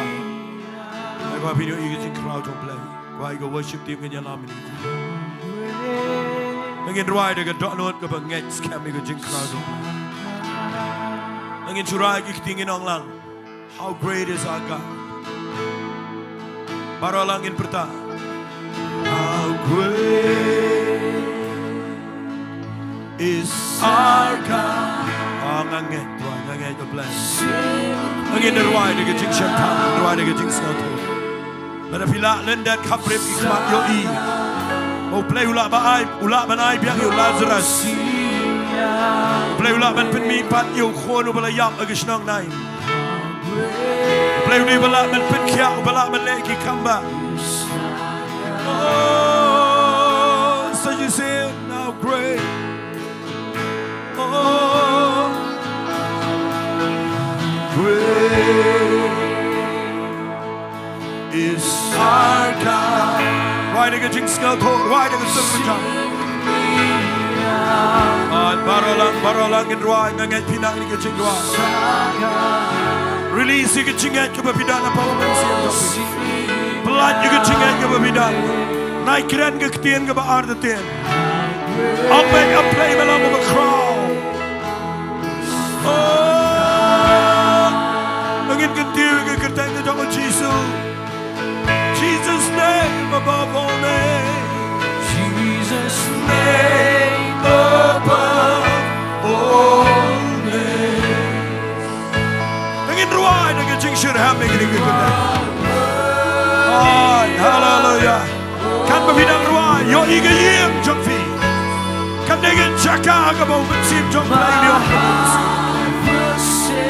Nakwa pinyo igutu jingkyrkhu Blei. Kwa igo worship team kanya lamin. Nangin Jowai daga donbor ka Ngeit scam igutu jingkyrkhu. Nangin Jyrwa Ktien Nonglam. How great is our God. Balang in perta. How great is our God. Ngeit U Blei. Ngeit Jowai daga jing Shemphang, Jowai daga jing Sohthri. Lada pila lendat kaprep ikmat yoi. O play ula ba ai biang yo Lazarus. Play ula ban pen mi pat yo khon ubala yap agishnong nai. Play uli bala ban pen kya ubala ban le ki kamba. Oh, so you say now great. Oh, great is our God. Why do you jingkyrkhu? Why do you Shemphang? Balang in Jowai Ngeit pinang ni Jingduwai. Release you Ngeit ka pidana pa mensi. Blood you Ngeit ka pidana. Nai kren ka Ktien ka ba ardaten. I'll make a play along with a crowd. Oh, Ngeit Ktien ka kerteng ka jong Jesus. Jesus' name above all names. Jesus' name above all names. Nangin Jowai nangin jingiasyllok nangin hallelujah. Kan bapidang Jowai yo iga yem jong fi. Kan nangin Jaka ka ba sim jong play yo.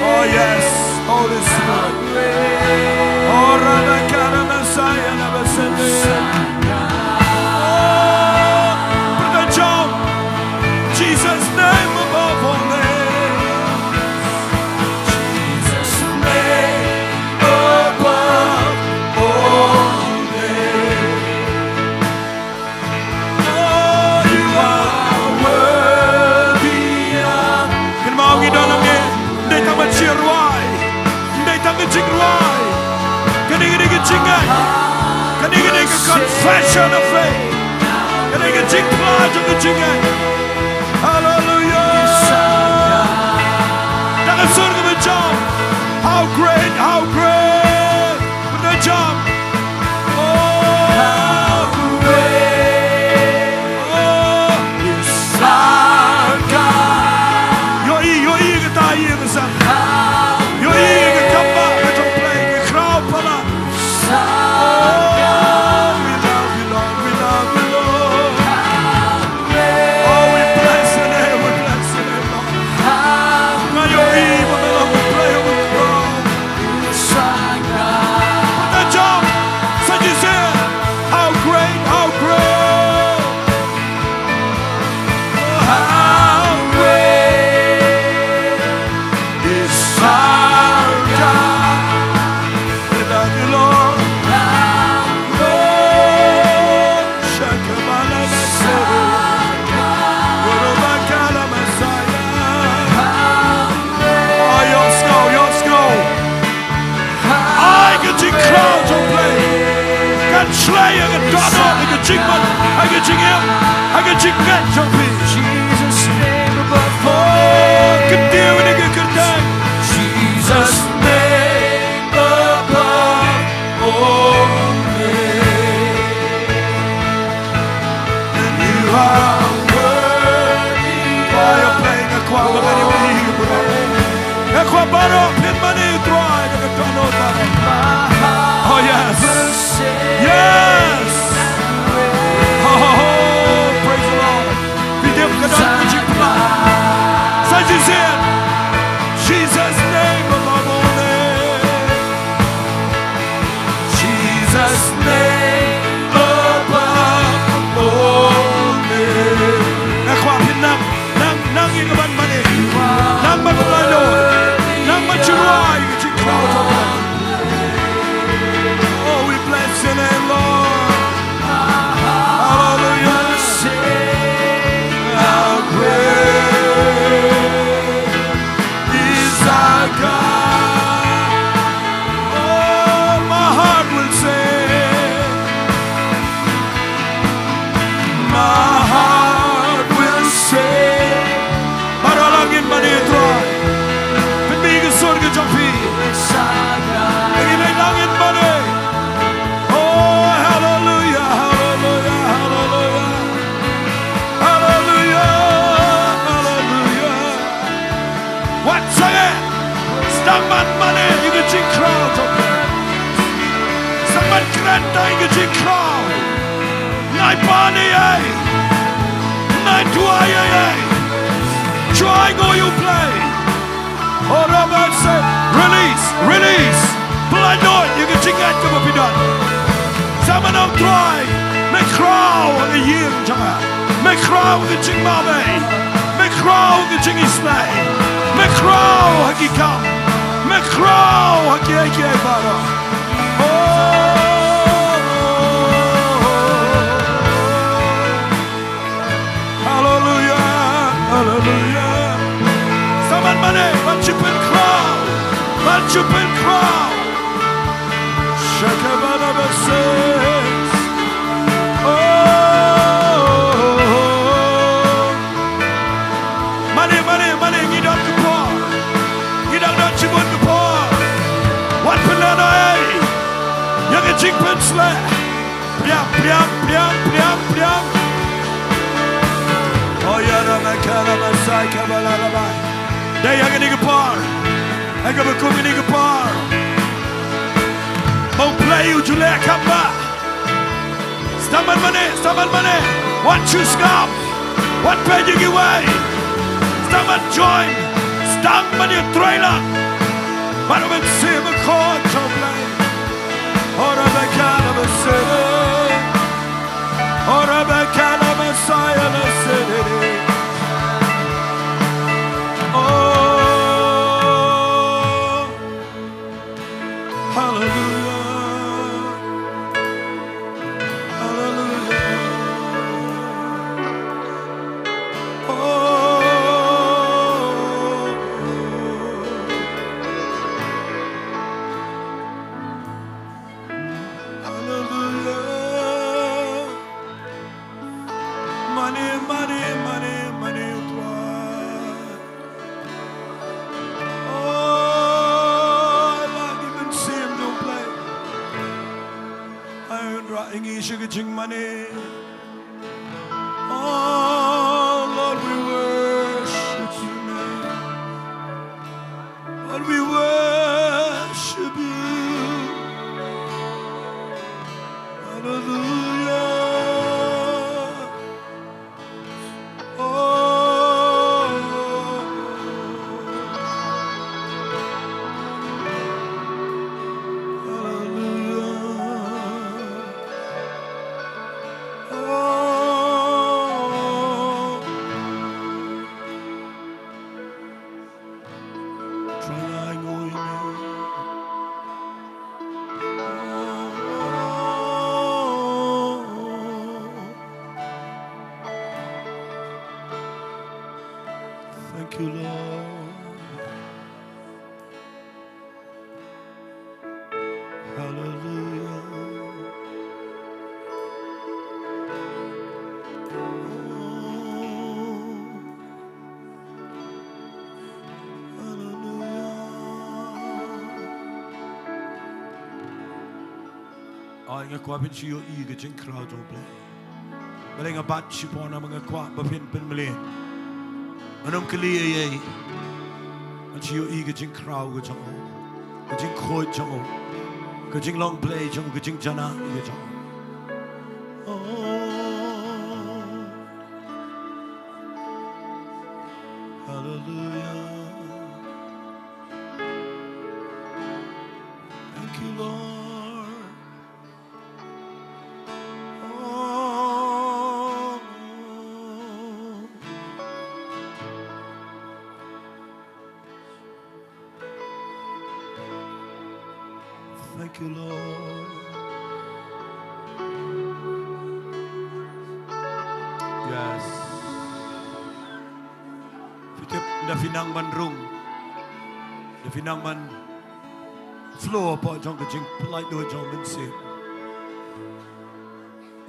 Oh yes, Holy Spirit. Oh Rana kana Messiah na basende. Jesus' name above all names. Jesus' name above all names. Oh, you are worthy of. Kan mau kita namanya, Ngeit tangan Jyrwai, Ngeit tangan Jingduwai, kan ini jingai, kan ini confession of faith, kan ini jingplat juga jingai. Hallelujah. Jangan surga berjam. How great, how great. Berjam. Oh, how great. Oh, is our God. Yoi kita iya besar. Yoi kita kaba kita play kita crowd pala. jingman, hage jingiem, hage jinget jompi. Jesus name above all Oh, Ktien U Blei. Jesus name above all And you are worthy. Why are playing a choir? A choir baro, pin money, try to turn out baro. Oh yes, yes. Oh, praise the Lord. We give God the jingma. Such is it. Jesus' name above all names. Jesus' name above all names. Now, come on, nang yung kaban mani, nang matulay Lord, nang Jyrwa, yung jingkyrkhu. Oh, we bless your name, Lord. Hallelujah. How great is our God. Oh, my heart will sing. My heart will sing. Maralangin man ito. Pinbigay surga jampi. Naging langin man eh. Oh, hallelujah, hallelujah, hallelujah. Hallelujah, hallelujah. What's it? Stangman money, you can jing crowd. Stangman krenta, you can jing crowd. Nai bani ay, nai duai ay. Try go you play. Oh, Robert said, release, release. Blood Lord, you can jing at them up done. Someone out try. Make crowd a year, Jaka. Make crowd the jingmane. Make crowd the jingiasyllok. Make crowd haki come. Make crowd haki eke baro. Hallelujah, hallelujah. Someone money, but you been crowd. But you been crowd. Shaka says, oh, money, money, money, you don't pour. You don't know you want to pour. What banana, eh? You can drink pencil. Priam, priam, priam, priam, priam. Oh, yeah, I'm a Masai, Kabbalah. There you can pour. I got a cooking pour. Mawlai, Jylong, kaba. Staman money, staman money. What you scalp? What pay you give away? Staman join. Stang money trailer. But I'm in Sim Court, Blei. Or a Canada City. Or a Canada Messiah City. Oh, hallelujah. Jingmane. Oh, Lord, we worship your name. Lord, we worship you. Hallelujah. Oh, thank you, Lord. Hallelujah. Nga kwa pin chiyo i ke jing krao jo blei. Balang abat shipona mga kwa bapin pin malin. Anong kali ay an chiyo i ke jing krao ke jong. Ke jing khoi jong. Ke jing long blei jong ke jing jana ke jong. Hallelujah. Thank you, Lord. Oh. Thank you, Lord. Yes. Da finang man rung. Da finang man floor po jong ka jing polite do jong min sim.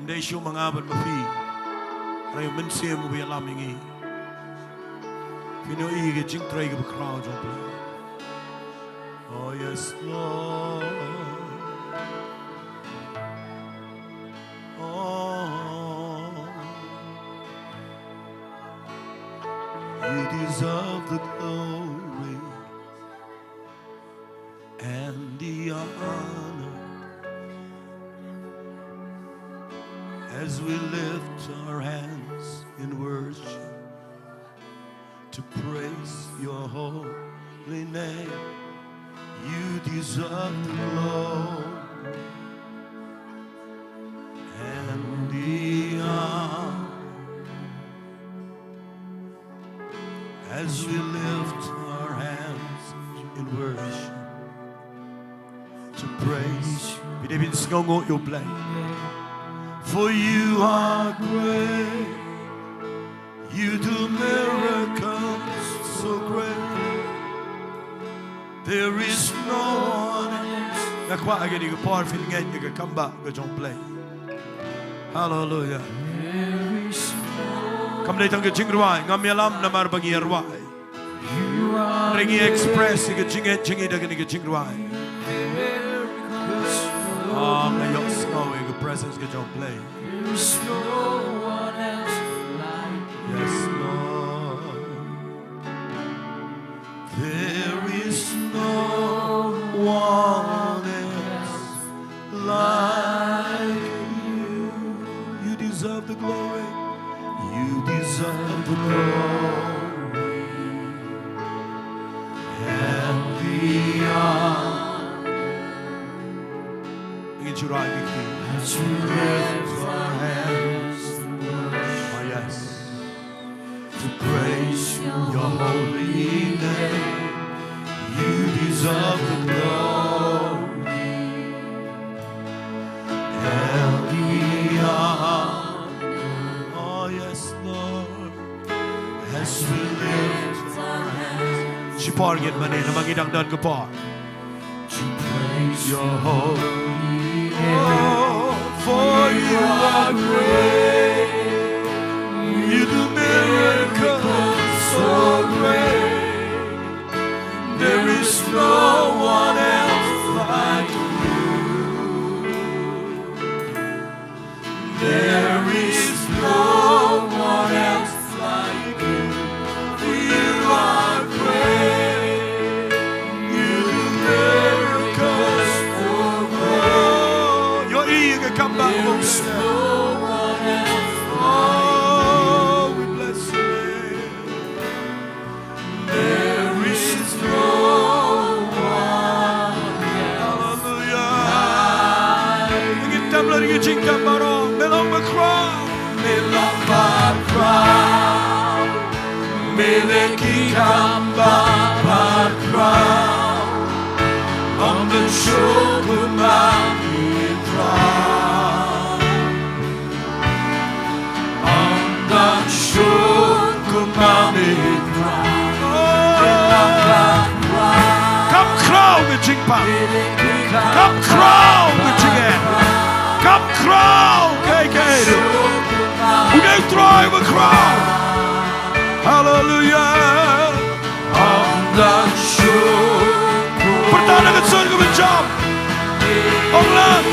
Ndai shu mga ban mafi. Rayo min sim wi alam ngi. Fino i ka jing trai ka crowd jong play. Oh yes Lord. You deserve the glory and the honor as we lift our hands in worship to praise your holy name. You deserve the glory and the honor as we lift our hands in worship to praise you. For you are great, you do miracles so great. There is no one else. Nakwa again, you can part from Ngeit, you can come back, you can play. Hallelujah. Come later, you can Jyrwa, ngamialam na marbang Jyrwa. Ringi express, you can jingiaroh, you can Jyrwa. Oh, may your Sngi, your presence, you can play. Yes, Lord. There is no one else like you. You deserve the glory. You deserve the glory and the honor. Begin to write with me. As we lift our hands in worship. Oh, yes. To praise your holy name. You deserve the glory and the honor. Oh yes, Lord. As we lift our hands. Si par ngit man na mangidangdan ka par. To praise your holy name. For you are great. You do miracles so great. There is no one else like you. There is no one else like you. For you are great. You do miracles so great. Your ear can come back. There is no one else like you. Oh, we bless you. There is no one else. Hallelujah. Ingin tabla ringi jingmane, melong bakrow, melong bakrow, meleki kamba bakrow, on the shoulder mountain crown, on the shoulder mountain crown. Come crown the Jingpang. Come crown the Jinggen. Come crown KK. Who they throw a crown? Hallelujah. On the shore. Pertanda ke surga menjam. Nonglam.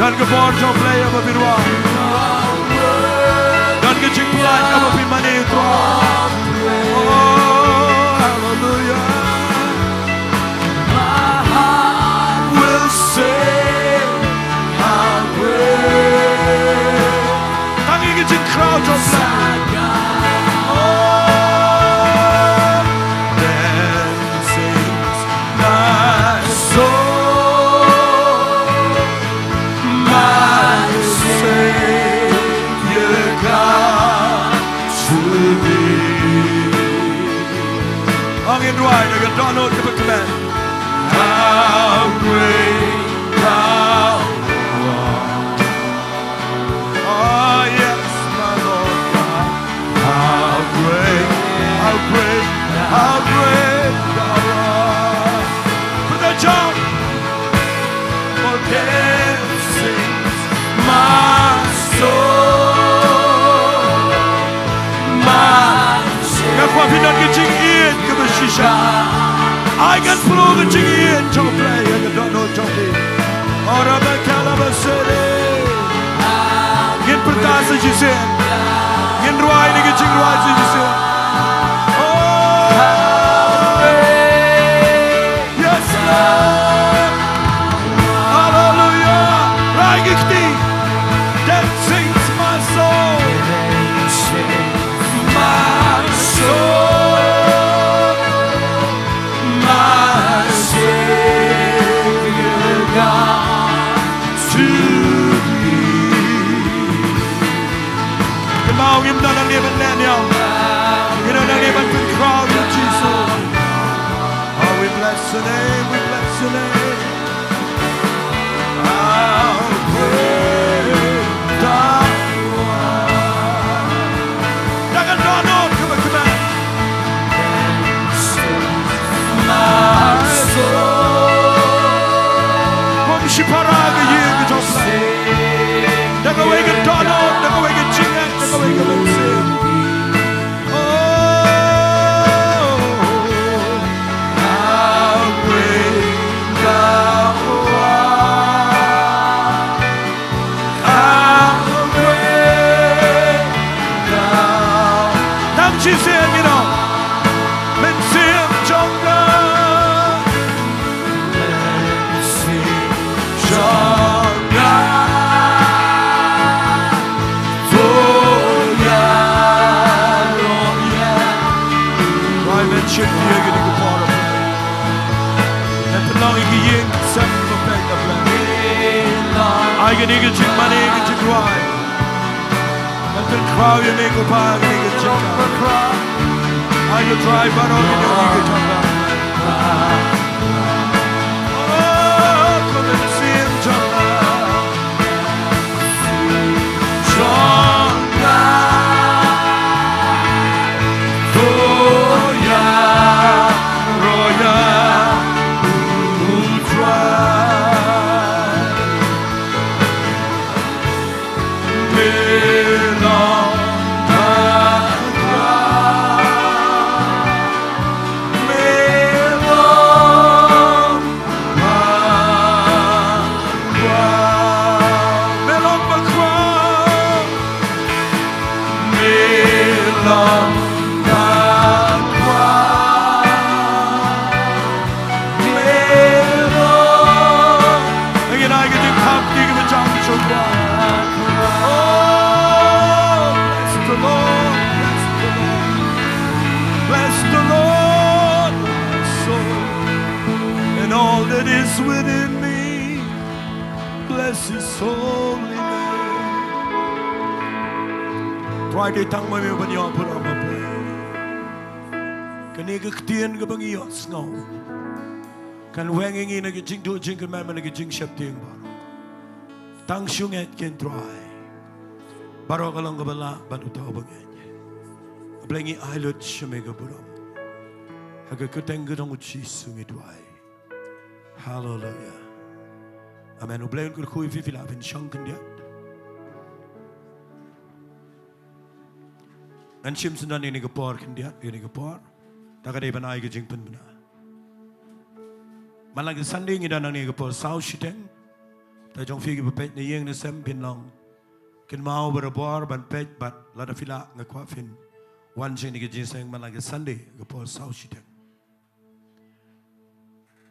Dan ke bor jom play apa birwa. Dan ke cik pelat apa pimane tua. Oh, hallelujah. My heart will sing how great. Tangi ke cik crowd jom play. Oh, then sings my soul. Right, I got Donald to command. How great thou art. Oh yes, my Lord God. How great, how great, how great thou art. Put that jump. For then sings my soul. My soul. Ngak kwa pinat ke jingin ke bershisha. I can flow the jingin to play. I don't know Johnny. Or a calaba city. Get pertasa jisen. Get right to get Jingduwai jisen. Oh, yes, Lord. Hallelujah. Ragikti. That sings my soul. My soul. Give them a living land, y'all. Give them a living crowd, Jesus. Oh, we bless your name, we bless your name. How great thou art. Jaka Donald, come on, come on. My soul. Kom shiparaga yeng jom play. Jaka wega Donald, jaka wega Jingiasyllok. I can get jingmane, get Jowai. I can crow your nickel pie, I can get Jaka. I can drive, but I can get Jaka. Oh, come and see him, Jaka. Jaka. Roya, Roya, who try. Within me, bless His holy name. Try to tang my when you put on my play. Can you get Ktien U Blei Sngi? Can wanging in a Jingduwai jingmane and a Sheptieng Tang Ngeit can try. Barok along the Balang, but without a blangy eyelid Shemega Buram. I could Ktien U Blei. Hallelujah. Amen. U Blei kynduh if you love in Shillong. And Shimson done in a pork in a pork. Takade ban I get jingpen. Malang Sunday in a pork Sohthri. The Jong figure of pet the young the same pin long. Can ma over a bar but pet but lot of fila the coffin. One chain saying Malang Sunday, a pork Sohthri.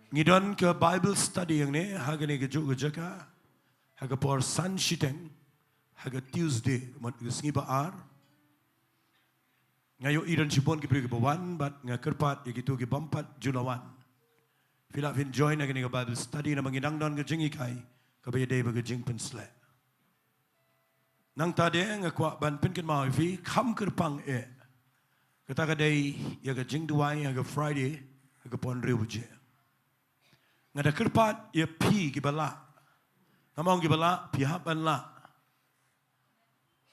Ngidon ke Bible study yang ni haga ni ke Jaka haga por Sun Shiteng haga Tuesday mat Sngi baar ngayo iran sipon ke beri ke bawan bat ngakerpat gitu ke bampat Julawan fila fin join haga ni ke Bible study na mangidang don ke jingikai ke baya day ke jing pensle nang tade ngakwa ban pen ken mau fi kham kerpang kata ka day ya ke Jingduwai haga Friday haga pon Ri-Bhoi ngada kerpat ia pi ki bala ngamong ki bala pi haban la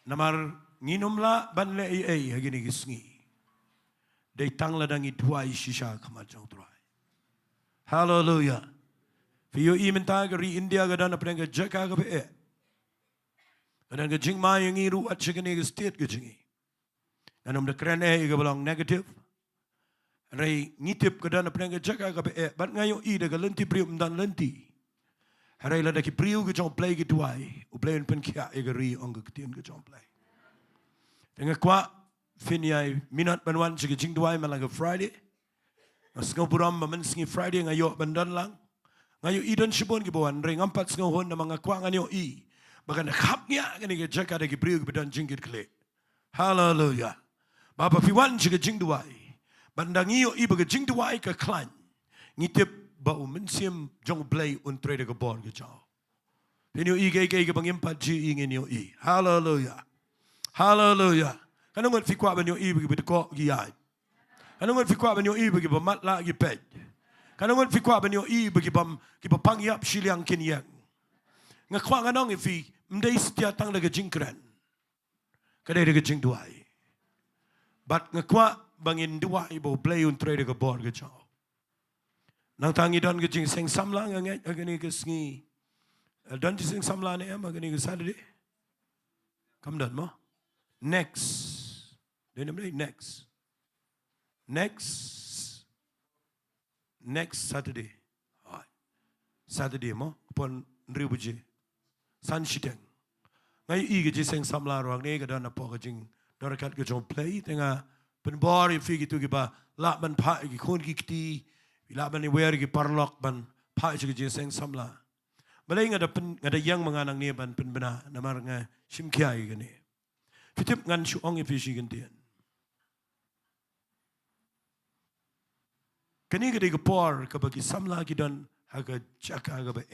namar nginum la ban le ai hagini ki Sngi dei tang la dangi tuai shisha kama jong trai hallelujah fi yo imenta ga ri India ga dan apne ga Jaka ga be dan ga jingmane yang iru at chigani ga state ga jingi nanum de kren ga belong negative Rai ngitip ke dan apa yang Jaka ke bat ngayo I de lenti priu dan lenti. Rai la de ki priu ke jong play ke Jowai, U Blei pen kia e ri ong ke Ktien ke jong play. Dengan kwa finyai minat banwan ke Jingduwai malang ke Friday. Sngi buram man Sngi Friday ngayo bandan lang. Ngayo I dan sibon ke bawan rai ngampat Sngi hon na mga kwa ngayo I. Bagan khap nya ke ni Jaka de ki priu ke dan jingkyrkhu. Hallelujah. Bapa fiwan ke Jingduwai. Bandangiyo iba ke Jingduwai ke klan. Ngitip ba umensim jong Blei untre de ke bor ke jao. Pinyo I ke pangimpat ji ingin yo I. Hallelujah. Hallelujah. Kanungan fikwa ban yo I bagi bedeko giyai. Kanungan fikwa ban yo I bagi bamatla gi pej. Kanungan fikwa ban yo I bagi pangyap Shillong kinyang. Ngakwa nganong ifi mdei setia tang de ke jingkren. Kadai de ke Jingduwai. But ngakwa bangin dua ibu Blei untre de ke bor ke jao. Nang tangi don ke jing seng samla ngait agani ke Sngi. Don jing seng samla ne agani ke Saturday. Come don mo. Next. Then next. Next Saturday. Saturday mo pon Ri-Bhoi. San Shiteng. Ngai I ke jing seng samla ruang ne ke don apo ke jing dorakat ke jong Blei tengah penbor yang figi tu kita lak ban pak ki khun ki kti lak ban wer ki parlok ban pak je ki seng samla balai ngada yang menganang ni ban penbena namar nga Shemphang gani fitip ngan shu ong ifisi gantian kani gede ke por ke bagi samla ki dan haga Jaka ga be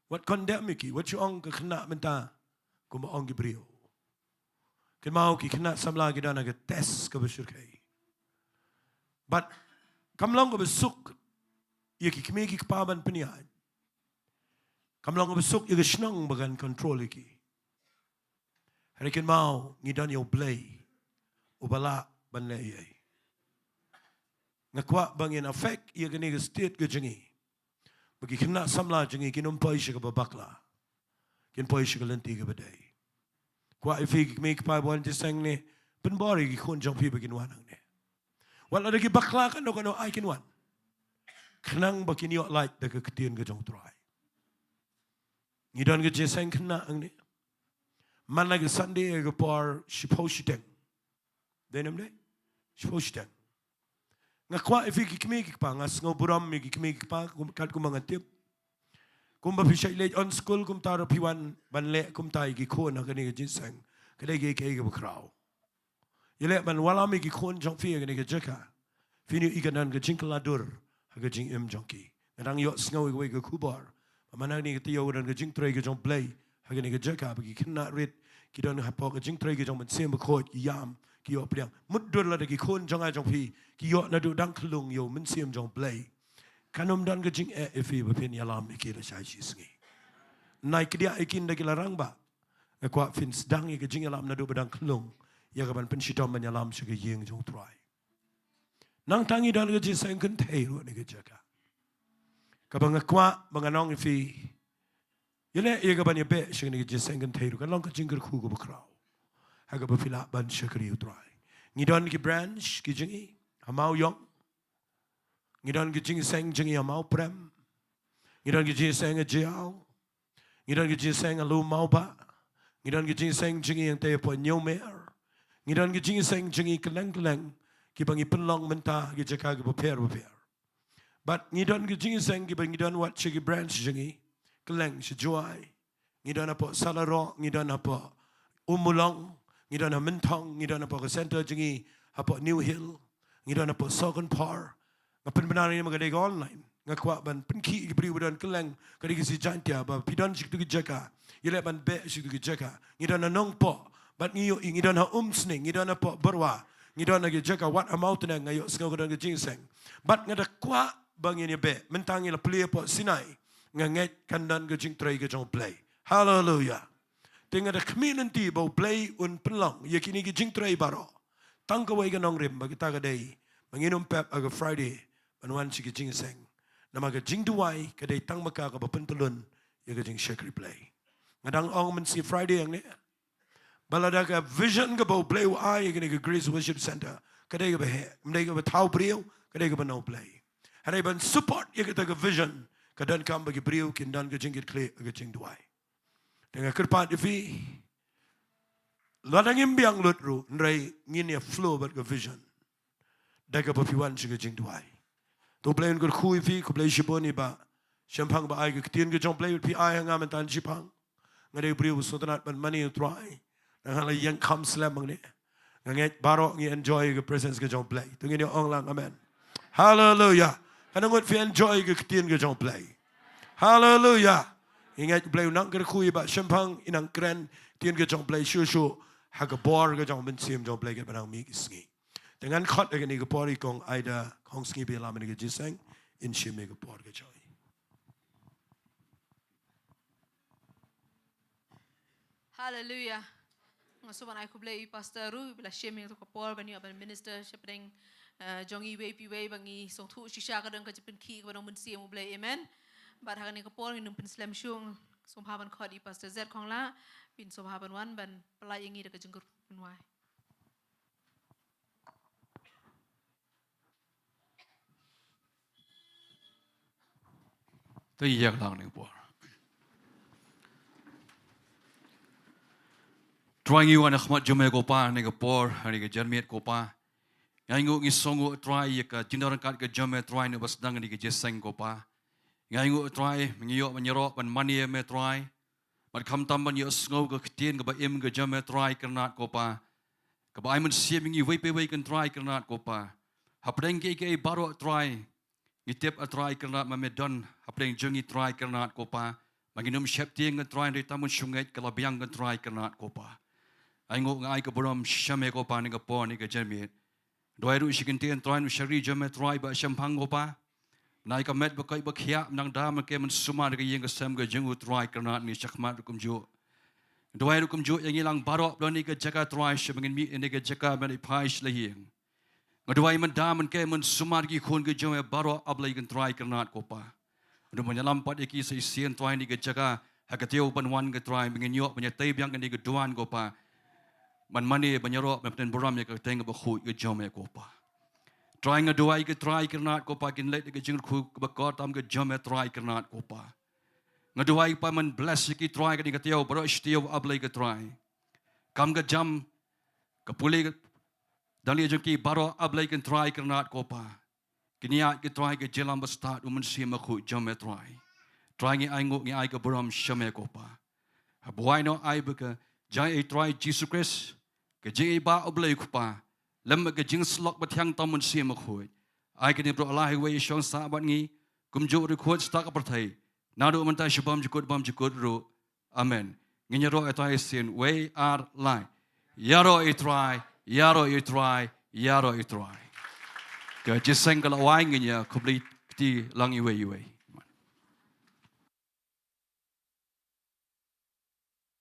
what condemn ki what you ong ke kena menta ko ma ong ki brio Ken mau ki kena samla ki dan aga tes ke besyurkai. But kamlong ke besuk ye ki kemi ki kepaban penian. Kamlong ke besuk ye ke Snong bagan kontrol ki. Hari ken mau ngidan U Blei ubala ban le ye. Ngakwa bangin afek ye ke ni ke state ke jingi. Bagi kena samla jingi ki Nongpoh ke babakla. Ken poi ke lenti ke badai. Kwa ifig make pa buwan tisang ni penbori ki kun jong pi bagin wanang ni. Wala lagi bakla kan no ay kinwan. Kenang bakin yo light da ke Ktien ke jong try. Ngidon ke jesang kena ang ni. Man lagi Sunday ke por Sheptieng. Denam de. Shpostang. Ngakwa ifi kikmi kikpa ngas ngoburam mi kikmi kikpa kat kumangantip. Kum bapishay late on school kum taro piwan banle kum tay gikon na kani ginseng. Kadai gike bakraw. Yele ban wala mi gikon jong fi kani Jaka. Fini iganan ke jingladur haga jing jongki. Ngadang yo sngawi we ke kubar. Pamanang ni ke tiyo dan ke jing tray ke jong blai haga ni ke Jaka bagi kena rit kidon hapo ke jing tray ke jong sem khot yam ki yo priang mudur la de ki khon jong a jong phi ki yo na du dang klung yo men sem jong blai kanom dan ke jing e fi ba pin yalam ki la shai chi sngi nai ke dia ikin de ki larang ba kwa fin sedang ke jing yalam na du badang klung ya ka ban pen shitom ban yalam shi ke yeng jong trai nang tangi dan ke jing sang kan thei ro ni ke Jaka ka bang kwa bang anong fi yele ye ka ban ye be shi ni ke jing sang kan thei ro kan long ka jingkyrkhu ko bakraw haga bafila ban shakri utrai ngidon ki branch ki jingi amau yong ngidon ki jingi sang jingi amau prem ngidon ki jingi sang jiao ngidon ki jingi sang alu mau ba ngidon ki jingi sang jingi yang te po nyomer ngidon ki jingi sang jingi keleng ki bangi penlong menta ki Jaka ki beper but ngidon ki jingi sang ki bangi don wat chi branch jingi keleng si Jowai ngidon apa salaro ngidon apa umulong ngidon na mentong ngidon na po center jingi hapo New Hill ngidon na po Sogan Par ngapen benar ni magadeg online ngakwa ban penki ibri budan keleng kadi si jantia ba pidon siktu ki Jaka yele ban be siktu ki Jaka ngidon na Nongpoh bat ngiyo ngidon na Sngi ngidon na po Berwa ngidon na ki Jaka wat amount na ngayo sngodon ki jingseng bat ngada kwa bangin be mentangi la plie po Sinai ngait kandan ki jingtrai ki jong Blei hallelujah dengan ada community bau play un pelong ya kini ki jingtrai baro tang kawai ka nong rim bagi taga day manginum pep aga Friday manuan si ki jingseng nama ka Jingduwai ka day tang maka ka bapentulun ya ka jing shakri play ngadang ong man si Friday ang ni balada ka vision ka bau play wa ay kini ka Grace Worship Center ka day ka bahe mday ka batao priyo ka day ka banao play haday ban support ya ka taga vision ka dan kam bagi priyo kindan ka jingkyrkhu ka Jingduwai dengan kerpat ifi ladang imbiang lutru nrai ngin ya flow bat ke vision daga papiwan siga Jingduwai to plain kur khu ifi ko play shiboni ba Shemphang ba ai ke Ktien ke jong play pi ai ngam tan Sheptieng ngade briu sotanat ban mani try nang hala yang Counselling mang ni ngait baro ngi enjoy ke presence ke jong play tu ngini ong lang amen hallelujah kanangot fi enjoy ke Ktien ke jong play hallelujah ingat Blei nang kerkhu ba Shemphang inang kren Ktien ke jong Blei shu haga bor ke jong ben sim jong Blei ke banang mi Sngi dengan khot ke ni ke pori kong aida kong Sngi be lam ni ke jiseng in shim ke por ke joy Hallelujah. Ngasuban ay kublay pastor ru bila Shemphang to kapor bani aban minister Sheptieng jongi wepi we bangi Sohthri shisha ka dang ka jipen ki ka banang munsi mu blay amen. Bar hagan ni kapor nginum pen slam shung sompaban khodi pastor Z khong la bin sompaban wan ban pelai yangi da ka jingkyrkhu punwai. Tu yak lang ni por. Trying you anak mat jome ko pa ni ka por ni ka jermiet ko pa. Ngai ngu ngi songu try ka jindaran kat ka jome try ni bas dang ni ka jeseng ko pa. Ngai ngu try mengiyo menyero ban mani me try. Mat kham tam ban yo sngo ka Ktien ka ba im ka jome try karnat ko pa. Ka ba ai mun sia mengi wei pe wei kan try karnat ko pa. Hapdeng ke baro try. Ngitip a try karnat ma medon hapdeng jongi try karnat ko pa. Manginum Sheptieng kan try ri tamun Ngeit ka labiang kan try karnat ko pa. Ai ngu ngai ka borom shame ko pa ni ka por ni ka jermiet. Doi ru shikin tien try nu shari jome try ba Shemphang ko pa. Nai ka met bakai bakhia nang dam ke man suma de yeng ka sem ka jengu try karnat ni chakmat kum jo. Doi ru kum jo yang ilang barok lo ni ka Jaka try shemangin mi ni ka Jaka man ipais lehing. Ngadoi man dam ke man suma ki khon ka jome barok ablai kan try karnat ko pa. Ru menyalam pat iki sai sien try ni ka Jaka hakateu ban wan ka try mengin yo punya tai biang kan ni ka duan ko pa. Man mani banyaro man boram ya ka teng ba khu ka jome ko pa. Trying a doai ke try karnat ko pa kin let ke jingkyrkhu ba ko tam ke jome try karnat ko pa. Ngaduai pa man bless ki try ke tiao bro stio ablai ke try. Kam ke jam ke puli Dan lihat jengki baru ablai kan try kernat kopa. Kiniat ke try ke jalan bestat umensi makhu jome try. Try ngi ai nguk ngi ai ke beram shame kopa. Buai no ai beke jai try Jesus Christ ke jai ba ablai kopa. Lem ke jingiasyllok batiang tamun si makhu. Ai ke ni bro Allah we shong sa bat ngi kumju record stak perthai. Nadu mentai shubam jukut ru. Amen. Jingiaroh etai sin we are line. Yaro itry, yaro itry, yaro itry. Ke jiseng kalau wai nginya complete ti langi we.